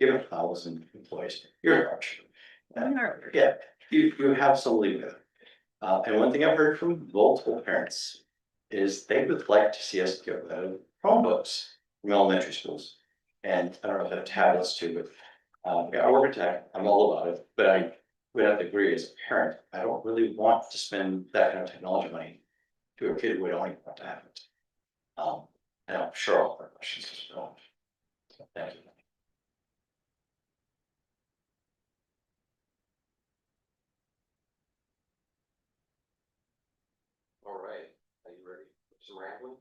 give 1,000 employees, you're large. Yeah, you have some leeway. And one thing I've heard from multiple parents is they would like to see us get rid of Chromebooks from elementary schools. And I don't know if they have tablets too, but yeah, I work in tech, I'm all about it, but I would have to agree as a parent, I don't really want to spend that kind of technology money to a kid who would only want to have it. And I'm sure all of our questions as well. So, thank you. All right, are you ready for some rambling?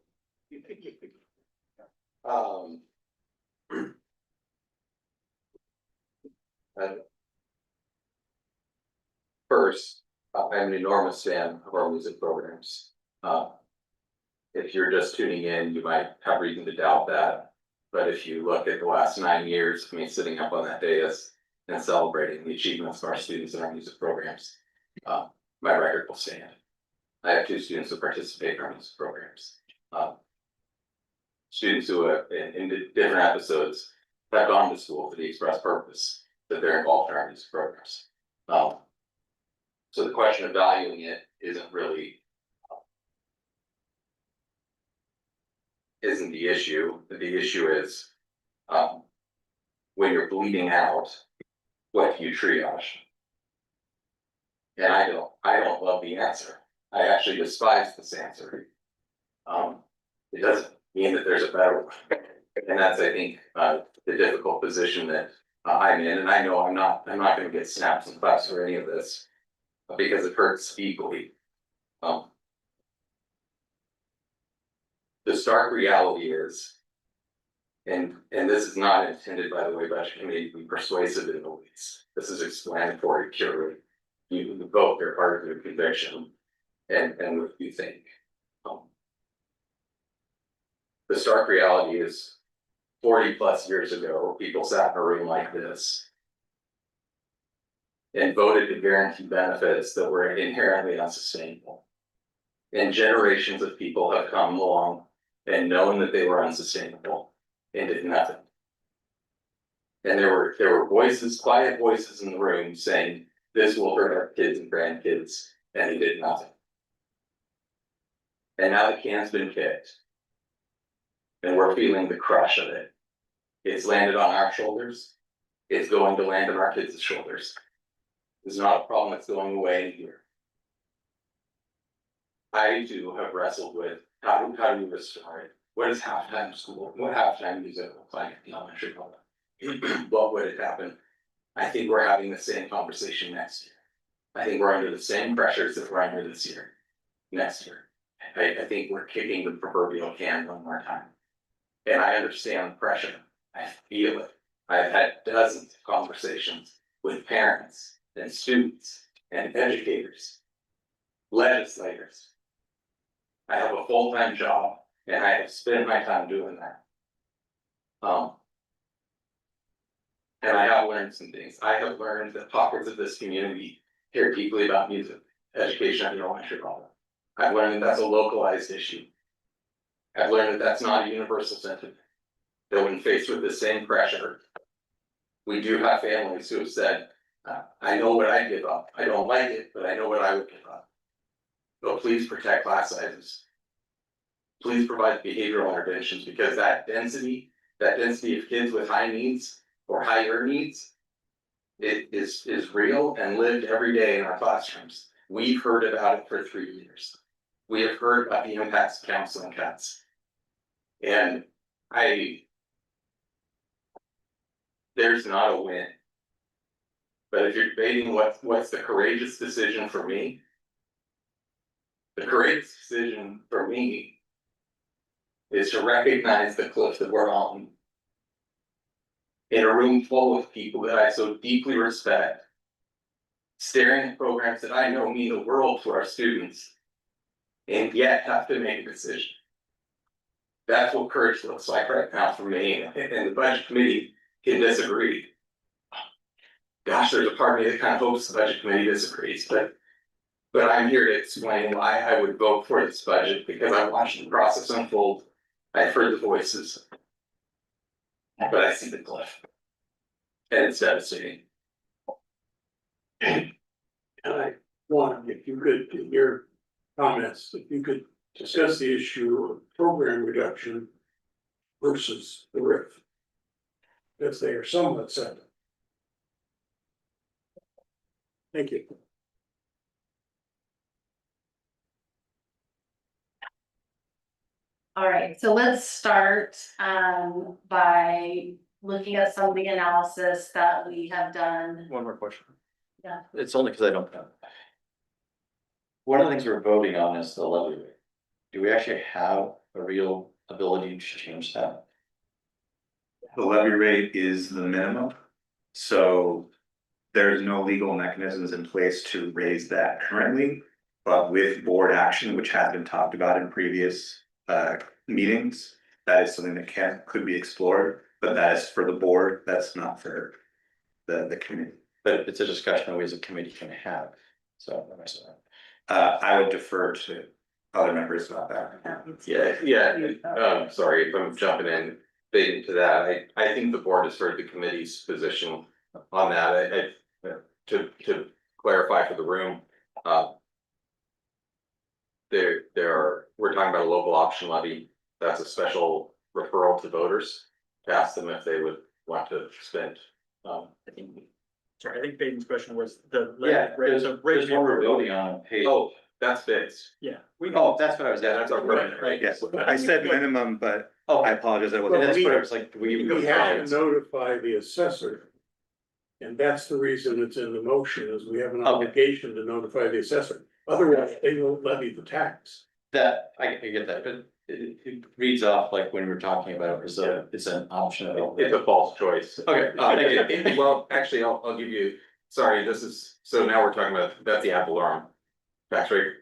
And first, I'm an enormous fan of our music programs. If you're just tuning in, you might have reason to doubt that. But if you look at the last 9 years of me sitting up on that dais and celebrating the achievements of our students in our music programs, my record will stand. I have 2 students who participate in our music programs. Students who have, in different episodes, have gone to school for the express purpose that they're involved in our music programs. So the question of valuing it isn't the issue. The issue is when you're bleeding out, what do you triage? And I don't love the answer. I actually despise this answer. It doesn't mean that there's a better one. And that's, I think, the difficult position that I'm in. And I know I'm not gonna get snaps and claps for any of this because it hurts equally. The stark reality is, and this is not intended, by the way, budget committee to be persuasive in the least. This is explanatory, purely. You vote, they're part of your conviction and what you think. The stark reality is 40+ years ago, people sat in a room like this and voted to guarantee benefits that were inherently unsustainable. And generations of people have come along and known that they were unsustainable and did nothing. And there were voices, quiet voices in the room saying, this will hurt our kids and grandkids, and they did nothing. And now the can's been kicked. And we're feeling the crush of it. It's landed on our shoulders. It's going to land on our kids' shoulders. It's not a problem that's going away here. I too have wrestled with how do you restore it? What is halftime school? What halftime music look like at the elementary level? What would it happen? I think we're having the same conversation next year. I think we're under the same pressures that we're under this year, next year. I think we're kicking the proverbial can one more time. And I understand the pressure. I feel it. I've had dozens of conversations with parents and students and educators, legislators. I have a full-time job and I have spent my time doing that. And I have learned some things. I have learned that pockets of this community care deeply about music, education at the elementary level. I've learned that that's a localized issue. I've learned that that's not a universal sentiment. That when faced with the same pressure, we do have families who have said, I know what I'd give up. I don't like it, but I know what I would give up. But please protect class sizes. Please provide behavioral interventions, because that density of kids with high needs or higher needs, it is real and lived every day in our classrooms. We've heard about it for 3 years. We have heard about the impacts of counseling cuts. And there's not a win. But if you're debating what's the courageous decision for me, the courageous decision for me is to recognize the cliff that we're on in a room full of people that I so deeply respect staring at programs that I know mean the world to our students, and yet have to make a decision. That's what courage looks like right now for me, and the budget committee can disagree. Gosh, there's a part of me that kind of hopes the budget committee disagrees, but I'm here to explain why I would vote for this budget, because I watched the process unfold. I've heard the voices, but I see the cliff, and it's devastating. And I want, if you could, in your comments, if you could discuss the issue of program reduction versus the RIF. If they are somewhat separate. Thank you. All right, so let's start by looking at some of the analysis that we have done. One more question. Yeah. It's only because I don't know. One of the things we're voting on is the levy rate. Do we actually have a real ability to change that? The levy rate is the minimum, so there's no legal mechanisms in place to raise that currently. But with board action, which has been talked about in previous meetings, that is something that could be explored, but that is for the board, that's not for the committee. But it's a discussion we as a committee can have, so. I would defer to other members about that. Sorry if I'm jumping in big into that. I think the board has heard the committee's position on that. To clarify for the room, we're talking about a local option levy. That's a special referral to voters to ask them if they would want to spend. Sorry, I think Baden's question was the. There's one we're voting on page. Oh, that's fixed. Yeah. That's what I was. That's our permit, right? Yes, I said minimum, but I apologize, I Well, wasn't. That's what I was like, We have to notify the assessor. And that's the reason it's in the motion, is we have an obligation to notify the assessor, otherwise they won't levy the tax. That, I get that, but it reads off like when we were talking about it, it's an option. It's a false choice. Okay, thank you. Well, actually, I'll give you, sorry, so now we're talking about, that's the ad valorem tax rate.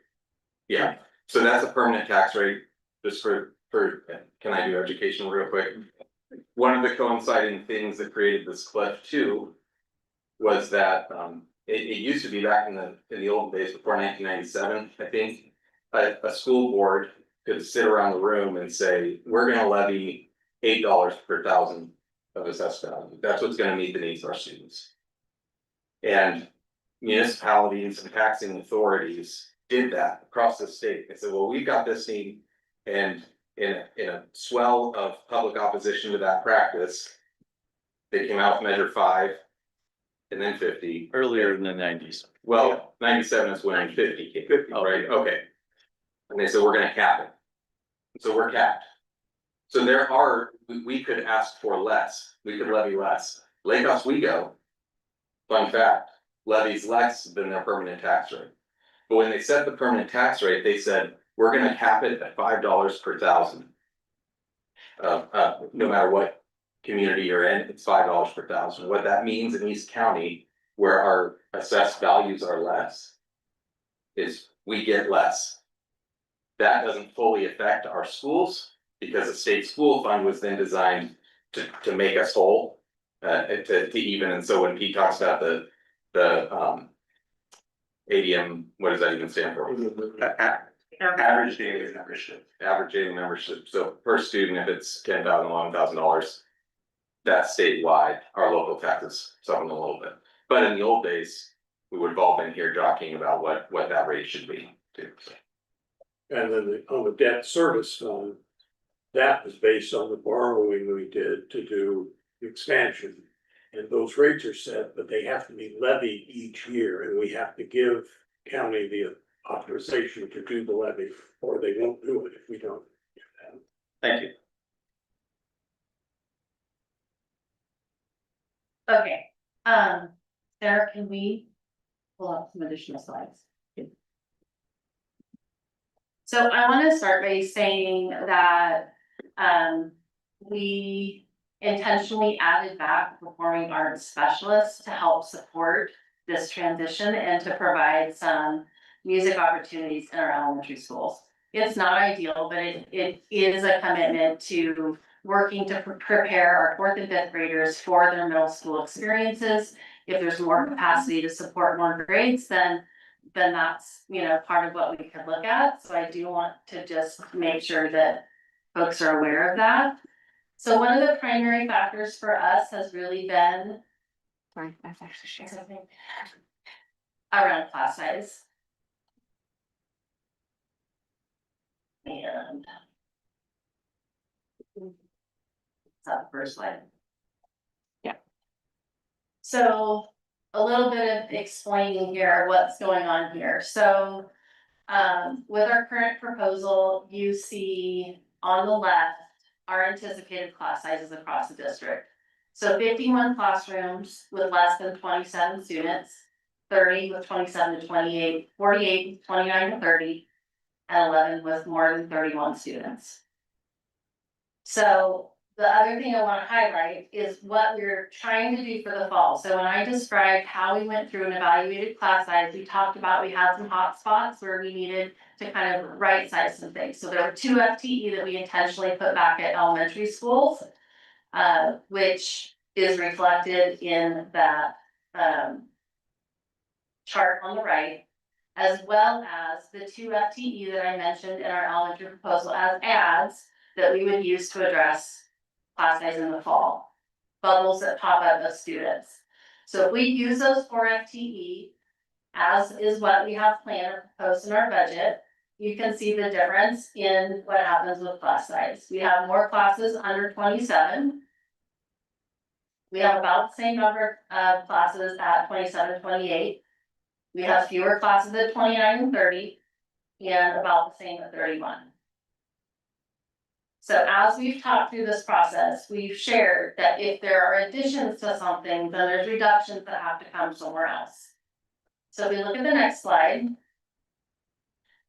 Yeah, so that's a permanent tax rate, just for, can I do education real quick? One of the coinciding things that created this cliff too was that, it used to be back in the old days before 1997, I think, a school board could sit around the room and say, we're gonna levy $8 per thousand of assessed value. That's what's gonna meet the needs of our students. And municipalities and taxing authorities did that across the state. They said, well, we've got this need, and in a swell of public opposition to that practice, they came out with Measure 5 and then 50. Earlier in the 90s. Well, 97 is when 50 came, right? Okay. And they said, we're gonna cap it. So we're capped. So we could ask for less, we could levy less. Lake Oswego, fun fact, levies less than their permanent tax rate. But when they set the permanent tax rate, they said, we're gonna cap it at $5 per thousand. No matter what community you're in, it's $5 per thousand. What that means in East County, where our assessed values are less, is we get less. That doesn't fully affect our schools, because the state school fund was then designed to make us whole, to even, and so when Pete talks about the ADM, what does that even stand for? Average daily membership. Average daily membership, so per student, if it's $10,000, $11,000, that's statewide, our local taxes something a little bit. But in the old days, we would have all been here jockeying about what that rate should be too. And then on the debt service fund, that was based on the borrowing we did to do expansion. And those rates are set, but they have to be levied each year, and we have to give county the authorization to do the levy, or they won't do it if we don't do that. Thank you. Okay, Sarah, can we pull up some additional slides? So I want to start by saying that we intentionally added back performing arts specialists to help support this transition and to provide some music opportunities in our elementary schools. It's not ideal, but it is a commitment to working to prepare our fourth and fifth graders for their middle school experiences. If there's more capacity to support more grades, then that's, you know, part of what we could look at. So I do want to just make sure that folks are aware of that. So one of the primary factors for us has really been. Sorry, that's actually something around class size. And. That's the first slide. Yeah. So a little bit of explaining here what's going on here. So with our current proposal, you see on the left our anticipated class sizes across the district. So 51 classrooms with less than 27 students, 30 with 27 to 28, 48 with 29 to 30, and 11 with more than 31 students. So the other thing I want to highlight is what we're trying to do for the fall. So when I described how we went through and evaluated class size, we talked about we had some hot spots where we needed to kind of right size some things. So there were 2 FTE that we intentionally put back at elementary schools, which is reflected in that chart on the right, as well as the 2 FTE that I mentioned in our elementary proposal as adds that we would use to address class size in the fall, bubbles that pop up of students. So if we use those 4 FTE, as is what we have planned or proposed in our budget, you can see the difference in what happens with class size. We have more classes under 27. We have about the same number of classes at 27, 28. We have fewer classes at 29 and 30, and about the same at 31. So as we've talked through this process, we've shared that if there are additions to something, then there's reductions that have to come somewhere else. So if we look at the next slide.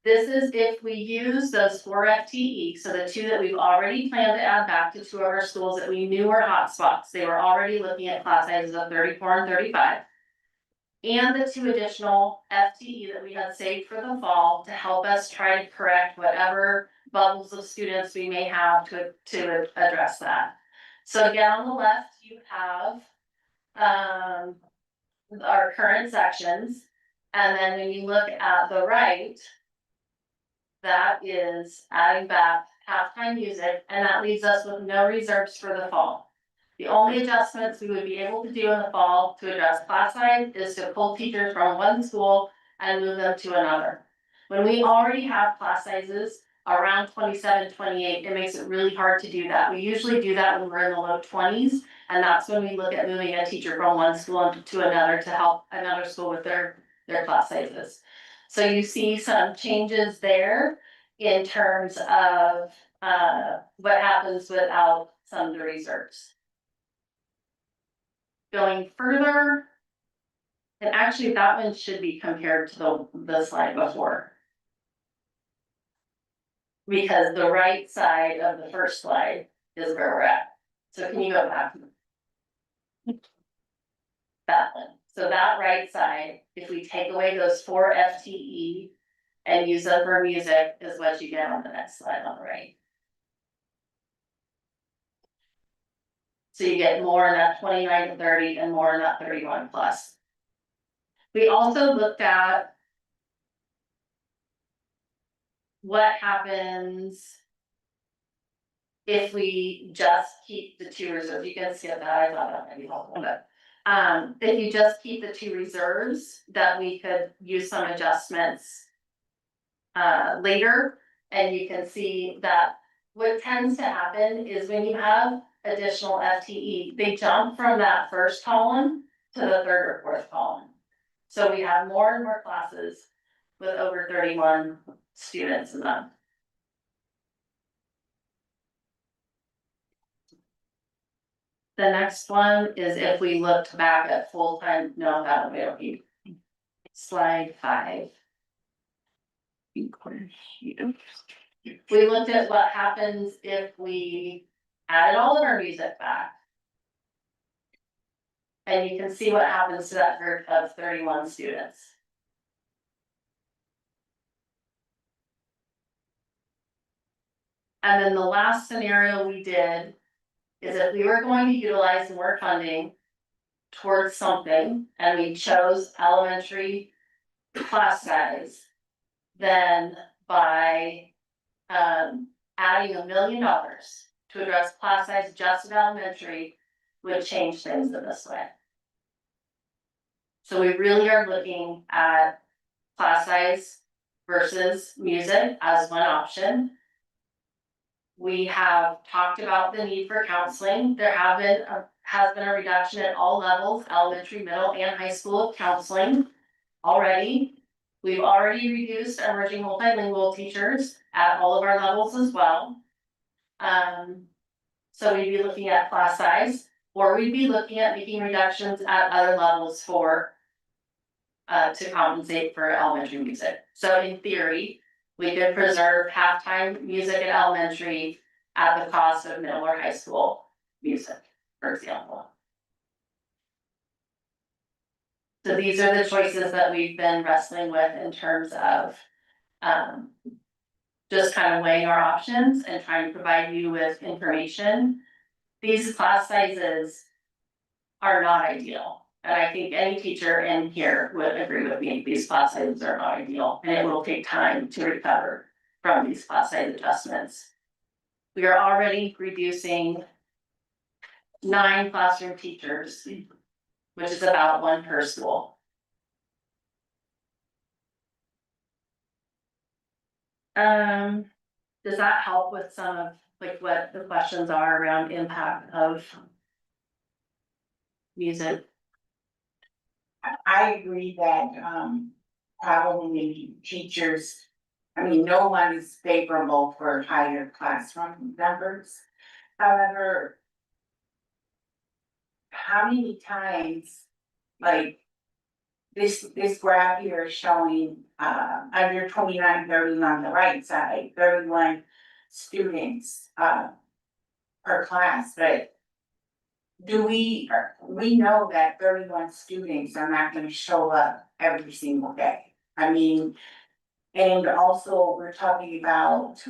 This is if we use those 4 FTE, so the 2 that we've already planned to add back to 2 of our schools that we knew were hotspots. They were already looking at class sizes of 34 and 35. And the 2 additional FTE that we had saved for the fall to help us try to correct whatever bubbles of students we may have to address that. So again, on the left, you have our current sections. And then when you look at the right, that is adding back halftime music, and that leaves us with no reserves for the fall. The only adjustments we would be able to do in the fall to address class size is to pull teachers from one school and move them to another. When we already have class sizes around 27, 28, it makes it really hard to do that. We usually do that when we're in the low 20s, and that's when we look at moving a teacher from one school to another to help another school with their class sizes. So you see some changes there in terms of what happens without some of the reserves. Going further, and actually that one should be compared to the slide before. Because the right side of the first slide is where we're at. So can you go back? That one. So that right side, if we take away those 4 FTE and use them for music, is what you get on the next slide on the right. So you get more in that 29 to 30 and more in that 31 plus. We also looked at what happens if we just keep the 2 reserves. You can skip that, I thought that might be helpful, but if you just keep the 2 reserves, that we could use some adjustments later, and you can see that what tends to happen is when you have additional FTE, they jump from that first column to the 3rd or 4th column. So we have more and more classes with over 31 students in them. The next one is if we looked back at full-time, no, that would be slide 5. We looked at what happens if we added all of our music back And you can see what happens to that group of 31 students. And then the last scenario we did is if we were going to utilize more funding towards something and we chose elementary class size, then by adding $1 million to address class size just in elementary would change things in this way. So we really are looking at class size versus music as one option. We have talked about the need for counseling. There has been a reduction at all levels, elementary, middle, and high school counseling already. We've already reduced emerging multilingual teachers at all of our levels as well. So we'd be looking at class size, or we'd be looking at making reductions at other levels for to compensate for elementary music. So in theory, we could preserve halftime music at elementary at the cost of middle or high school music, for example. So these are the choices that we've been wrestling with in terms of just kind of weighing our options and trying to provide you with information. These class sizes are not ideal. And I think any teacher in here would agree with me, these class sizes are not ideal, and it will take time to recover from these class size adjustments. We are already reducing 9 classroom teachers, which is about 1 per school. Does that help with some of like what the questions are around impact of music? I agree that, probably teachers, I mean, no one is favorable for higher classroom numbers. However, how many times, like, this graph here is showing, under 29-30 on the right side, 31 students, per class, but we know that 31 students are not gonna show up every single day. I mean, and also we're talking about,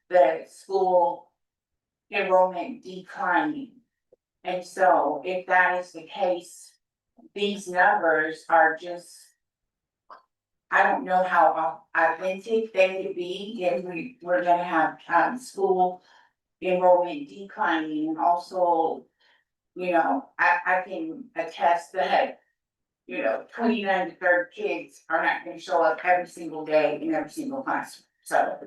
the school enrollment declining. And so if that is the case, these numbers are just, I don't know how authentic they would be if we're gonna have, school enrollment declining. And also, you know, I can attest that, you know, 29 to 30 kids are not gonna show up every single day in every single classroom, so.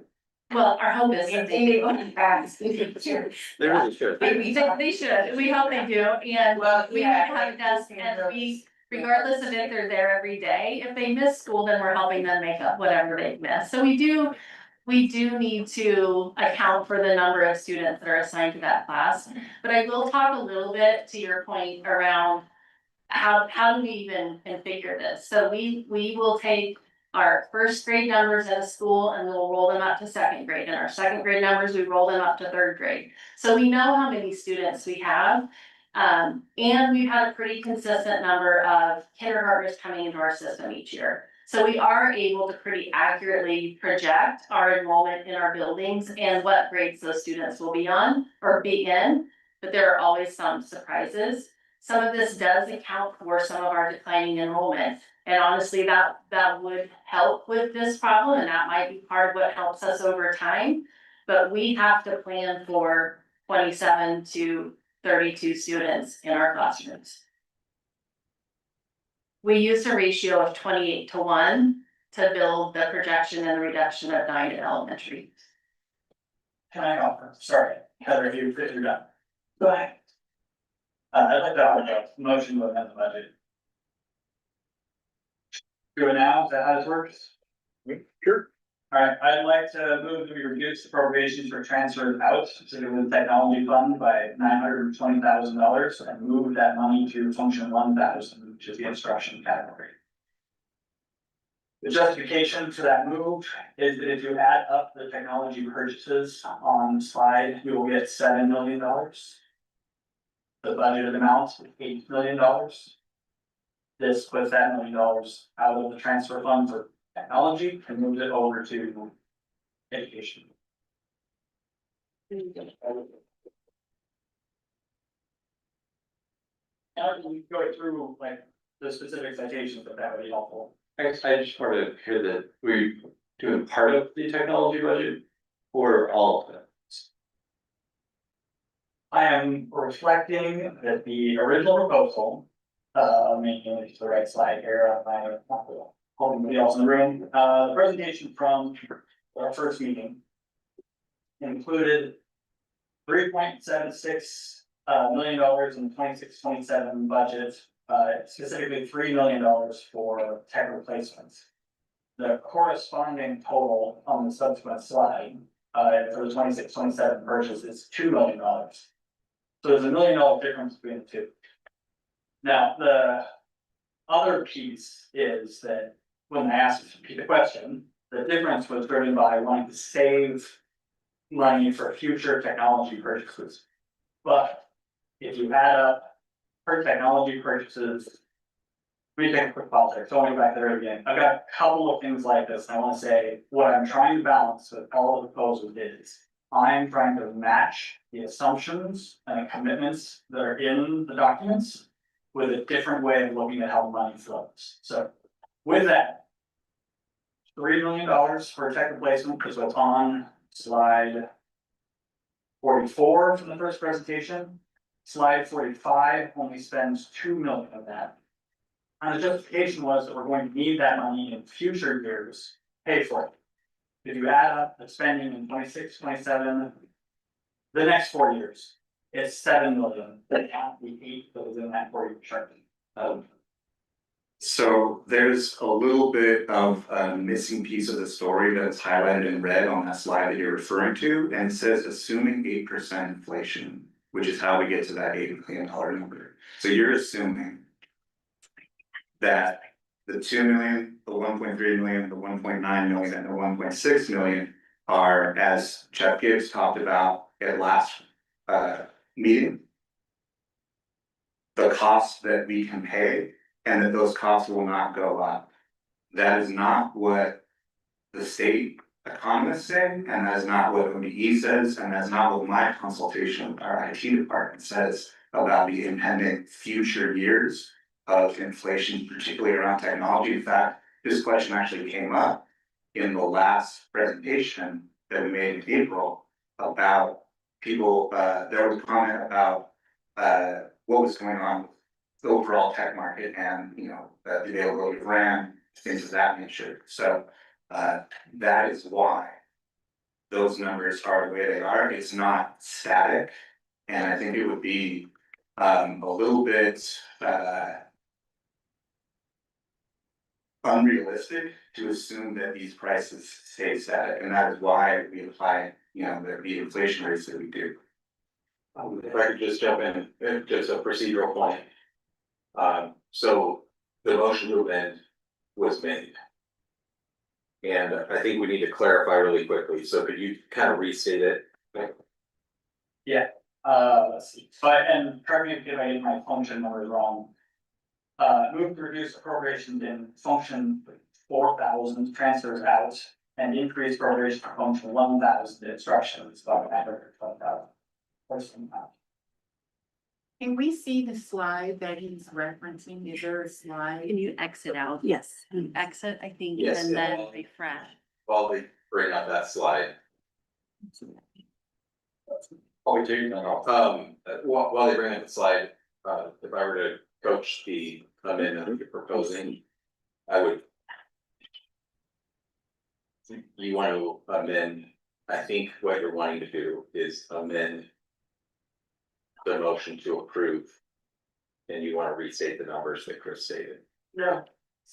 Well, our hope is that they do. They really should. They should, we hope they do, and we need to have a desk, and we, regardless of if they're there every day, if they miss school, then we're helping them make up whatever they've missed. So we do need to account for the number of students that are assigned to that class. But I will talk a little bit to your point around how do we even configure this? So we will take our first grade numbers at a school and we'll roll them up to second grade, and our second grade numbers, we roll them up to third grade. So we know how many students we have. And we've had a pretty consistent number of kindergartners coming into our system each year. So we are able to pretty accurately project our enrollment in our buildings and what grades those students will be on or be in, but there are always some surprises. Some of this does account for some of our declining enrollment. And honestly, that would help with this problem, and that might be part of what helps us over time. But we have to plan for 27 to 32 students in our classrooms. We used a ratio of 28-1 to build the projection and the reduction of 9 in elementary. Can I offer? Sorry, Heather, if you're done. Go ahead. I'd like to offer a motion to amend the budget. Do it now, is that how this works? Sure. Alright, I'd like to move to reduce appropriations for transfers out to the technology fund by $920,000 and move that money to function 1,000, which is the instruction category. The justification for that move is that if you add up the technology purchases on the slide, you will get $7 million. the budgeted amount, $8 million. This puts that $1 million out of the transfer fund for technology and moves it over to education. Now we go through like the specific citations, but that would be helpful. I just wanted to hear that we're doing part of the technology budget or all of it. I am reflecting that the original proposal, making it to the right slide here, I'm holding somebody else in the room, the presentation from our first meeting included $3.76 million in 26-27 budget, specifically $3 million for tech replacements. The corresponding total on the subsequent slide, for the 26-27 purchase is $2 million. So there's $1 million difference between the two. Now, the other piece is that when I asked the question, the difference was driven by wanting to save money for future technology purchases. But if you add up per technology purchases, let me take a quick pause there. So I'll go back there again. I've got a couple of things like this. I want to say what I'm trying to balance with all of the proposals is I'm trying to match the assumptions and commitments that are in the documents with a different way of looking at how money flows. So with that, $3 million for tech replacement is what's on slide 44 from the first presentation. Slide 45 only spends $2 million of that. And the justification was that we're going to need that money in future years, to pay for it. If you add up the spending in 26, 27, the next 4 years, it's $7 million. That can't be 8 that was in that 4-year chart. So there's a little bit of a missing piece of the story that's highlighted in red on that slide that you're referring to, and it says assuming 8% inflation, which is how we get to that $8 million number. So you're assuming that the 2 million, the 1.3 million, the 1.9 million, and the 1.6 million are, as Jeff Gibbs talked about at last meeting, the costs that we can pay, and that those costs will not go up. That is not what the state economists say, and that's not what ODE says, and that's not what my consultation with our IT department says about the impending future years of inflation, particularly around technology. In fact, this question actually came up in the last presentation that we made in April about people, there was a comment about what was going on with the overall tech market and, you know, the availability of RAM, things of that nature. So that is why those numbers are the way they are. It's not static, and I think it would be a little bit unrealistic to assume that these prices stay static, and that is why we apply, you know, the inflation rates that we do. If I could just jump in, just a procedural point. So the motion to amend was made. And I think we need to clarify really quickly, so could you kind of restate it? Yeah, let's see, and correct me if I get my function numbers wrong. Move to reduce appropriations in function 4,000 transfers out and increase appropriation for function 1,000 instructions by 12,000. Can we see the slide that he's referencing? Is there a slide? Can you exit out? Yes. Exit, I think, Yes, and then well- refresh. While we bring up that slide. Oh, we do that. While they bring up the slide, if I were to coach the amendment you're proposing, I would. You want to amend, I think what you're wanting to do is amend the motion to approve. And you want to restate the numbers that Chris stated. No.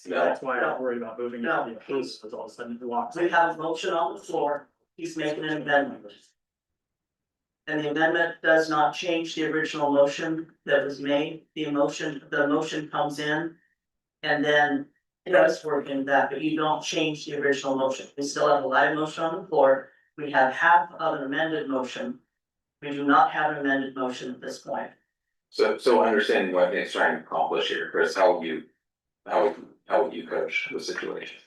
No. That's why I'm worried about moving. No. Because all of a sudden it walks. We have a motion on the floor, he's making an amendment. And the amendment does not change the original motion that was made, the motion comes in. And then it does work in that, but you don't change the original motion, we still have a live motion on the floor, we have half of an amended motion. We do not have an amended motion at this point. So understanding what it's trying to accomplish here, Chris, how would you coach the situation?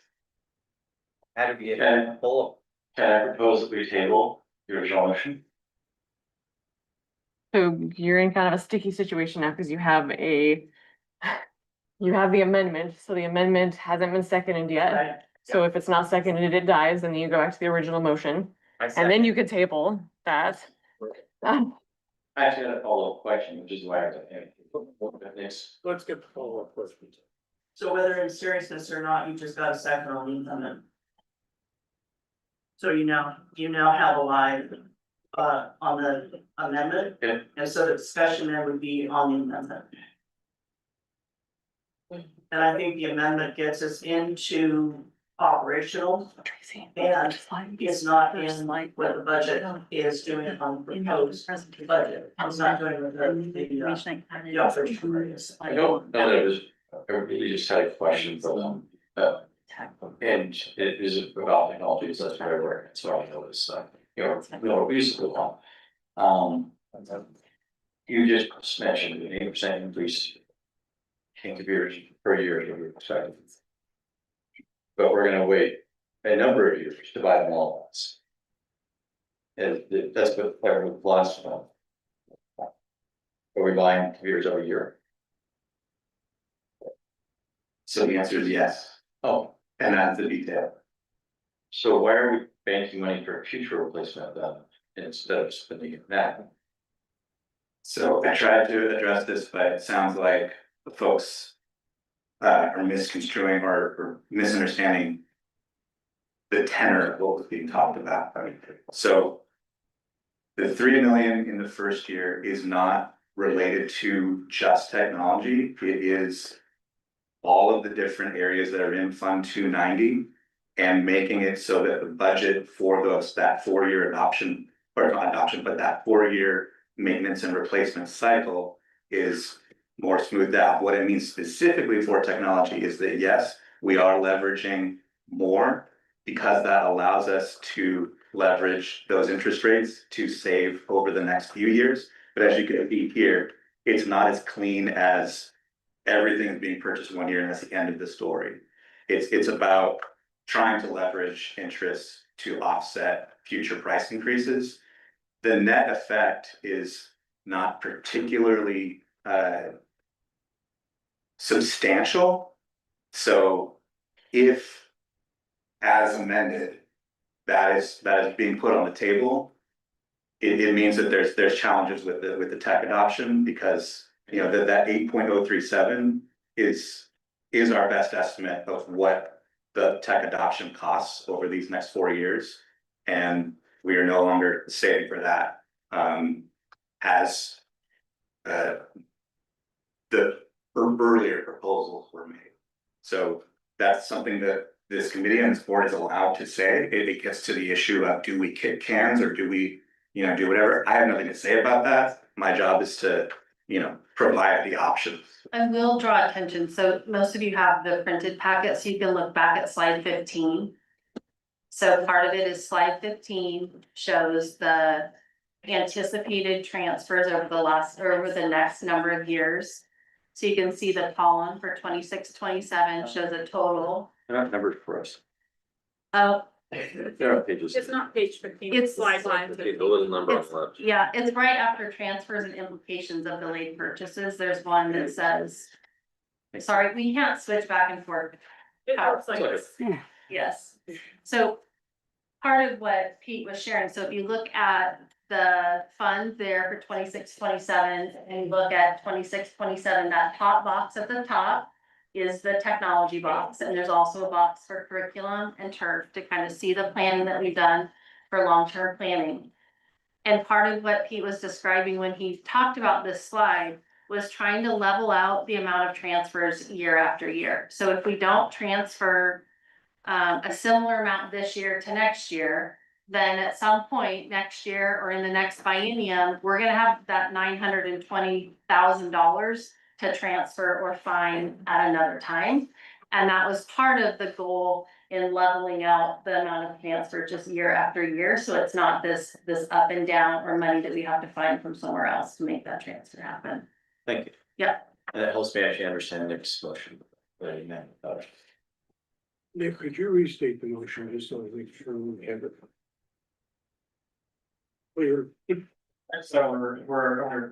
How do we get full? Can I propose that we table your original motion? So you're in kind of a sticky situation now because you have you have the amendment, so the amendment hasn't been seconded yet. Right. So if it's not seconded, it dies, and then you go back to the original motion, and then you could table that. I actually had a follow-up question, which is why I next. Let's get the follow-up questions. So whether in seriousness or not, you just got a second on the amendment. So you now have a line, on the amendment. Yeah. And so the discussion there would be on the amendment. And I think the amendment gets us into operational. And it's not in what the budget is doing on the proposed budget. It's not doing with the operational areas. I don't know that it was, I really just had a question for them. And it is about technology, so that's very rare, so I know this, we used to go on. You just mentioned an 8% increase in computers per year is what you're expecting. But we're gonna wait a number of years to buy them all at once. And that's what everyone last one. Are we buying computers every year? So the answer is yes. Oh, And that's the detail. so why are we banking money for future replacement then, instead of spending it now? So I tried to address this, but it sounds like the folks are misconstruing or misunderstanding the tenor of what was being talked about. I mean, so the 3 million in the first year is not related to just technology. It is all of the different areas that are in Fund 290 and making it so that the budget for that 4-year adoption, or not adoption, but that 4-year maintenance and replacement cycle is more smoothed out. What it means specifically for technology is that, yes, we are leveraging more because that allows us to leverage those interest rates to save over the next few years. But as you can see here, it's not as clean as everything is being purchased 1 year and that's the end of the story. It's about trying to leverage interest to offset future price increases. The net effect is not particularly substantial. So if, as amended, that is being put on the table, it means that there's challenges with the tech adoption because that 8.037 is our best estimate of what the tech adoption costs over these next 4 years. And we are no longer saving for that as the earlier proposals were made. So that's something that this committee and this board is allowed to say. It gets to the issue of, do we kick cans or do we, do whatever? I have nothing to say about that. My job is to, provide the options. I will draw attention, so most of you have the printed packet, so you can look back at slide 15. So part of it is slide 15 shows the anticipated transfers over the next number of years. So you can see the column for 26-27 shows a total. They're not numbered for us. Oh, There are pages. It's not page 15, It's slide line. The little number on It's- the left. yeah, it's right after transfers and implications of delayed purchases. There's one that says. Sorry, we can't switch back and forth. It looks like It's this. Yes, so part of what Pete was sharing, so if you look at the fund there for 26-27 and you look at 26-27, that top box at the top is the technology box, and there's also a box for curriculum and turf to kind of see the planning that we've done for long-term planning. And part of what Pete was describing when he talked about this slide was trying to level out the amount of transfers year after year. So if we don't transfer a similar amount this year to next year, then at some point next year or in the next biennium, we're gonna have that $920,000 to transfer or find at another time. And that was part of the goal in leveling out the amount of transfer just year after year. So it's not this up and down or money that we have to find from somewhere else to make that transfer happen. Thank you. Yeah. And that helps me actually understand Nick's motion. What he meant. Nick, could you restate the motion just so I make sure we have it clear? So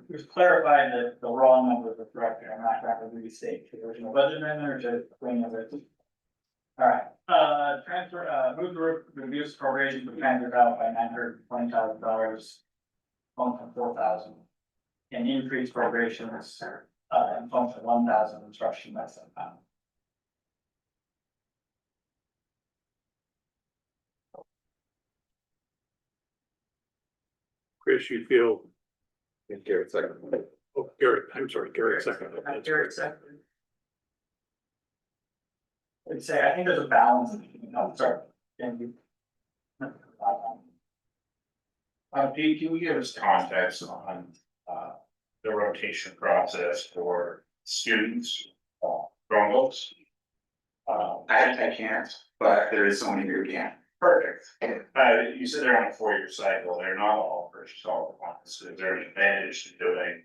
we've clarified that the raw numbers are correct, I'm not trying to restate the original budget amendment or just clean it. All right, move to reduce appropriation for transfer out by $920,000. Function 4,000. And increase appropriations, in function 1,000 instruction by £7. Chris, you feel, Garrett second. oh, Garrett, I'm sorry, Garrett second. Garrett second. I'd say, I think there's a balance, sorry. Can you? Pete, can you give us context on, the rotation process for students, Chromebooks? I can't, but there is someone here who can. Perfect. You said they're on a 4-year cycle, they're not all purchased all at once, is there an advantage to doing,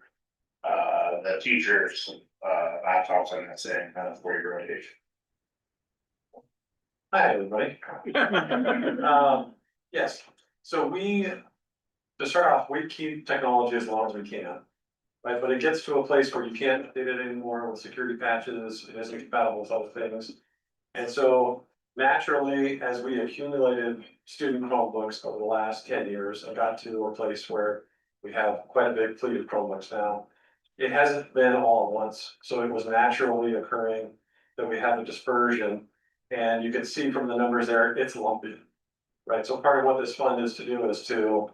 the teachers, laptops on that same kind of 4-year rotation? Hi, everybody. Yes, so to start off, we keep technology as long as we can. Right, but it gets to a place where you can't update it anymore with security patches, it isn't compatible with other things. And so naturally, as we accumulated student Chromebooks over the last 10 years, I got to a place where we have quite a big fleet of Chromebooks now. It hasn't been all at once, so it was naturally occurring that we have a dispersion. And you can see from the numbers there, it's lumpy. Right, so part of what this fund is to do is to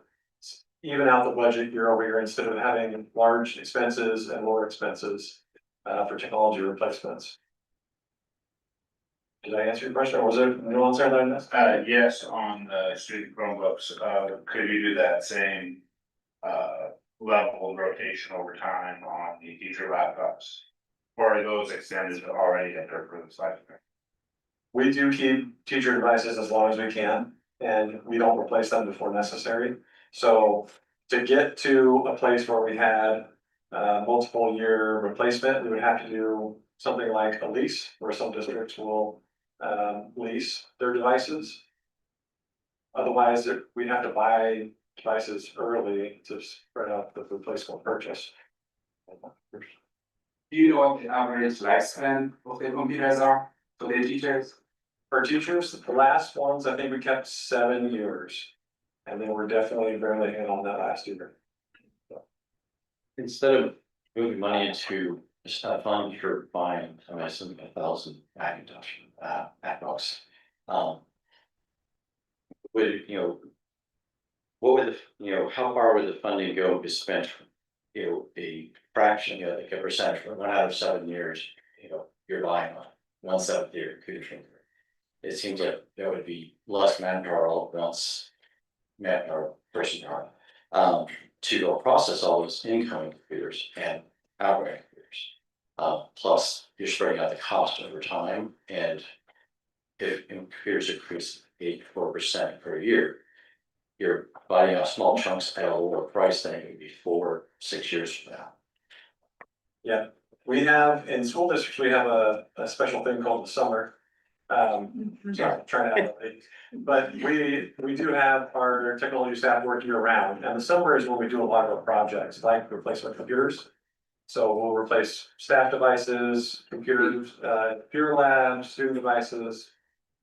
even out the budget year over year instead of having large expenses and lower expenses for technology replacements. Did I answer your question, or was there nuance there that I missed? Yes, on the student Chromebooks, could you do that same, level of rotation over time on the teacher laptops? Or are those extended already at their approved cycle? We do keep teacher devices as long as we can, and we don't replace them before necessary. So to get to a place where we had multiple year replacement, we would have to do something like a lease, where some districts will lease their devices. Otherwise, we'd have to buy devices early to spread out the replacement purchase. Do you know what the average lifespan of the computers are for the teachers? For teachers, the last ones, I think we kept 7 years. And then we're definitely barely in on that last year. Instead of moving money into a fund for buying, I assume 1,000 Macintosh MacBooks. Would, what would how far would the funding go to spend, a fraction, like a percentage for 1 out of 7 years, you're buying 1/7 of your computer. It seems like that would be less manpower all at once. Manpower, personnel, to go process all those incoming computers and outgoing computers. Plus, you're spreading out the cost over time, and if computers increase 84% per year, you're buying out small chunks at a lower price than it would be 4-6 years from now. Yeah, we have, in school districts, we have a special thing called the summer. Sorry, trying to elevate, but we do have our technology staff work year round, and the summer is when we do a lot of our projects, like replacement computers. So we'll replace staff devices, computers, computer labs, student devices.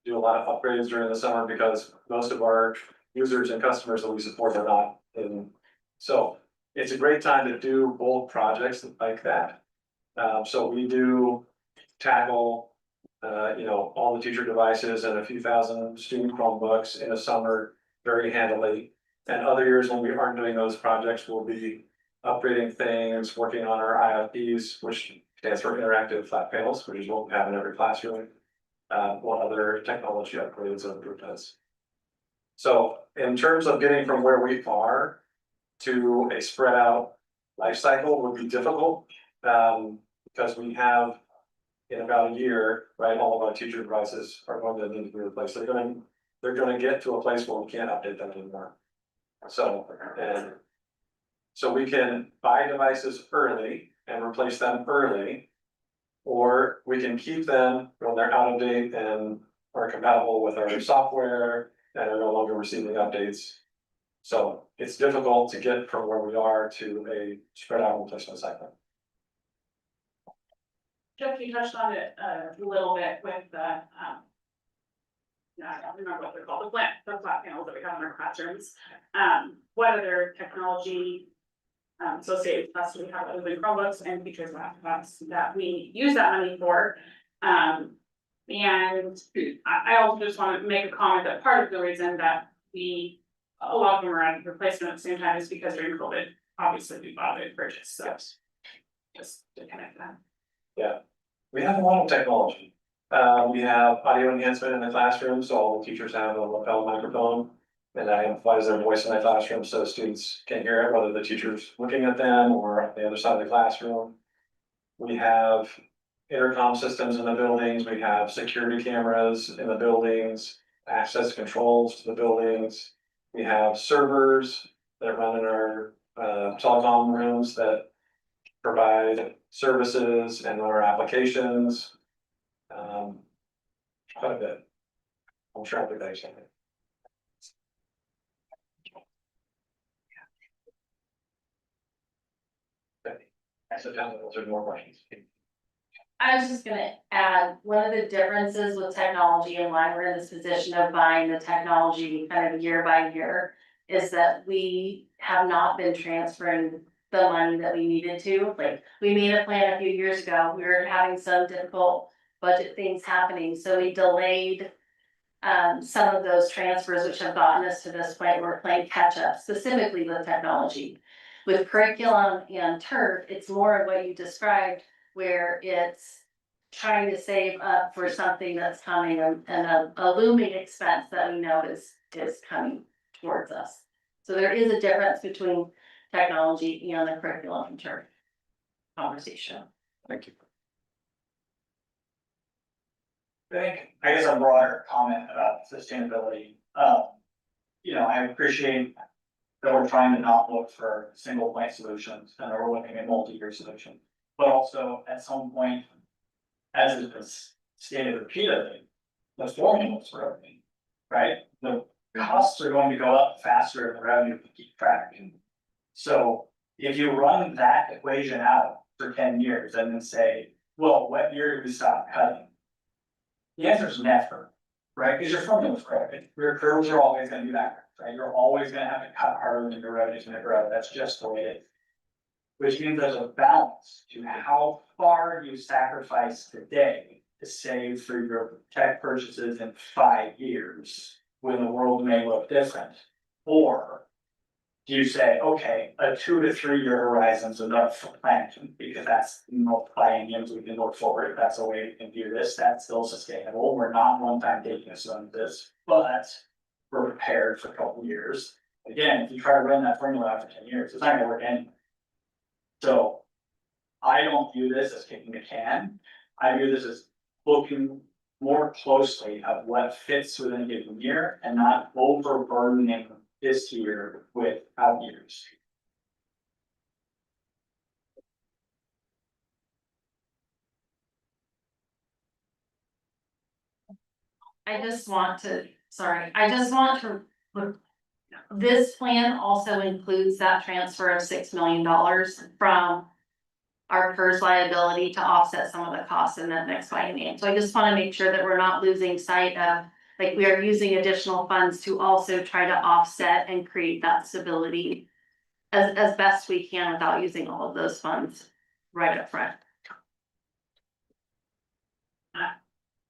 Do a lot of upgrades during the summer because most of our users and customers that we support are not in. So it's a great time to do both projects like that. So we do tackle all the teacher devices and a few thousand student Chromebooks in the summer very handily. And other years when we aren't doing those projects, we'll be upgrading things, working on our IFPs, which stands for interactive flat panels, which is what we have in every classroom. What other technology upgrades and improvements. So in terms of getting from where we are to a spread out life cycle would be difficult. Because we have in about a year, right, all of our teacher devices are going to need to be replaced. They're going to get to a place where we can't update them anymore. So we can buy devices early and replace them early. Or we can keep them when they're out of date and are compatible with our software and are no longer receiving updates. So it's difficult to get from where we are to a spread out replacement cycle. Jeff, you touched on it a little bit with the, I don't remember what they're called, the flat panels that we have in our classrooms. What other technology associated with us, we have other than Chromebooks and features laptops that we use that money for. And I also just want to make a comment that part of the reason that a lot of them are on replacement at the same time is because during COVID, obviously we bought a purchase, so. Just to connect that. Yeah, we have a lot of technology. We have audio enhancement in the classroom, so all the teachers have a lapel microphone. And that amplifies their voice in the classroom so students can hear it, whether the teacher's looking at them or on the other side of the classroom. We have intercom systems in the buildings, we have security cameras in the buildings, access controls to the buildings. We have servers that run in our telecom rooms that provide services and our applications. Quite a bit. I'm trying to think something. I sit down, those are more questions. I was just gonna add, one of the differences with technology and why we're in this position of buying the technology kind of year by year. Is that we have not been transferring the money that we needed to, like, we made a plan a few years ago, we were having some difficult budget things happening, so we delayed. Some of those transfers which have gotten us to this point, we're playing catch up specifically with technology. With curriculum and turf, it's more of what you described, where it's trying to save up for something that's coming and a looming expense that we know is coming towards us. So there is a difference between technology and the curriculum and turf conversation. Thank you. I guess a broader comment about sustainability. I appreciate that we're trying to not look for single point solutions and that we're looking at multi-year solutions. But also at some point, as it was stated repeatedly, the formulas for everything, right? The costs are going to go up faster than the revenue can keep tracking. So if you run that equation out for 10 years and then say, well, what year did we stop cutting? The answer is never, right? Because your formula's correct. Your curves are always gonna be backwards, right? You're always gonna have to cut harder than your revenue's gonna grow. That's just the way it is. Which means there's a balance to how far you sacrifice today to save for your tech purchases in 5 years when the world may look different. Or do you say, okay, a 2 to 3 year horizon's enough for planning because that's multiplying years we can look forward. That's a way we can do this. That's still sustainable. We're not one time taking us on this, but we're prepared for a couple of years. Again, if you try to run that formula out for 10 years, it's not gonna work anyway. So I don't view this as kicking the can. I view this as looking more closely at what fits within a given year and not overburdening this year with out years. I just want to, this plan also includes that transfer of $6 million from our PERS liability to offset some of the costs in that next biennium. So I just want to make sure that we're not losing sight of, like, we are using additional funds to also try to offset and create that stability as best we can without using all of those funds right up front.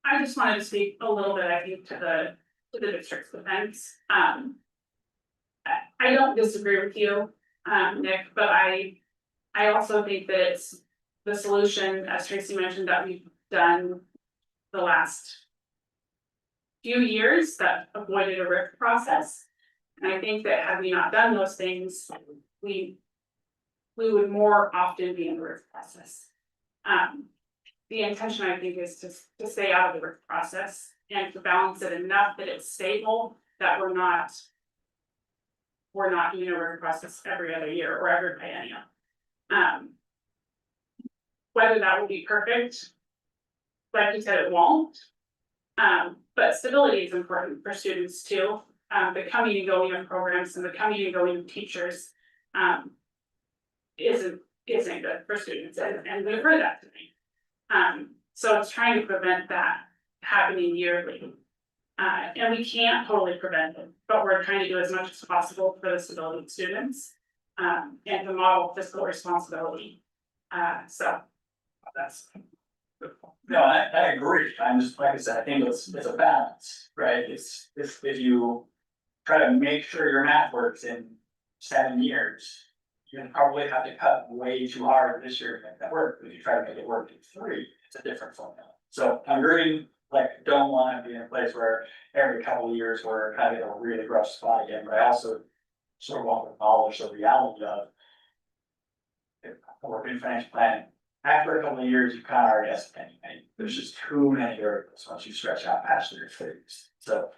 I just wanted to speak a little bit, I think, to the district's defense. I don't disagree with you, Nick, but I also think that it's the solution, as Tracy mentioned, that we've done the last few years that avoided a RIF process. And I think that had we not done those things, we would more often be in the RIF process. The intention, I think, is to stay out of the RIF process and to balance it enough that it's stable, that we're not doing a RIF process every other year or every biennium. whether that will be perfect. Like you said, it won't. But stability is important for students too. The coming and going of programs and the coming and going of teachers, isn't good for students, and we've heard that tonight. So it's trying to prevent that happening yearly. And we can't totally prevent it, but we're trying to do as much as possible for the stability of students, and to model fiscal responsibility. So that's. No, I agree, I'm just, like I said, I think it's a balance, right? It's if you try to make sure your math works in 7 years. You're gonna probably have to cut way too hard this year to make that work, if you try to make it work in 3, it's a different formula. So I'm agreeing, like, don't wanna be in a place where every couple of years we're kind of in a really rough spot again, but I also sort of want to acknowledge the reality of working financial planning. After a couple of years, you kind of already estimating, and there's just too many variables once you stretch out past your figures. So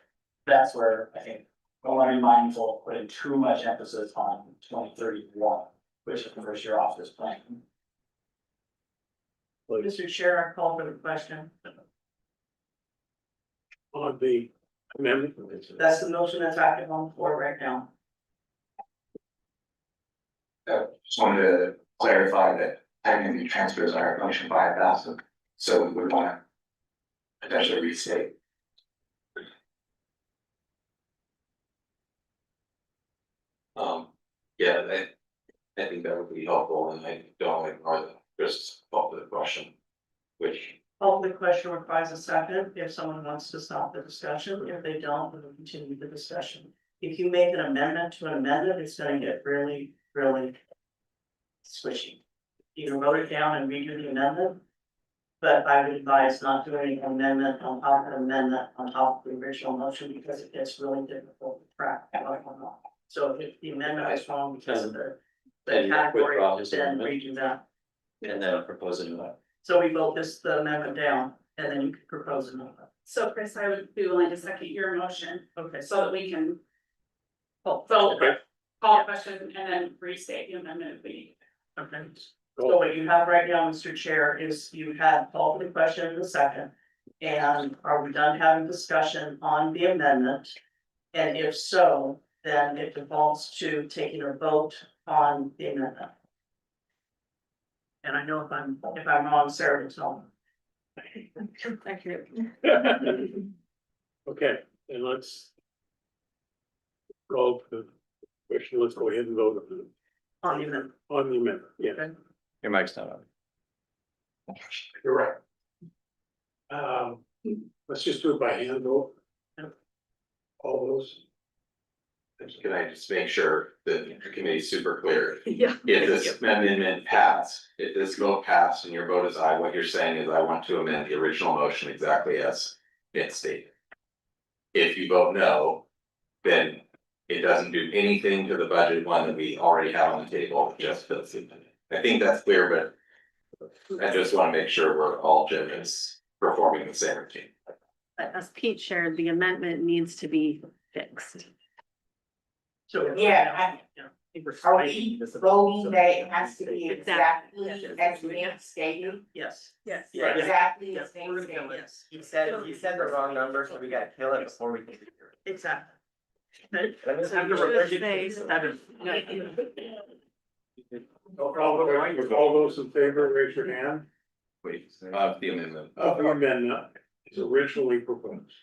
that's where I think I want to be mindful of putting too much emphasis on 2031, which is the first year off this plan. Mr. Chair, I call for the question. On the amendment. That's the motion that's active on the floor right now. Just wanted to clarify that technically transfers are a function of 5,000, so we would want to potentially restate. Yeah, I think that would be helpful, and I don't ignore the just of the question, which. Call the question requires a second. If someone wants to stop the discussion, if they don't, we'll continue the discussion. If you make an amendment to an amendment, it's gonna get really, really squishy. You can vote it down and redo the amendment. But I would advise not doing an amendment on top of an amendment on top of the original motion, because it gets really difficult to track what's going on. So if the amendment is wrong because of the category, then redo that. And then propose a new one. So we vote the amendment down, and then you can propose another. So Chris, I would be willing to second your motion, Okay, so that we can vote, Okay. call a question and then restate the amendment if we need. okay. So what you have right now, Mr. Chair, is you had called for the question in the second. And are we done having discussion on the amendment? And if so, then it defaults to taking a vote on the amendment. And I know if I'm wrong, Sarah will tell me. Thank you. Okay, and let's go to the question, let's go ahead and vote On the amendment. on the amendment, yeah, Your mic's not on. you're right. Let's just do it by hand vote. All those. Can I just make sure that the committee's super clear? Yeah. If this amendment passed, if this vote passed and your vote is aye, what you're saying is I want to amend the original motion exactly as it stated. If you vote no, then it doesn't do anything to the budget one that we already have on the table, it just fills it. I think that's clear, but I just want to make sure we're all is performing the same routine. As Pete shared, the amendment needs to be fixed. So. Yeah, are we voting that it has to be exactly as Nate stated? Yes. Yes. Yeah. Exactly Yes, as Nate we're gonna stated. go, yes. He said the wrong number, so we gotta kill it before we can hear it. Exactly. All those in favor, raise your hand. Wait, the amendment. Of the amendment is originally proposed,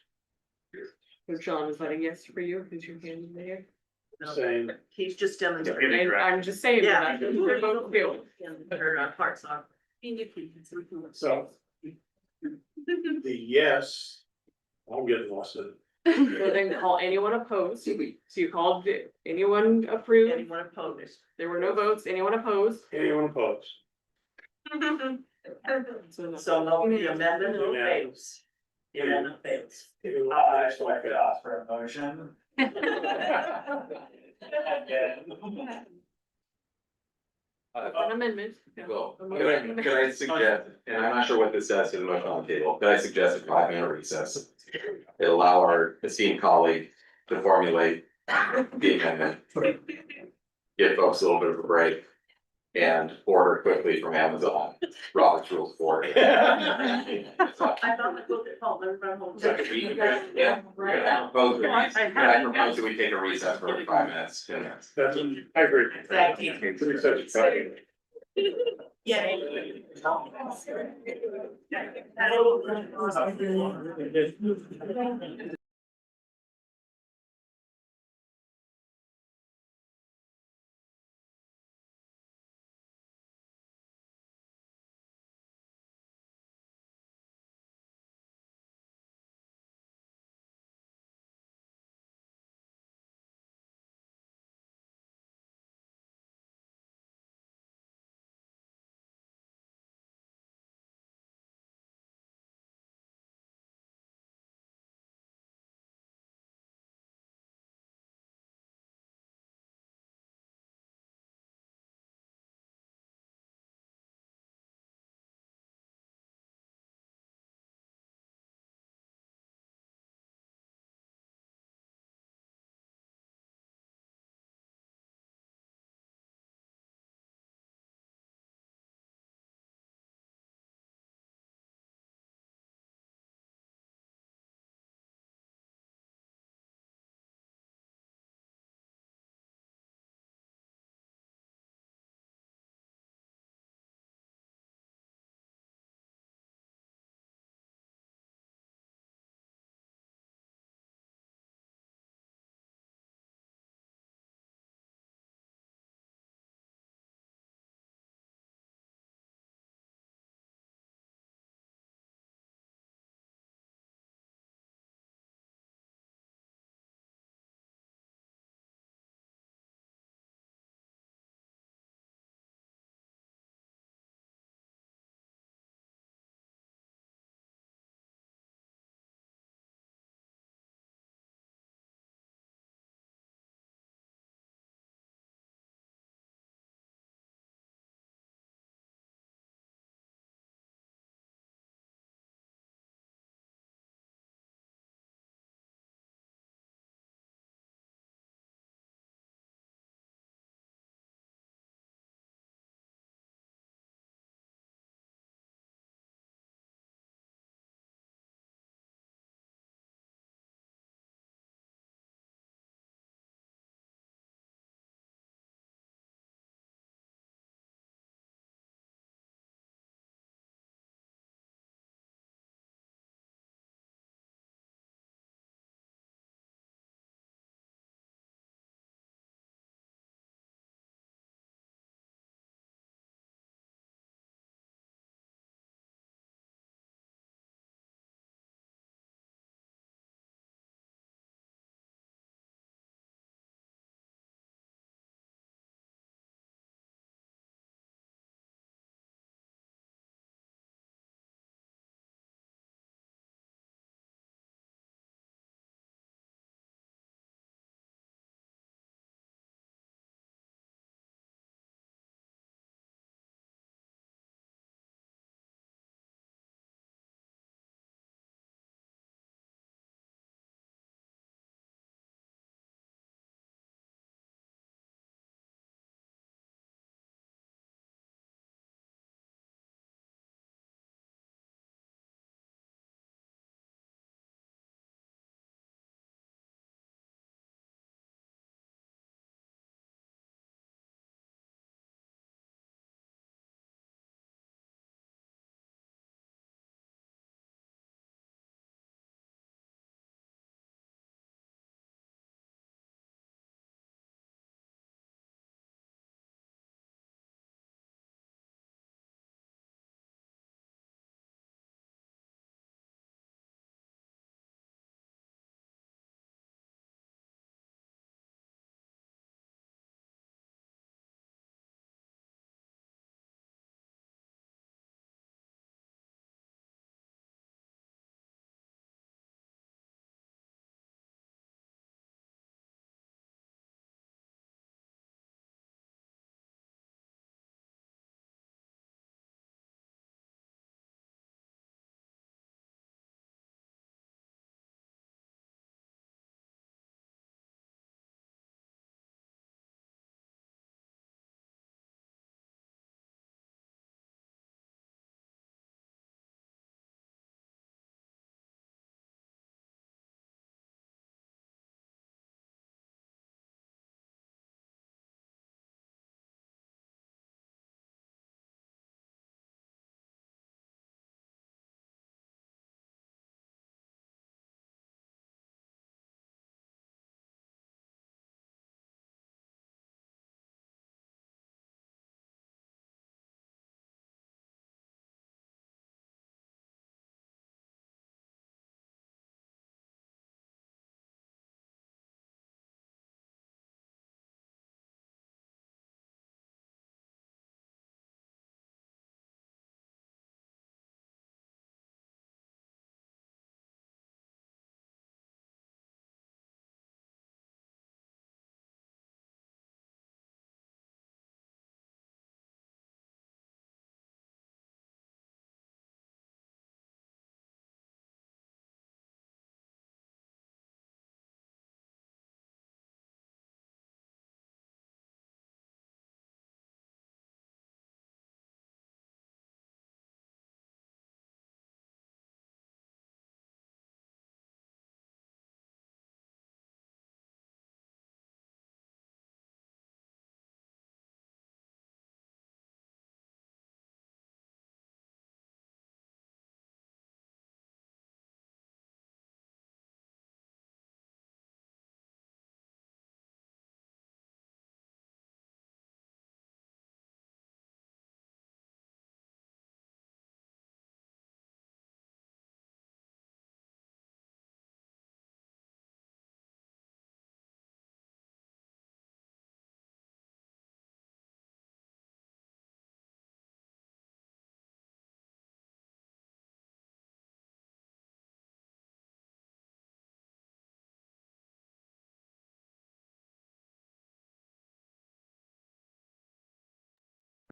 So John, is that a yes for you, because you're hand in there? saying, He's just demonstrating. I'm just saying Yeah. that. They're both two. Her parts on. so. The yes, I'm getting lost in it. So then call anyone opposed. So you called anyone approved, Anyone opposed? there were no votes, anyone opposed? Anyone opposed? So no, the amendment fails. The amendment fails. I just like to ask for a motion. An amendment. Well, can I suggest, and I'm not sure what this says to the motion on the table, but I suggest a 5-minute recess. It allow our esteemed colleague to formulate the amendment. Give folks a little bit of a break. and order quickly from Amazon, Robert's Rules of Order. I thought I looked at home, everybody home. So yeah, I propose that we take a recess for 5 minutes, 10 minutes. That's, I agree. Exactly. Yeah.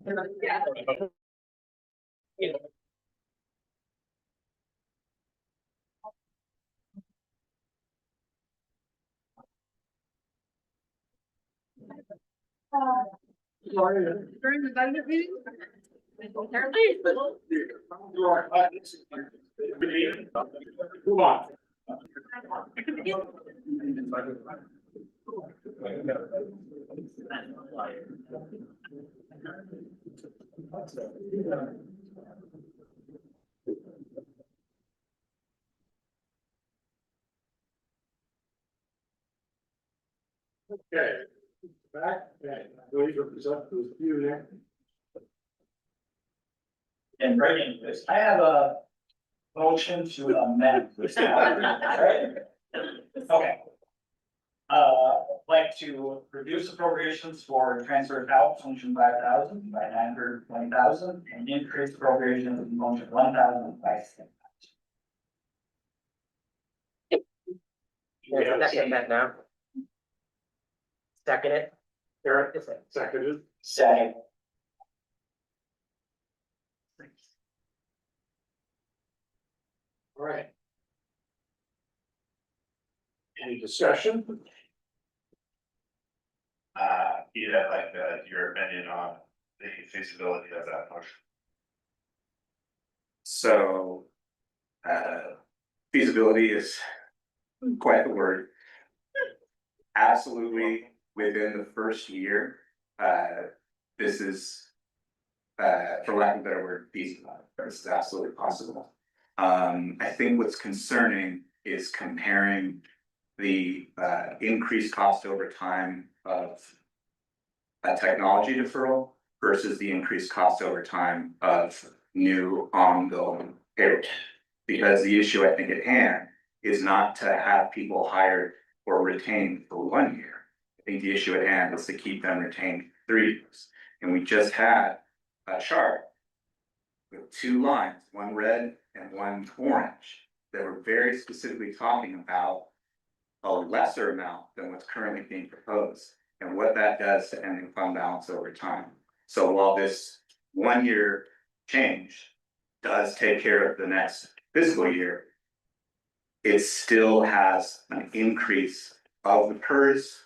During the budget meeting? Move on. Okay, back, okay, I believe it was up to you there. And breaking this, I have a motion to amend this. Right? Okay. Like to reduce appropriations for transfer out function 5,000 by 920,000 and increase appropriations in function 1,000 by 10,000. Second that now. Second it. Eric, seconded. Second. All right. Any discussion? Yeah, like, your opinion on the feasibility of that motion. So, feasibility is quite the word. Absolutely, within the first year, this is, for lack of a better word, feasible. This is absolutely possible. I think what's concerning is comparing the increased cost over time of a technology deferral versus the increased cost over time of new ongoing payroll. Because the issue I think at hand is not to have people hired or retained for 1 year. I think the issue at hand is to keep them retained 3 years. And we just had a chart with 2 lines, one red and one orange, that were very specifically talking about a lesser amount than what's currently being proposed and what that does to ending fund balance over time. So while this 1 year change does take care of the next fiscal year, it still has an increase of the PERS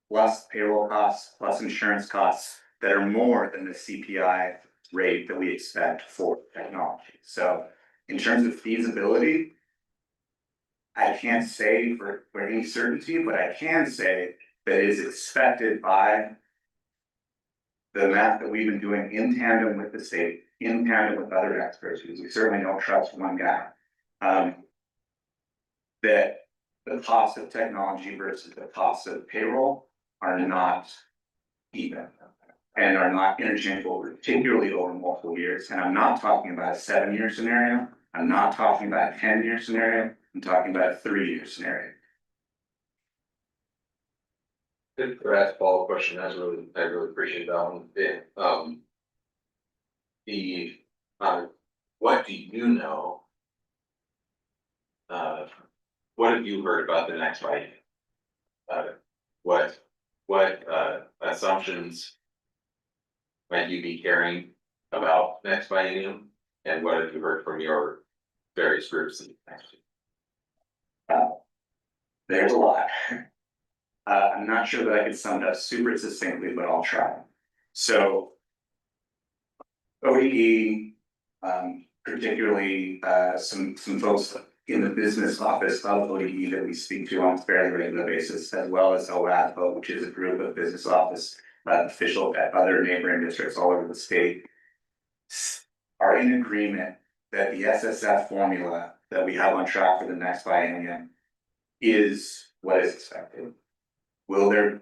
plus payroll costs plus insurance costs that are more than the CPI rate that we expect for technology. So in terms of feasibility, I can't say for any certainty, but I can say that it is expected by the math that we've been doing in tandem with the state, in tandem with other experts, because we certainly don't trust one guy. That the cost of technology versus the cost of payroll are not even and are not interchangeable, particularly over multiple years. And I'm not talking about a 7-year scenario. I'm not talking about a 10-year scenario. I'm talking about a 3-year scenario. Good for that follow-up question. I really appreciate that one. What do you know? What have you heard about the next fight? What assumptions might you be caring about next biennium? And what have you heard from your various groups? There's a lot. I'm not sure that I could sum it up super succinctly, but I'll try. So ODE, particularly some folks in the business office of ODE that we speak to on a fairly regular basis, as well as OADPO, which is a group of business office officials at other neighboring districts all over the state, are in agreement that the SSF formula that we have on track for the next biennium is what is expected. Will there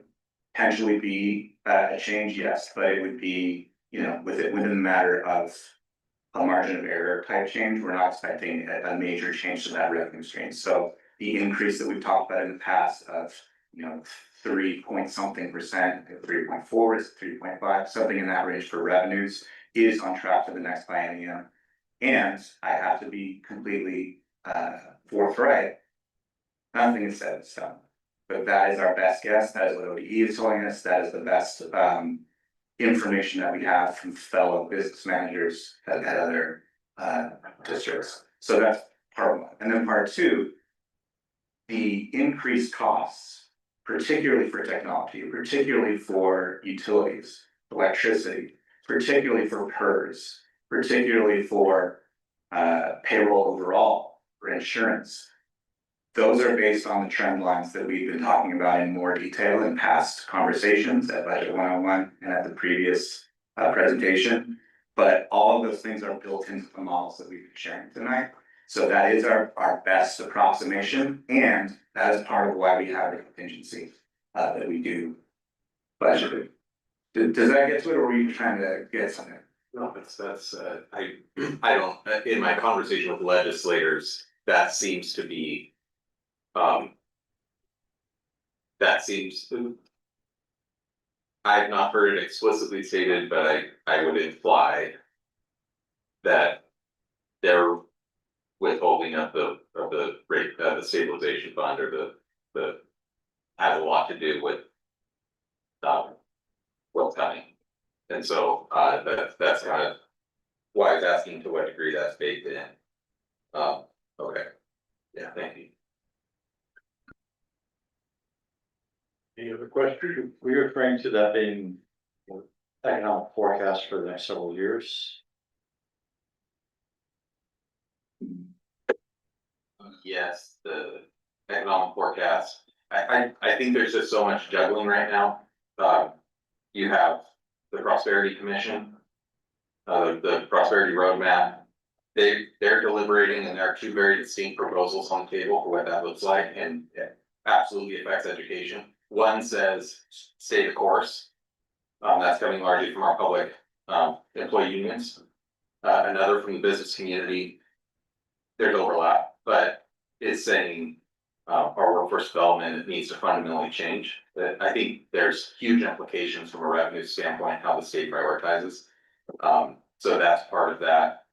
potentially be a change? Yes, but it would be, within the matter of a margin of error type change. We're not expecting a major change to that revenue stream. So the increase that we've talked about in the past of 3 point something percent, 3.4 is 3.5, something in that range for revenues is on track for the next biennium. And I have to be completely forthright. Nothing is set in stone, but that is our best guess. That is what ODE is telling us. That is the best information that we have from fellow business managers at other districts. So that's part one. And then part two, the increased costs, particularly for technology, particularly for utilities, electricity, particularly for PERS, particularly for payroll overall, for insurance. Those are based on the trend lines that we've been talking about in more detail in past conversations at Budget 101 and at the previous presentation. But all of those things are built into the models that we've been sharing tonight. So that is our best approximation, and that is part of why we have a contingency that we do budget. Does that get to it, or were you trying to get something? No, I don't, in my conversation with legislators, that seems to be, I've not heard it explicitly stated, but I would imply that they're withholding of the rate, the stabilization fund or the has a lot to do with what's coming. And so that's kind of why I was asking to what degree that's baked in. Okay. Yeah, thank you. Any other questions? Were you referring to that being economic forecast for the next several years? Yes, the economic forecast. I think there's just so much juggling right now. You have the Prosperity Commission, the Prosperity Roadmap. They're deliberating, and there are two very distinct proposals on the table for what that looks like, and it absolutely affects education. One says stay the course. That's coming largely from our public employee unions. Another from the business community. There's overlap, but it's saying our workforce development needs to fundamentally change. That I think there's huge implications from a revenue standpoint, how the state prioritizes. So that's part of that.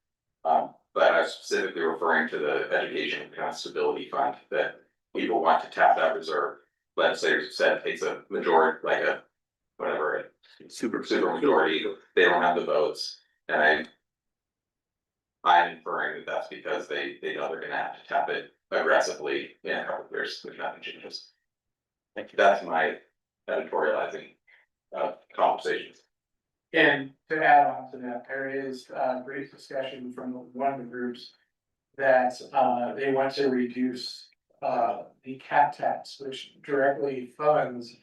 But I was specifically referring to the education kind of stability fund that people want to tap that reserve. Legislators said it takes a majority, like a whatever, super majority. They don't have the votes, and I'm inferring that that's because they know they're gonna have to tap it aggressively in a couple of years if nothing changes. Thank you. That's my editorializing conversations. And to add on to that, there is great discussion from one of the groups that they want to reduce the cap tax, which directly funds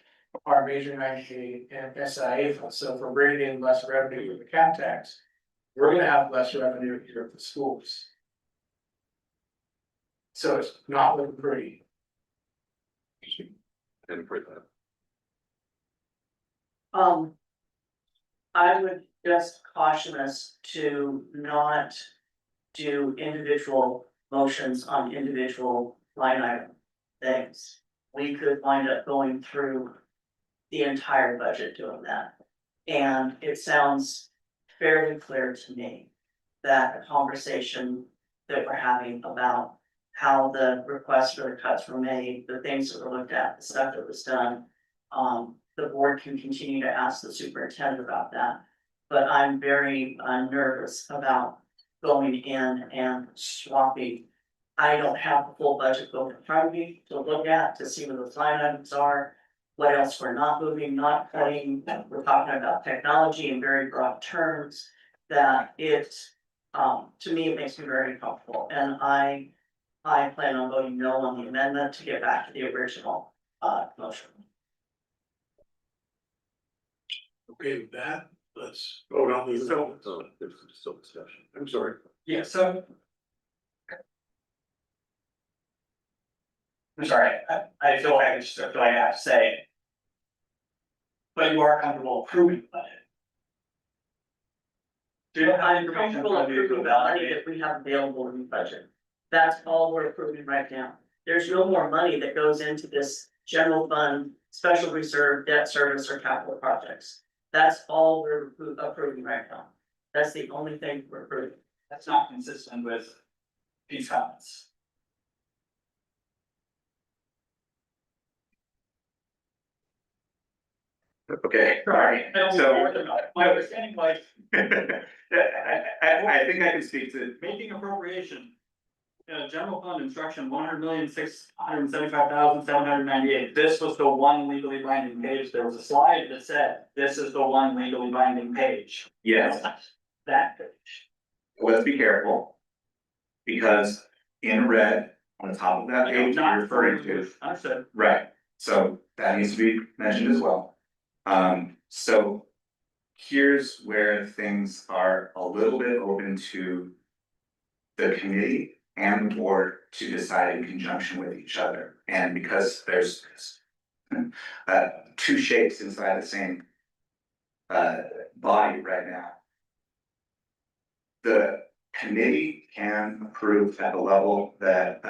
our major 9K and SIA funds. So if we're bringing in less revenue with the cap tax, we're gonna have less revenue here at the schools. So it's not looking pretty. And for that. I would just caution us to not do individual motions on individual line item things. We could wind up going through the entire budget doing that. And it sounds fairly clear to me that the conversation that we're having about how the requests for the cuts were made, the things that were looked at, the stuff that was done. The board can continue to ask the superintendent about that. But I'm very nervous about going in and swapping. I don't have the full budget book in front of me to look at, to see what those line items are. What else we're not moving, not cutting, we're talking about technology in very broad terms. That it, to me, it makes me very uncomfortable, and I plan on voting no on the amendment to get back to the original motion. Okay, with that, let's vote on the. So there's still discussion. I'm sorry. Yeah, so. I'm sorry, I feel like I have to say. But you are comfortable approving the budget. Do you have I'm information comfortable from you to approving the money evaluate? that we have available in the budget. That's all we're approving right now. There's no more money that goes into this general fund, special reserve, debt service, or capital projects. That's all we're approving right now. That's the only thing we're approving. That's not consistent with these comments. Okay, Sorry. I don't So- know what my understanding was I think I can speak to, making appropriation. General fund instruction, 100,675,798. This was the one legally binding page. There was a slide that said, this is the one legally binding page. yes, That page. let's be careful. Because in red, on the top of that page, you're referring to. Understood. Right, so that needs to be mentioned as well. So here's where things are a little bit open to the committee and the board to decide in conjunction with each other. And because there's two shapes inside the same body right now. The committee can approve at the level that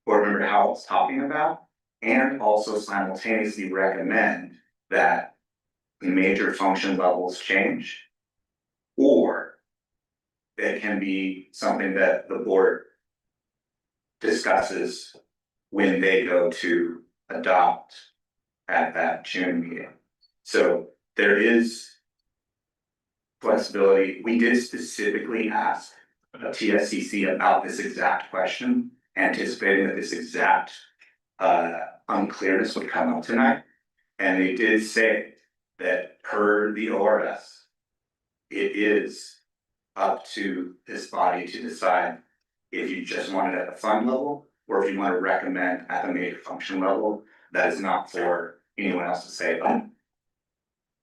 board member Howell's talking about, and also simultaneously recommend that the major function levels change. Or it can be something that the board discusses when they go to adopt at that June meeting. So there is flexibility. We did specifically ask a TSCC about this exact question, anticipating that this exact unclearness would come up tonight. And they did say that per the ORS, it is up to this body to decide if you just want it at the fund level, or if you want to recommend at the major function level. That is not for anyone else to say about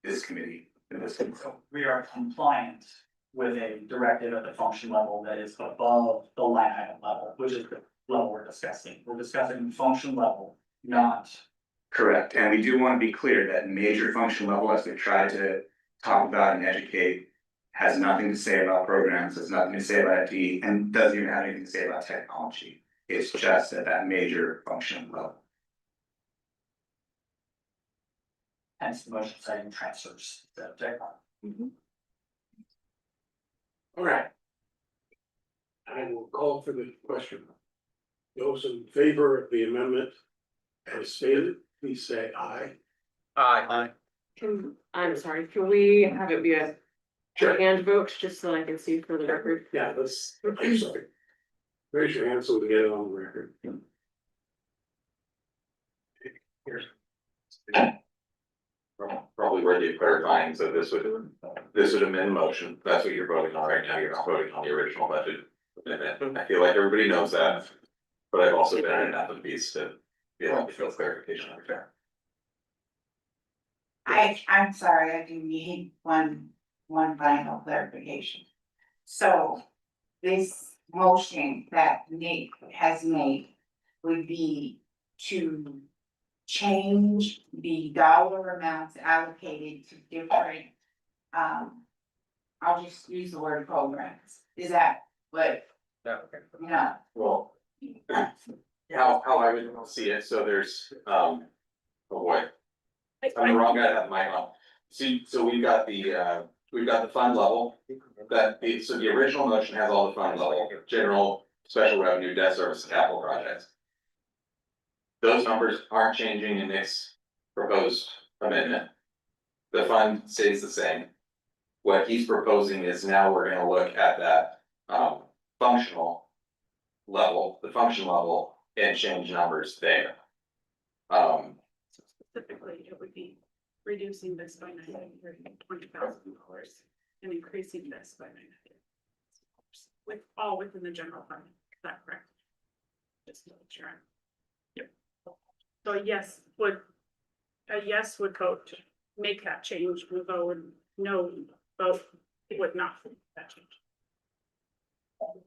this committee. So we are compliant with a directive at the function level that is above the line item level, which is the level we're discussing. We're discussing function level, not. Correct, and we do want to be clear that major function level, as we try to talk about and educate, has nothing to say about programs, has nothing to say about FTE, and doesn't even have anything to say about technology. It's just at that major function level. Hence the motion citing transfers. Is that okay? All right. I will call for the question. Those in favor of the amendment as stated, please say aye. Aye. I'm sorry, can we have it be a Sure. hand vote, just so I can see for the record? Yeah, I'm sorry. Raise your hand so we can get it on the record. Here's. Probably worthy of clarifying, so this would amend motion, that's what you're voting on right now, you're not voting on the original budget. And I feel like everybody knows that, but I've also been in enough of these to feel like it feels clarification every time. I'm sorry, I do need one final clarification. So this motion that Nick has made would be to change the dollar amounts allocated to different, I'll just use the word programs. Is that what? No. No. Well, how I would see it, so there's, oh boy. I'm the wrong guy to have the mic on. See, so we've got the fund level, so the original motion has all the fund level, general, special revenue, debt service, and capital projects. Those numbers aren't changing in Nick's proposed amendment. The fund stays the same. What he's proposing is now we're gonna look at that, functional level, the function level, and change numbers there. Specifically, it would be reducing this by $920,000 and increasing this by $900,000. With all within the general fund, is that correct? Just to make sure. Yep. So a yes would vote to make that change, we vote no, vote would not make that change.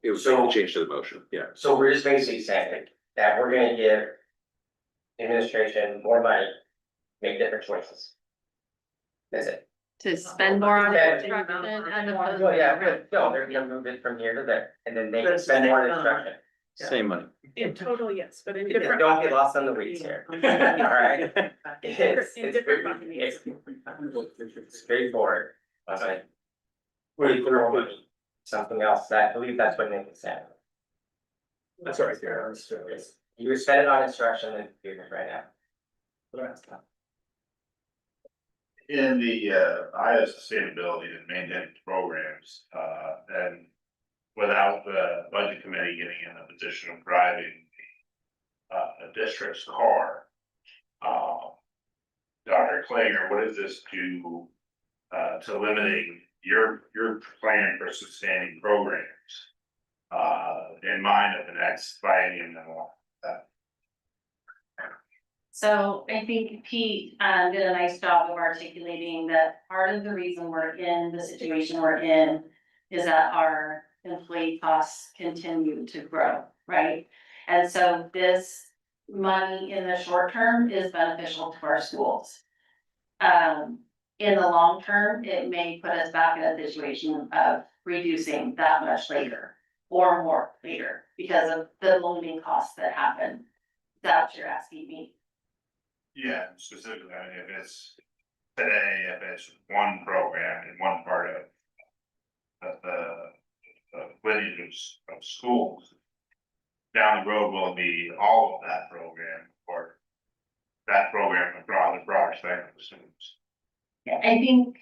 It was a change to the motion, yeah. So we're just basically saying that we're gonna give administration more money, make different choices. That's it. To spend more on Yeah. construction and opposed Oh, yeah, to. good. No, they're gonna move it from here to there, and then they can spend more on instruction. Same money. In total, yes, but in Yeah, different. don't get lost on the weeds here. Alright? In different buckets. It's straightforward. Okay. Wait, something else, I believe that's what Nick said. That's right there. You would spend it on instruction and computers right now. in the eye of sustainability and maintenance programs, and without the budget committee getting in a position of driving a district's car, Dr. Klager, what does this do to limiting your plan for sustaining programs in mind of the next biennium and all that? So I think Pete did a nice job of articulating that part of the reason we're in the situation we're in is that our employee costs continue to grow, right? And so this money in the short term is beneficial to our schools. In the long term, it may put us back in a situation of reducing that much later or more later because of the looming costs that happen. That's what you're asking me. Yeah, specifically, I mean, if it's today, if it's one program in one part of the lineage of schools, down the road will be all of that program or that program across the broader spectrum of students. Yeah, I think,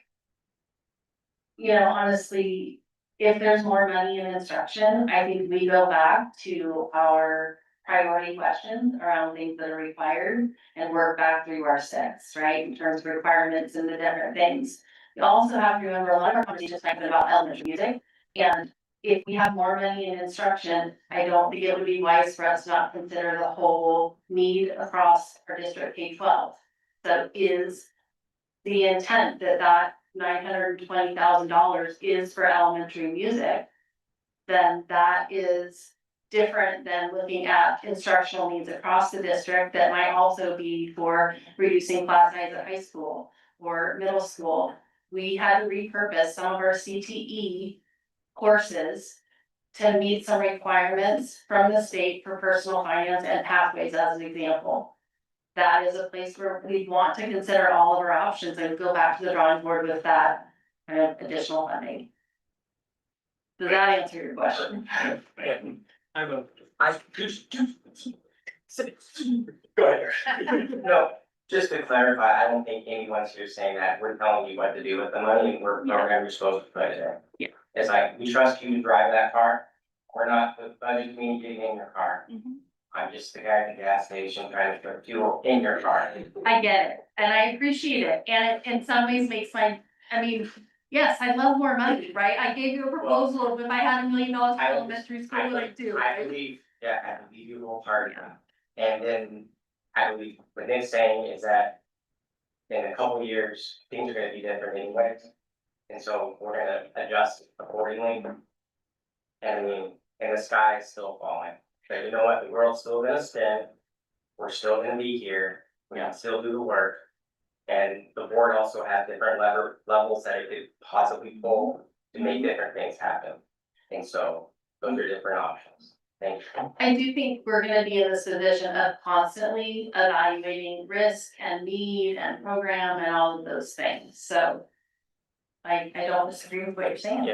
honestly, if there's more money in instruction, I think we go back to our priority questions around things that are required and work back through our sets, right? In terms of requirements and the different things. You also have to remember a lot of our conversations about elementary music. And if we have more money in instruction, I don't think it would be wise for us to not consider the whole need across our district K-12. So is the intent that $920,000 is for elementary music, then that is different than looking at instructional needs across the district that might also be for reducing class size at high school or middle school. We had to repurpose some of our CTE courses to meet some requirements from the state for personal finance and pathways as an example. That is a place where we want to consider all of our options and go back to the drawing board with that kind of additional funding. Does that answer your question? Go ahead. No, just to clarify, I don't think anyone's here saying that we're telling you what to do with the money and we're you're supposed to put it in. Yeah. It's like, we trust you to drive that car. We're not the budget committee getting in your car. I'm just the guy at the gas station trying to put fuel in your car. I get it, and I appreciate it, and it in some ways makes yes, I love more money, right? I gave you a proposal of if I had $1 million for elementary school, what I'd do, I right? believe, yeah, I believe you wholeheartedly. And then I believe what they're saying is that in a couple of years, things are gonna be different anyways. And so we're gonna adjust accordingly. And I mean, and the sky is still falling, but you know what, the world's still gonna spin. We're still gonna be here, we can still do the work. And the board also has different levels that it could possibly pull to make different things happen. And so those are different options. Thank you. I do think we're gonna be in this position of constantly evaluating risk and need and program and all of those things, so. I don't disagree with what you're saying.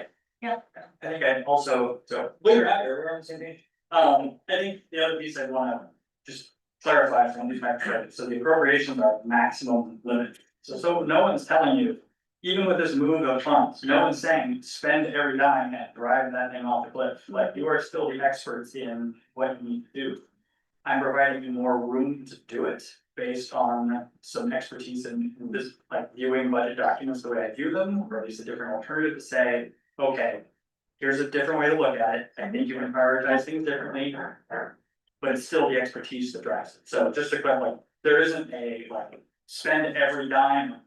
Yeah. I think I also, so we're on the same page. I think the other piece I wanna just clarify from these my perspective, so the appropriations are maximum limit. So no one's telling you, even with this move of funds, no one's saying spend every dime and drive that thing off the cliff. Like, you are still the experts in what you need to do. I'm providing you more room to do it based on some expertise in this, like viewing budget documents the way I view them, or at least a different alternative to say, okay, here's a different way to look at it. I think you can prioritize things differently, but it's still the expertise that drives it. So just to clarify, there isn't a like spend every dime,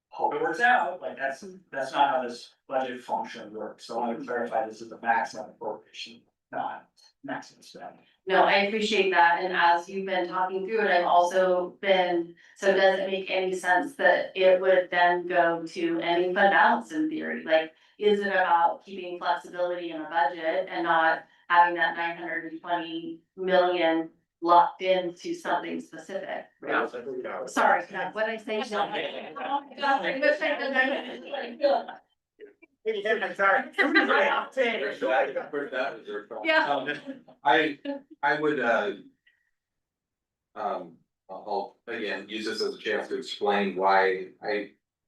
hope it works out. Like that's not how this budget function works. So I want to clarify this is the maximum appropriation, not maximum spend. No, I appreciate that, and as you've been talking through it, I've also been, so does it make any sense that it would then go to any fund balance in theory? Like, is it about keeping flexibility in a budget and not having that 920 million locked into something specific? Sorry, what did I say? Yeah. I would, I'll again use this as a chance to explain why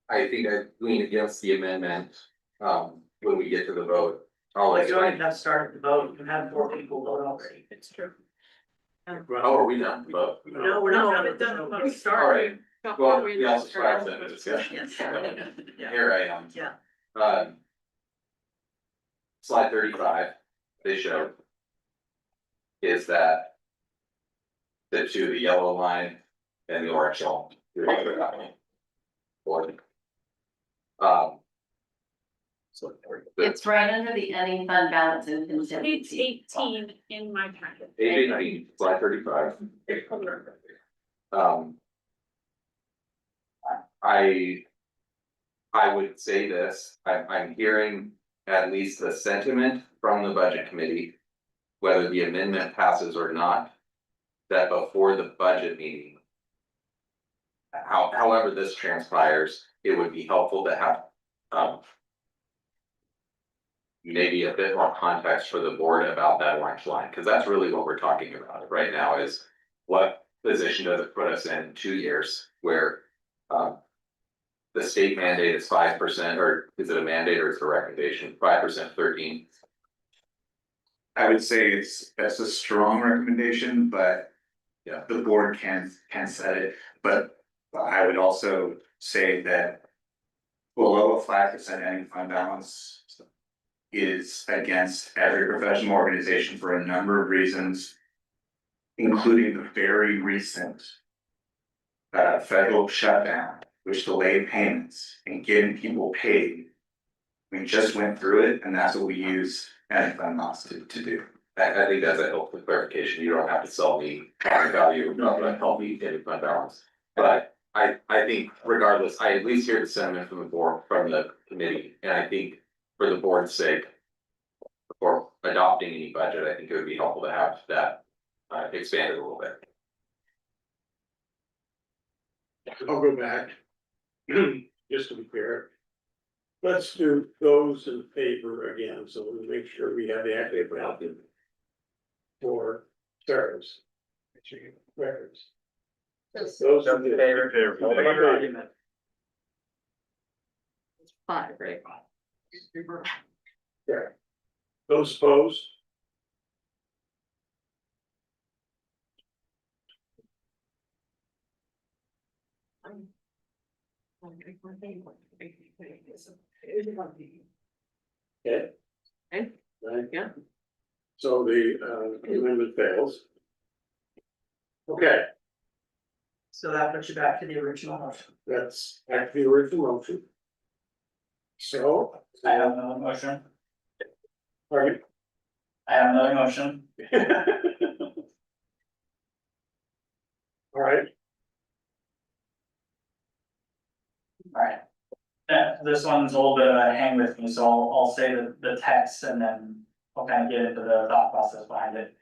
I think I lean against the amendment, when we get to the vote. I'll Like, you don't even explain. have started the vote, you had 4 people vote already. It's true. Oh, are we done? Vote? No, we're not done the vote All started. right, well, we also started the discussion. Yeah. Here I am. Yeah. Slide 35, they show. Is that the two, the yellow line and the orange line. So. It's right under the ending fund balance and Page contingency. 18 in my packet. Page 18, slide 35. I would say this, I'm hearing at least the sentiment from the budget committee. Whether the amendment passes or not, that before the budget meeting. However this transpires, it would be helpful to have, maybe a bit more context for the board about that orange line, because that's really what we're talking about right now is. What position does it put us in 2 years where, the state mandate is 5%, or is it a mandate or is it a recommendation, 5%, 13? I would say that's a strong recommendation, but Yeah. the board can set it, but I would also say that below a 5% ending fund balance is against every professional organization for a number of reasons, including the very recent federal shutdown, which delayed payments and getting people paid. We just went through it, and that's what we use ending fund balance to do. I think that's a helpful clarification. You don't have to sell me the value of a healthy ending fund balance. But I think regardless, I at least hear the sentiment from the board, from the committee, and I think for the board's sake. Before adopting any budget, I think it would be helpful to have that expanded a little bit. I'll go back. Just to be fair. Let's do those in favor again, so we make sure we have the active value. For terms. Records. Those in favor. Argument. 5, right? Yeah. Those opposed? Okay. Okay. Right. Yeah. So the amendment fails. Okay, So that puts you back to the original motion. that's back to the original motion. So. I have another motion. Pardon? I have another motion. All right, Alright. This one's a little bit of a hang with me, so I'll say the text and then I'll kind of get into the thought process behind it.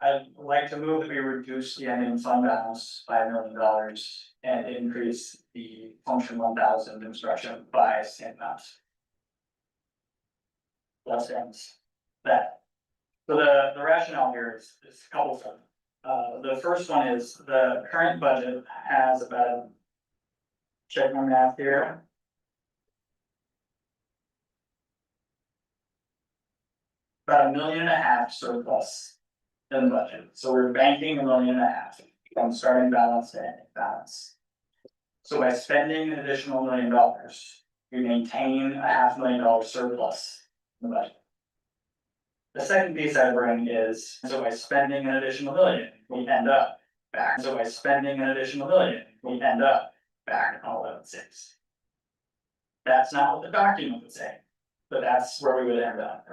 I'd like to move that we reduce the ending fund balance by $1 million and increase the function 1000 instruction by same amount. That stands that. So the rationale here is a couple of the first one is the current budget has about, check my math here. About $1.5 million surplus in the budget, so we're banking $1.5 million from starting balance to ending balance. So by spending an additional $1 million, we maintain a $500,000 surplus in the budget. The second piece I bring is, so by spending an additional $1 million, we end up back. So by spending an additional $1 million, we end up back on 11.6. That's not what the document would say, but that's where we would end up.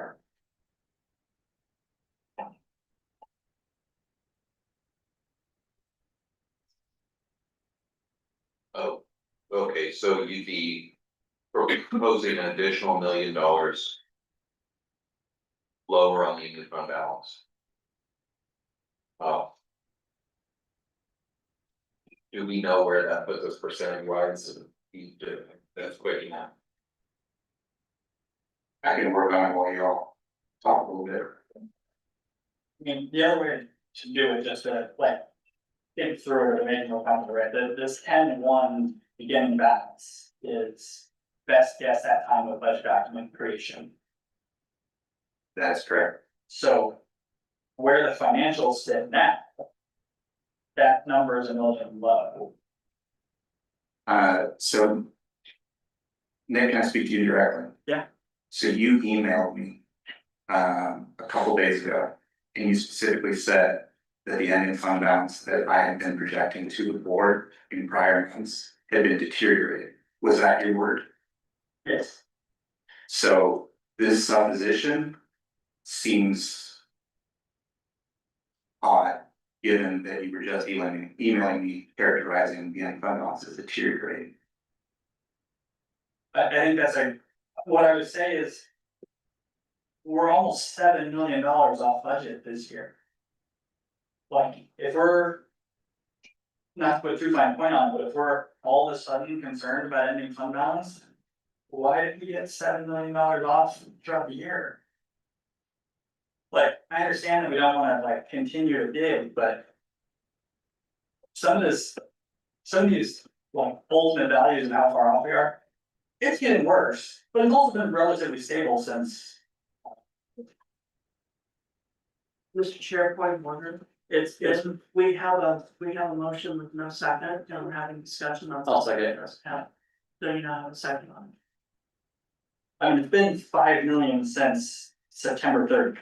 Oh, okay, so you'd be proposing an additional $1 million. Lower on the ending fund balance. Oh. Do we know where that puts us percentage wise? That's quick enough. I can work on it while y'all talk a little bit. I mean, the other way to do it, just to like think through it or make more comfortable, right, this 10-1 beginning balance is best guess at time of budget document creation. That's correct. So where the financials sit now, that number is a million low. So Nick, can I speak to you directly? Yeah. So you emailed me, a couple days ago, and you specifically said that the ending fund balance that I had been projecting to the board in prior months had been deteriorated. Was that your word? Yes. So this supposition seems odd, given that you were just emailing me characterizing the ending fund balance as deteriorating. I think that's what I would say is. We're almost $7 million off budget this year. Like, if we're. Not to put too fine a point on it, but if we're all of a sudden concerned about ending fund balance. Why did we get $7 million off throughout the year? Like, I understand that we don't wanna like continue to dig, but. Some of these, like, ultimate values and how far off we are. It's getting worse, but it's also been relatively stable since. Mr. Chair, point of order. It's We have a motion with no second, and we're having discussion on. I'll second it. Yeah. So you now have a second on it. I mean, it's been 5 million since September 3rd.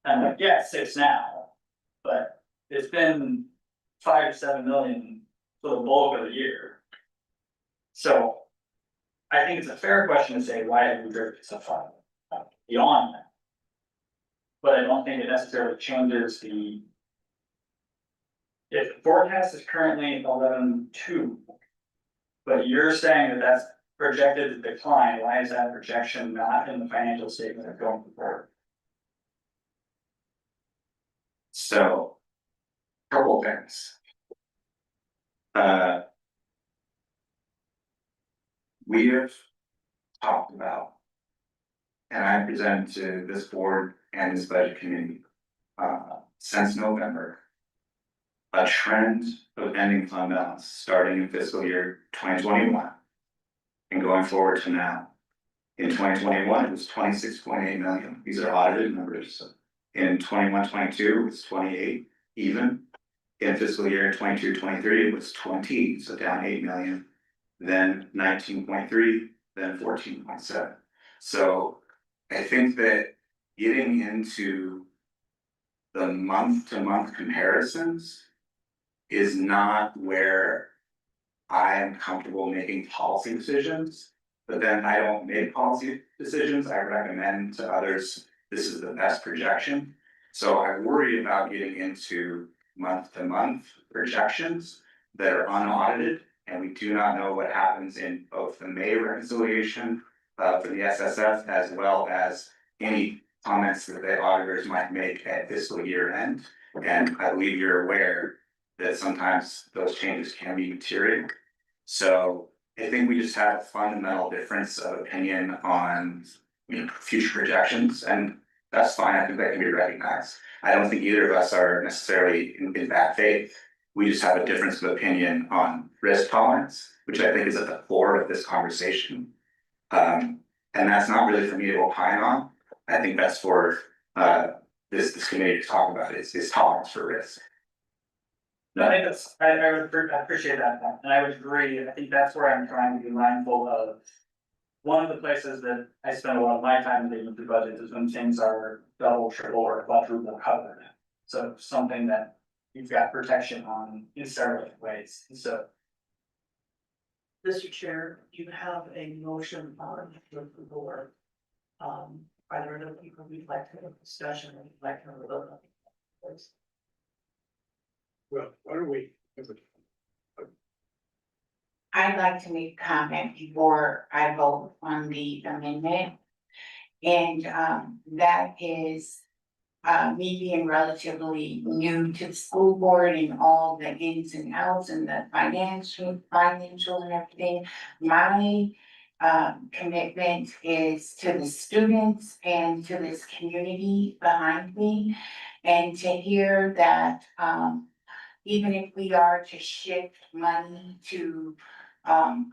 And like, yeah, it's 6 now, but it's been 5 to 7 million for the bulk of the year. So. I think it's a fair question to say, why have we drifted so far beyond that? But I don't think it necessarily changes the. If the forecast is currently 11.2. But you're saying that that's projected to decline, why is that projection not in the financial statement of going forward? So, couple things. We have talked about, and I presented to this board and this budget committee, since November, a trend of ending fund balance starting in fiscal year 2021 and going forward to now. In 2021, it was 26.8 million. These are audited numbers. In 21-22, it was 28 even. In fiscal year 22-23, it was 20, so down 8 million. Then 19.3, then 14.7. So I think that getting into the month-to-month comparisons is not where I am comfortable making policy decisions. But then I don't make policy decisions. I recommend to others, this is the best projection. So I worry about getting into month-to-month projections that are unaudited. And we do not know what happens in both the May reconciliation for the SSF, as well as any comments that the auditors might make at fiscal year end. And I believe you're aware that sometimes those changes can be material. So I think we just have a fundamental difference of opinion on, future projections, and that's fine. I think that can be recognized. I don't think either of us are necessarily in bad faith. We just have a difference of opinion on risk tolerance, which I think is at the core of this conversation. And that's not really for me to opine on. I think that's for this committee to talk about is tolerance for risk. No, I think that's, I appreciate that, and I would agree. I think that's where I'm trying to be mindful of. One of the places that I spend a lot of my time dealing with the budget is when things are double, triple, or quadruple covered. So something that you've got protection on in several ways, so. Mr. Chair, you have a motion on the board. Are there other people who'd like to have a discussion or would like to have a vote on it, please? Well, why don't we? I'd like to make a comment before I vote on the amendment. And that is me being relatively new to the school board and all the ins and outs and the financial and everything. My commitment is to the students and to this community behind me. And to hear that even if we are to shift money to,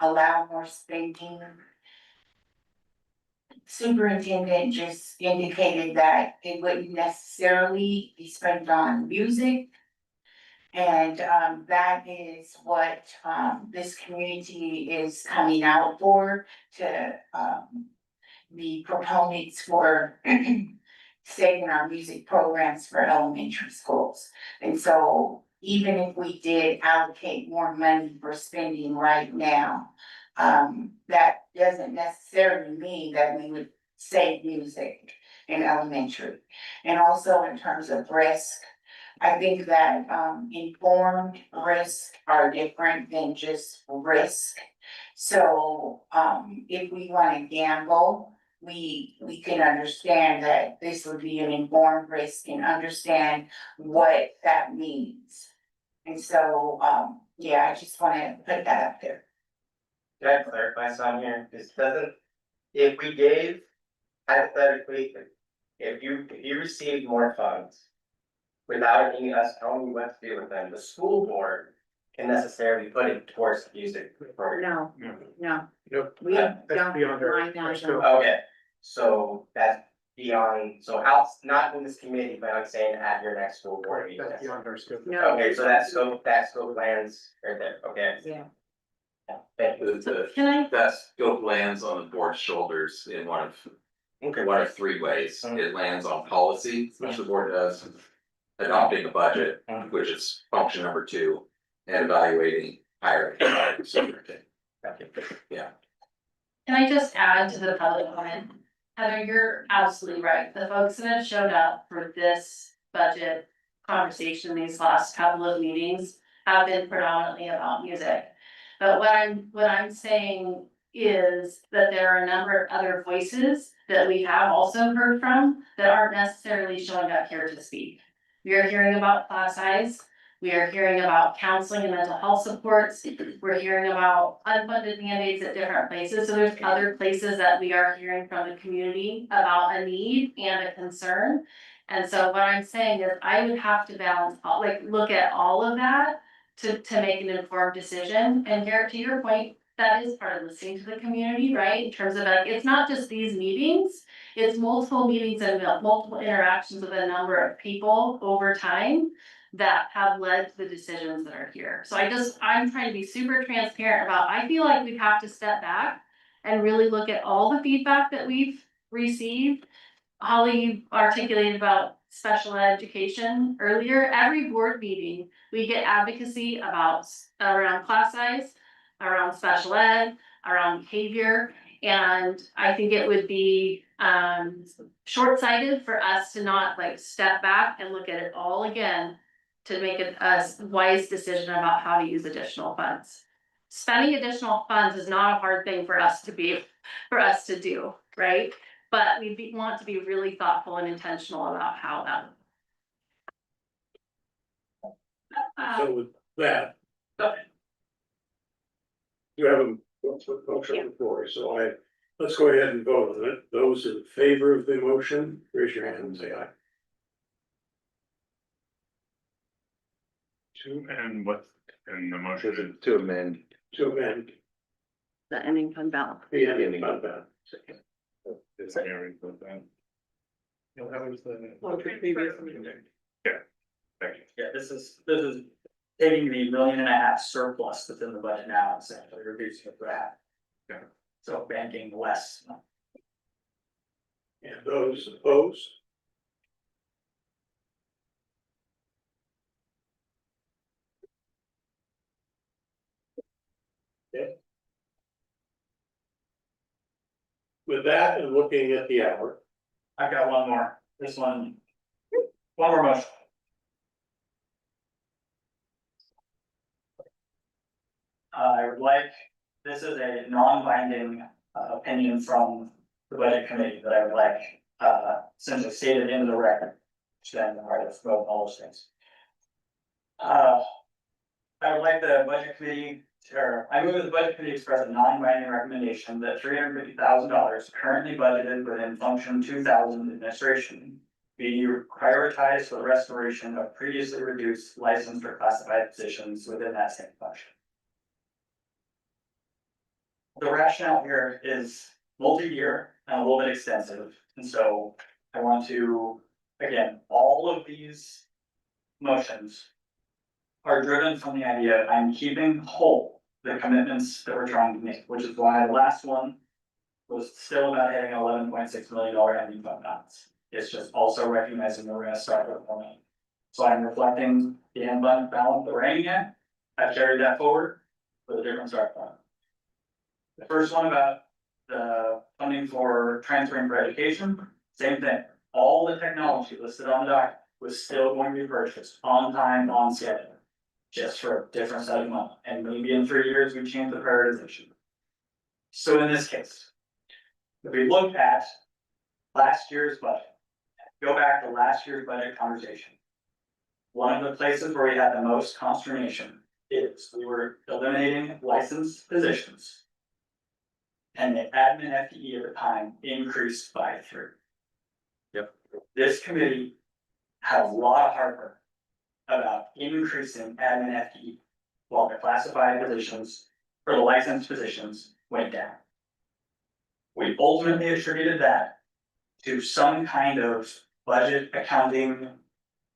allow more spending. Superintendent just indicated that it wouldn't necessarily be spent on music. And, that is what, this community is coming out for, to, be proponents for saving our music programs for elementary schools. And so even if we did allocate more money for spending right now, that doesn't necessarily mean that we would save music in elementary. And also in terms of risk, I think that, informed risks are different than just risk. So, if we wanna gamble, we can understand that this would be an informed risk and understand what that means. And so, yeah, I just wanna put that up there. Can I clarify something here? This doesn't, if we gave hypothetically, if you received more funds without any us telling you what to do with them, the school board can necessarily put it towards the music program. No. Nope. We That's don't beyond our mind that. scope. Okay, so that's beyond, so how, not in this committee, but I'm saying at your next school board meeting. That's beyond our scope. No. Okay, so that scope lands right there, okay. Yeah. Thank you. Can I, That scope lands on the board's shoulders in one of three ways. It lands on policy, which the board does, adopting a budget, which is function number 2, and evaluating hiring. Yeah. can I just add to the public comment? Heather, you're absolutely right. The folks that have showed up for this budget conversation, these last couple of meetings have been predominantly about music. But what I'm saying is that there are a number of other voices that we have also heard from that aren't necessarily showing up here to speak. We are hearing about class size. We are hearing about counseling and mental health supports. We're hearing about unfunded mandates at different places. So there's other places that we are hearing from the community about a need and a concern. And so what I'm saying is I would have to balance, look at all of that to make an informed decision. And Garrett, to your point, that is part of listening to the community, right? In terms of it's not just these meetings, it's multiple meetings and multiple interactions with a number of people over time that have led to the decisions that are here. So I'm trying to be super transparent about, I feel like we have to step back and really look at all the feedback that we've received. Holly articulated about special education earlier. Every board meeting, we get advocacy around class size, around special ed, around behavior. And I think it would be short-sighted for us to not step back and look at it all again to make a wise decision about how to use additional funds. Spending additional funds is not a hard thing for us to do, right? But we want to be really thoughtful and intentional about how that. So with that. Go You have a motion on the floor, so let's go ahead and vote on it. Those in favor of the motion, raise your hand and say aye. And what's in the motion? To amend. To amend The ending fund balance. the ending fund balance. Yeah, this is taking the $1.5 million surplus within the budget now and essentially reducing it to that. Yeah. So banking less. And those opposed? Okay. With that and looking at the hour. I've got one more, one more motion. I would like, this is a non-binding opinion from the budget committee that I would like essentially stated into the record. Which then I would vote all those things. I would like the budget committee, or I move that the budget committee express a non-binding recommendation that $350,000 currently budgeted within function 2000 administration be prioritized for the restoration of previously reduced licensed or classified positions within that same function. The rationale here is multi-year and a little bit extensive, and so I want to, again, all of these motions are driven from the idea of I'm keeping whole the commitments that we're trying to make, which is why the last one was still about having $11.6 million ending fund balance. It's just also recognizing that we're gonna start with more money. So I'm reflecting the end fund balance that we're aiming at. I've carried that forward with a different start point. The first one about the funding for transferring for education, same thing. All the technology listed on the document was still going to be purchased on time, on schedule. Just for a different set of money, and maybe in 3 years we change the prioritization. So in this case, if we look at last year's budget, go back to last year's budget conversation. One of the places where we had the most consternation is we were eliminating licensed positions. And the admin FTE at the time increased by 3. Yep. This committee had a lot of heartburn about increasing admin FTE while the classified positions or the licensed positions went down. We ultimately attributed that to some kind of budget accounting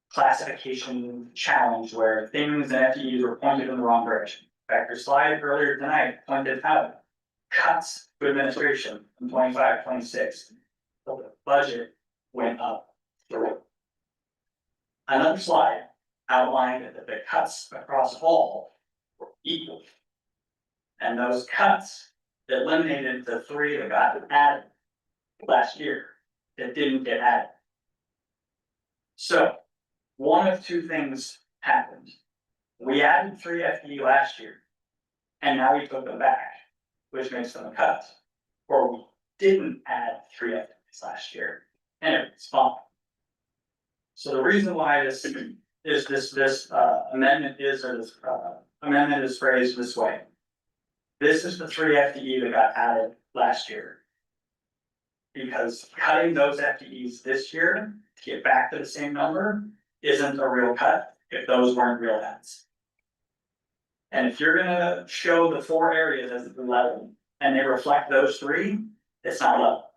classification challenge where things and FTEs were pointed in the wrong direction. In fact, your slide earlier tonight pointed out cuts to administration in 25-26. So the budget went up through. Another slide outlined that the cuts across all were equal. And those cuts eliminated the 3 that got added last year that didn't get added. So one of 2 things happened. We added 3 FTE last year, and now we took them back, which makes them a cut. Or we didn't add 3 FTEs last year, and it was fine. So the reason why this amendment is phrased this way. This is the 3 FTE that got added last year. Because cutting those FTEs this year to get back to the same number isn't a real cut if those weren't real cuts. And if you're gonna show the 4 areas as the level and they reflect those 3, it's not level.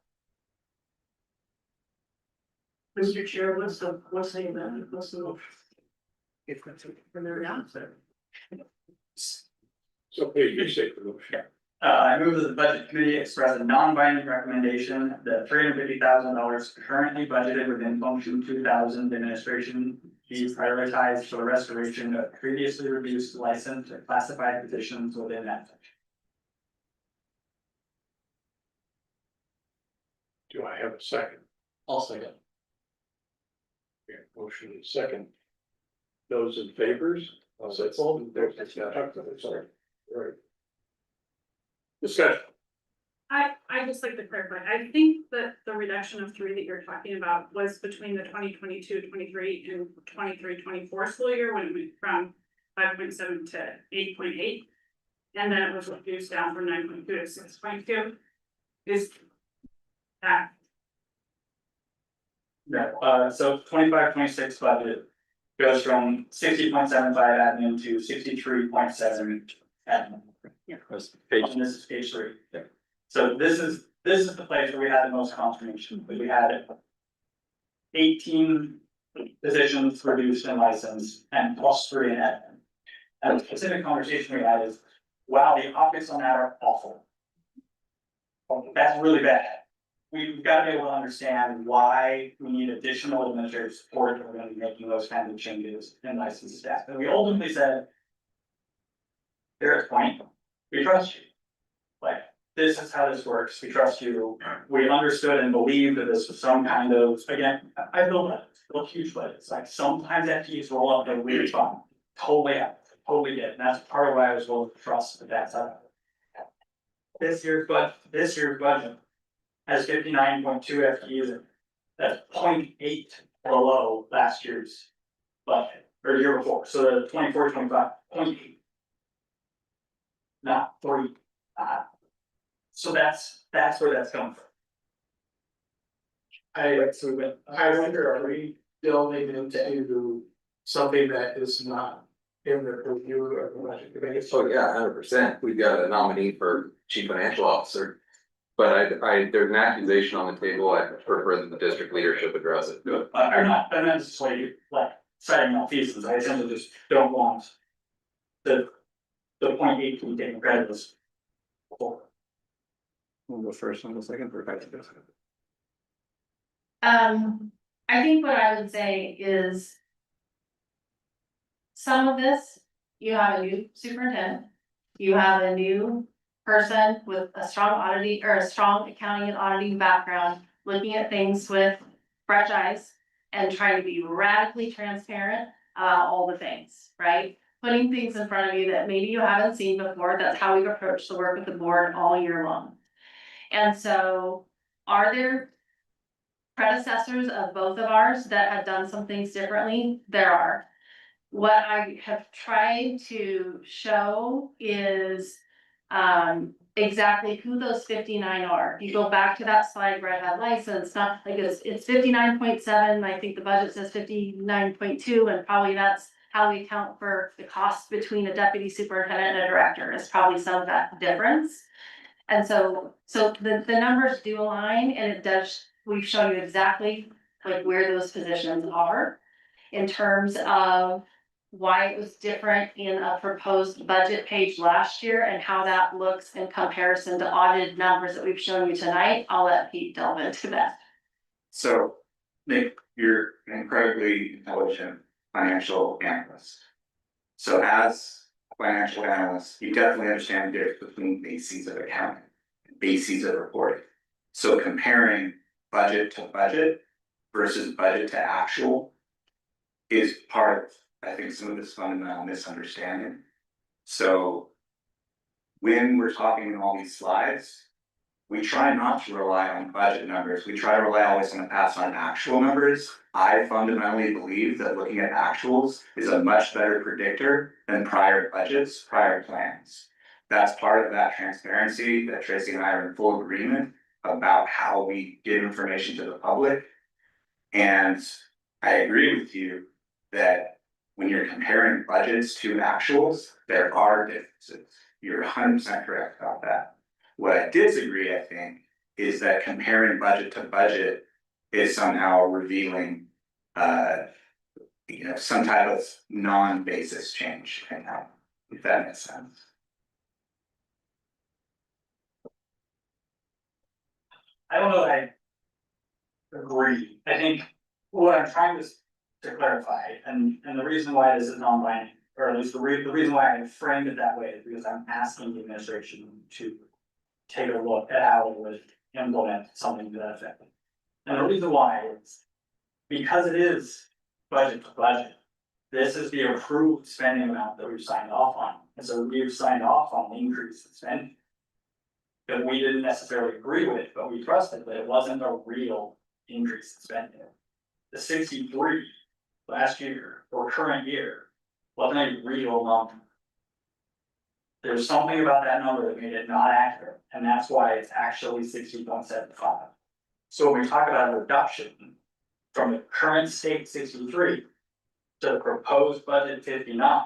Mr. Chair, what's the amendment, what's the motion? If that's For their answer. So please, you say the motion. I move that the budget committee express a non-binding recommendation that $350,000 currently budgeted within function 2000 administration be prioritized for the restoration of previously reduced licensed or classified positions within that function. Do I have a second? I'll second. Okay, motion and second. Those in favors? Sorry. All right. Discussion. I just like to clarify, I think that the reduction of 3 that you're talking about was between the 2022-23 and 23-24 school year, when it went from 5.7 to 8.8. And then it was reduced down from 9.2 to 6.2. Is that? No, so 25-26 budget goes from 60.75 admin to 63.7 admin. Yeah. And this is page 3. So this is the place where we had the most confirmation, but we had 18 positions reduced in license and plus 3 in admin. And the specific conversation we had is, wow, the optics on that are awful. That's really bad. We've got to be able to understand why we need additional administrative support if we're going to be making those kinds of changes in licensed staff. And we ultimately said, there's a point, we trust you. Like, this is how this works, we trust you. We understood and believed that this was some kind of, again, I built huge budgets, like sometimes FTEs roll up in a weird spot. Totally get it, and that's part of why I was willing to trust that that's how. This year's budget has 59.2 FTEs in it. That's 0.8 below last year's budget, or year before, so the 24-25, 0.8. Not 3. So that's where that's coming from. I wonder, are we delving into something that is not in the review of the budget committee? Oh, yeah, 100%. We've got a nominee for chief financial officer. But there's an accusation on the table. I prefer that the district leadership address it. I'm not necessarily like citing malfeasance, I essentially just don't want the 0.8 to be taken credit as. We'll go first and go second for I think what I would say is. Some of this, you have a new superintendent, you have a new person with a strong auditing or a strong accounting and auditing background, looking at things with fresh eyes and trying to be radically transparent about all the things, right? Putting things in front of you that maybe you haven't seen before. That's how we've approached the work with the board all year long. And so, are there predecessors of both of ours that have done some things differently? There are. What I have tried to show is exactly who those 59 are. You go back to that slide where I had license, not like it's 59.7, I think the budget says 59.2, and probably that's how we account for the cost between a deputy superintendent and a director is probably some of that difference. And so the numbers do align, and it does, we've shown you exactly like where those positions are in terms of why it was different in a proposed budget page last year and how that looks in comparison to audited numbers that we've shown you tonight. I'll let Pete delve into that. So, Nick, you're an incredibly intelligent financial analyst. So as a financial analyst, you definitely understand the difference between bases of accounting and bases of reporting. So comparing budget to budget versus budget to actual is part of, I think, some of this fundamental misunderstanding. So when we're talking in all these slides, we try not to rely on budget numbers. We try to rely always in the past on actual numbers. I fundamentally believe that looking at actuals is a much better predictor than prior budgets, prior plans. That's part of that transparency that Tracy and I are in full agreement about how we give information to the public. And I agree with you that when you're comparing budgets to actuals, there are differences. You're 100% correct about that. What I disagree, I think, is that comparing budget to budget is somehow revealing, some type of non-basis change, if that makes sense. I don't know that I agree. I think what I'm trying to clarify, and the reason why this is non-binding, or at least the reason why I framed it that way is because I'm asking the administration to take a look at how it would implement something to that effect. And the reason why is because it is budget to budget. This is the approved spending amount that we've signed off on. And so we've signed off on the increase in spending that we didn't necessarily agree with, but we trusted that it wasn't a real increase in spending. The 63 last year or current year wasn't a real number. There's something about that number that made it not accurate, and that's why it's actually 60.75. So when we talk about a reduction from the current state 63 to the proposed budget 59,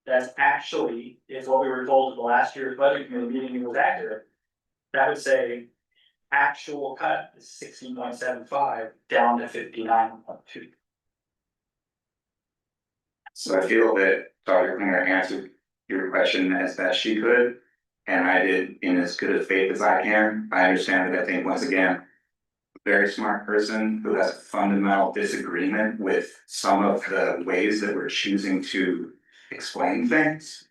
that's actually, if what we were told at the last year's budget committee meeting was accurate, that would say actual cut is 60.75 down to 59.2. So I feel that Dr. Klinger answered your question as best she could, and I did in as good a faith as I can. I understand that I think, once again, a very smart person who has a fundamental disagreement with some of the ways that we're choosing to explain things.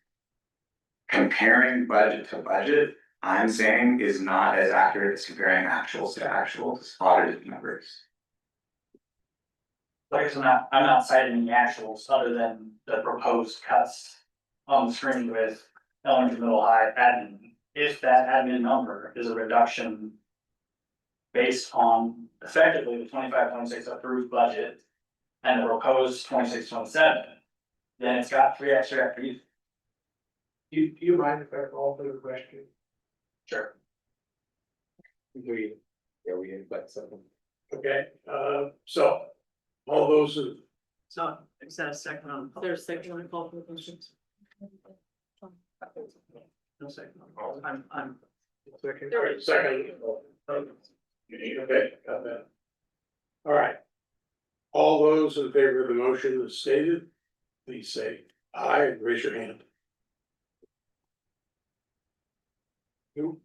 Comparing budget to budget, I'm saying, is not as accurate as comparing actuals to actuals, audited numbers. Like I said, I'm not citing any actuals other than the proposed cuts on the screen with elementary, middle, high admin. If that admin number is a reduction based on effectively the 25-26 approved budget and the proposed 26-27, then it's got 3 extra FTEs. Do you mind if I call for the question? Sure. We invite something. Okay, so, all those in So, is that a second on? There's a second on the call for questions. No second. I'm. second, okay, got that. All right. All those in favor of the motion as stated, please say aye and raise your hand. Who?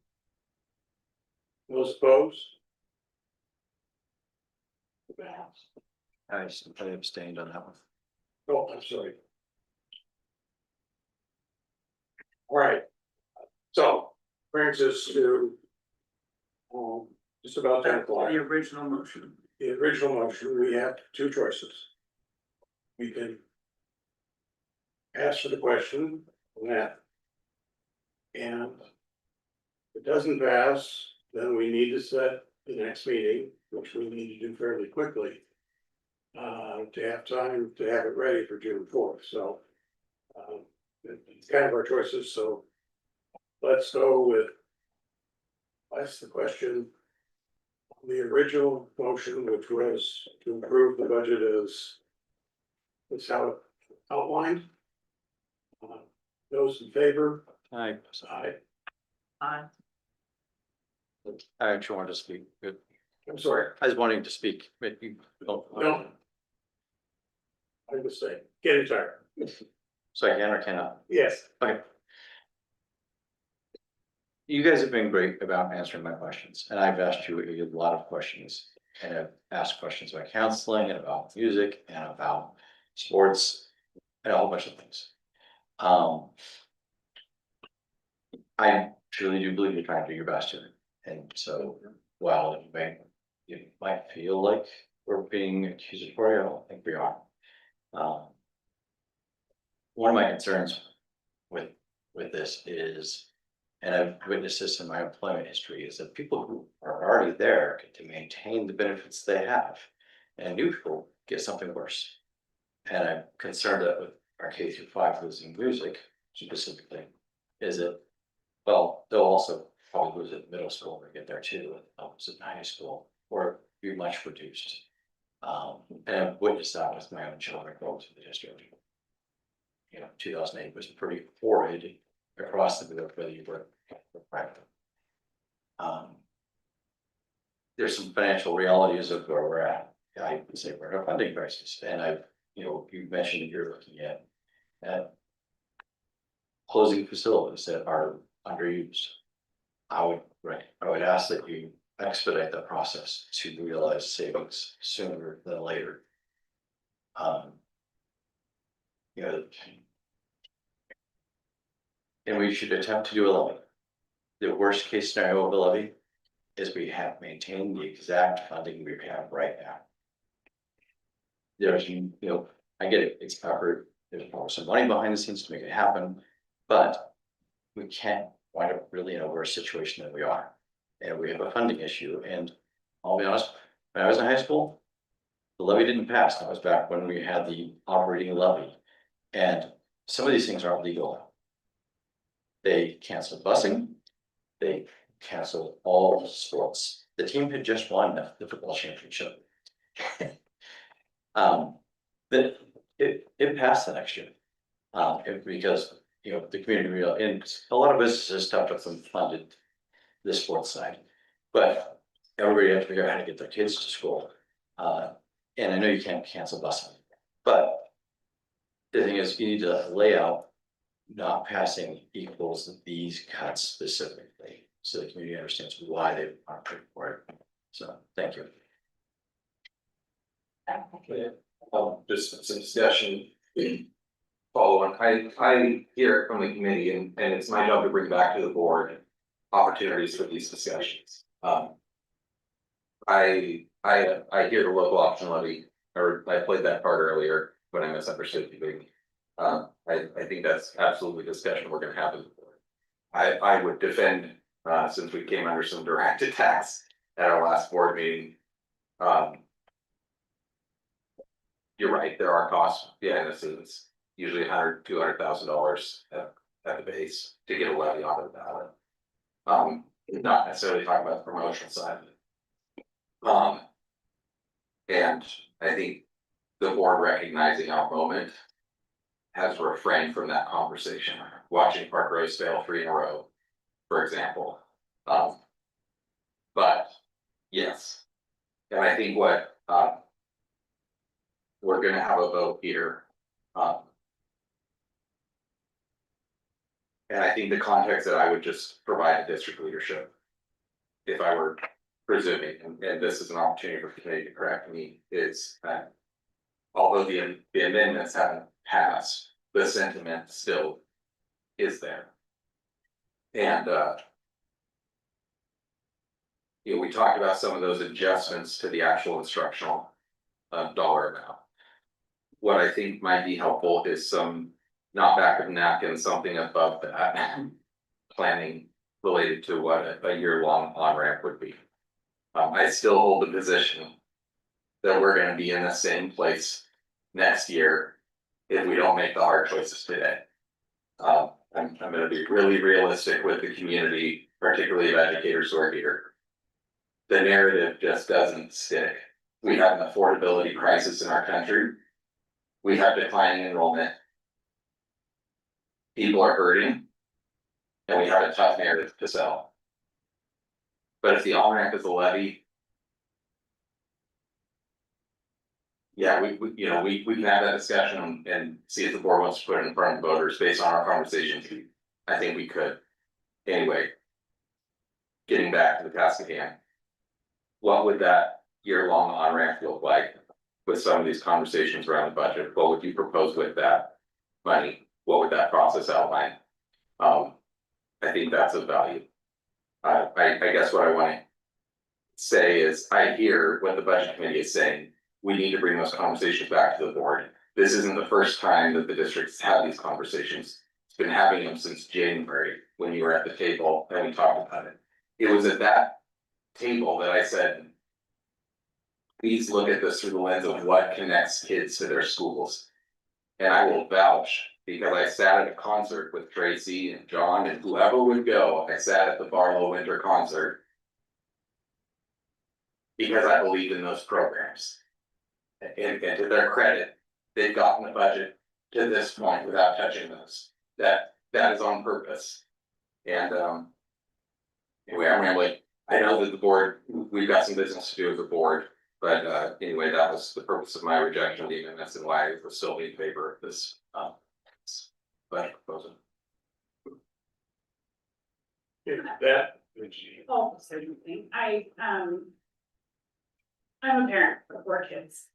Those opposed? I abstained on that one. Oh, I'm sorry. All right. So brings us to just about 10 o'clock. The original motion. The original motion, we have two choices. We can ask for the question on that. And if it doesn't pass, then we need to set the next meeting, which we need to do fairly quickly. To have time to have it ready for June 4th, so. It's kind of our choices, so. Let's go with. That's the question. The original motion, which was to improve the budget as. It's how it outlined. Those in favor? Aye. Aye. Aye. I actually wanted to speak. Good. I'm sorry. I was wanting to speak, but you don't. No. I would say, get it tired. So I can or cannot? Yes. Okay. You guys have been great about answering my questions, and I've asked you a lot of questions. And I've asked questions about counseling and about music and about sports and a whole bunch of things. I truly do believe you're trying to do your best here. And so, while you might feel like we're being accusatory, I don't think we are. One of my concerns with this is, and I've witnessed this in my employment history, is that people who are already there get to maintain the benefits they have, and new people get something worse. And I'm concerned that with our K-5 losing music specifically, is that, well, they'll also probably lose it middle school when they get there too, and they'll lose it in high school, or be much reduced. And I've witnessed that with my own children going through the district. 2008 was pretty horrid across the board, whether you were private. There's some financial realities of where we're at. I would say we're in a funding crisis, and you mentioned that you're looking at closing facilities that are underused. I would ask that you expedite the process to realize savings sooner than later. And we should attempt to do a levy. The worst case scenario of a levy is we have maintained the exact funding we have right now. There's, I get it, it's covered, there's probably some money behind the scenes to make it happen, but we can't wind up really in a worse situation than we are. And we have a funding issue, and I'll be honest, when I was in high school, the levy didn't pass. That was back when we had the operating levy. And some of these things aren't legal. They canceled busing, they canceled all sports. The team had just won the football championship. But it passed the next year. Because, the community and a lot of businesses stepped up and funded the sports side. But everybody had to figure out how to get their kids to school. And I know you can't cancel busing, but the thing is, you need to lay out not passing equals these cuts specifically, so the community understands why they aren't paying for it. So, thank you. Just some discussion. Follow on, I hear it from the committee and it's my job to bring back to the board opportunities for these discussions. I hear the local option levy, or I played that card earlier when I misunderstood you. I think that's absolutely a discussion we're gonna have with the board. I would defend, since we came under some direct attacks at our last board meeting. You're right, there are costs behind the scenes, usually $200,000 at the base to get a levy on the ballot. Not necessarily talking about the promotional side of it. And I think the board recognizing our moment has refrained from that conversation, watching Park Rose fail 3 in a row, for example. But yes, and I think what, we're gonna have a vote here. And I think the context that I would just provide to district leadership, if I were presuming, and this is an opportunity for the committee to correct me, is that although the amendments haven't passed, the sentiment still is there. And, you know, we talked about some of those adjustments to the actual instructional dollar amount. What I think might be helpful is some, not back of the napkin, something above that, planning related to what a year-long on-ramp would be. I still hold the position that we're gonna be in the same place next year if we don't make the hard choices today. I'm gonna be really realistic with the community, particularly of educators who are here. The narrative just doesn't stick. We have an affordability crisis in our country. We have declining enrollment. People are hurting. And we have a tough narrative to sell. But if the on-ramp is a levy, yeah, we can have that discussion and see if the board wants to put it in front of voters based on our conversations. I think we could. Anyway, getting back to the task at hand. What would that year-long on-ramp look like with some of these conversations around the budget? What would you propose with that money? What would that process outline? I think that's of value. I guess what I want to say is I hear what the budget committee is saying. We need to bring those conversations back to the board. This isn't the first time that the district's had these conversations. It's been having them since January when you were at the table and we talked about it. It was at that table that I said, please look at this through the lens of what connects kids to their schools. And I will vouch because I sat at a concert with Tracy and John and whoever would go. I sat at the Barlow Winter Concert because I believed in those programs. And to their credit, they've gotten the budget to this point without touching those. That is on purpose. And anyway, I'm rambling. I know that the board, we've got some business to do with the board, but anyway, that was the purpose of my rejection of the amendments and why I was still in favor of this budget proposal. That. Oh, certainly. I'm a parent of 4 kids.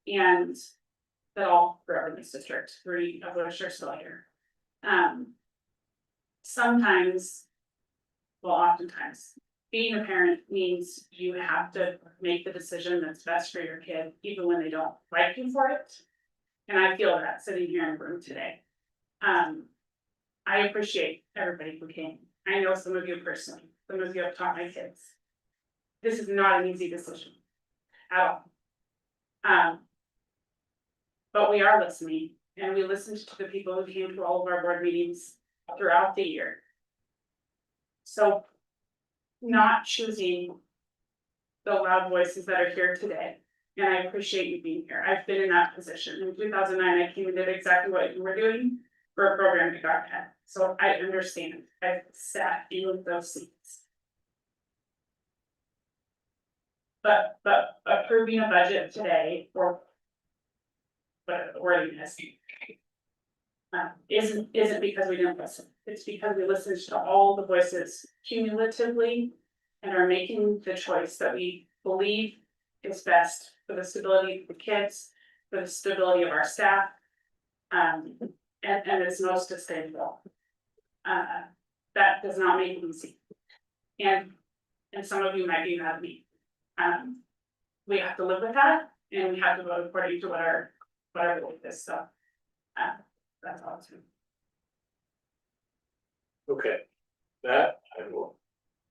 And that all grew up in this district, 3 of which are still here. Sometimes, well, oftentimes, being a parent means you have to make the decision that's best for your kid, even when they don't like you for it. And I feel that sitting here in the room today. I appreciate everybody who came. I know some of you personally, some of you have taught my kids. This is not an easy decision at all. But we are listening, and we listened to the people who came to all of our board meetings throughout the year. So not choosing the loud voices that are here today, and I appreciate you being here. I've been in that position. In 2009, I came and did exactly what you were doing for a program that got ahead. So I understand. I've sat in those seats. But approving a budget today or but wording is isn't because we didn't listen. It's because we listened to all the voices cumulatively and are making the choice that we believe is best for the stability of the kids, for the stability of our staff, and it's most sustainable. That does not make it easy. And some of you might be mad at me. We have to live with that, and we have to vote according to what our belief is. So that's all it's doing. Okay, that I will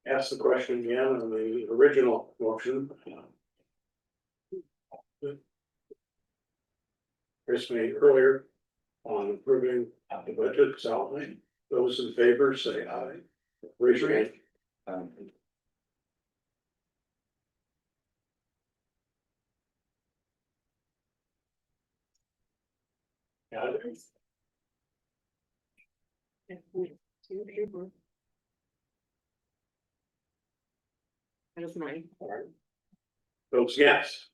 ask the question again on the original motion. Chris made earlier on approving the budget outline. Those in favor say aye. Raise your hand. Got it. That is mine. All right. Votes yes.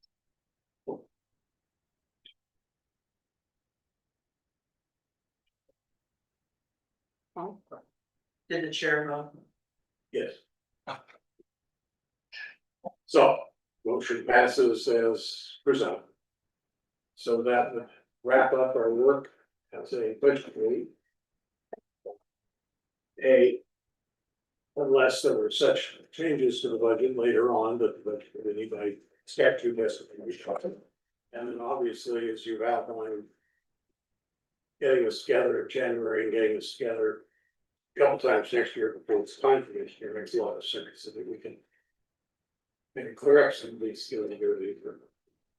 Did the chair vote? Yes. So, motion passes as presented. So that would wrap up our work as a budget committee. Unless there were such changes to the budget later on, but the budget committee by statute has to be reshuffled. And then obviously, as you've outlined, getting us together in January and getting us together a couple times next year before it's time for next year makes a lot of sense, so that we can maybe clear up some of these skills ability for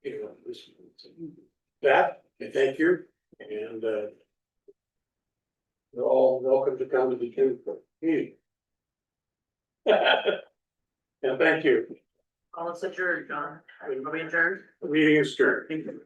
getting on this. That, I thank you, and you're all welcome to come to the meeting. And thank you. All is adjourned, John. Are we adjourned? The meeting is adjourned. Thank you.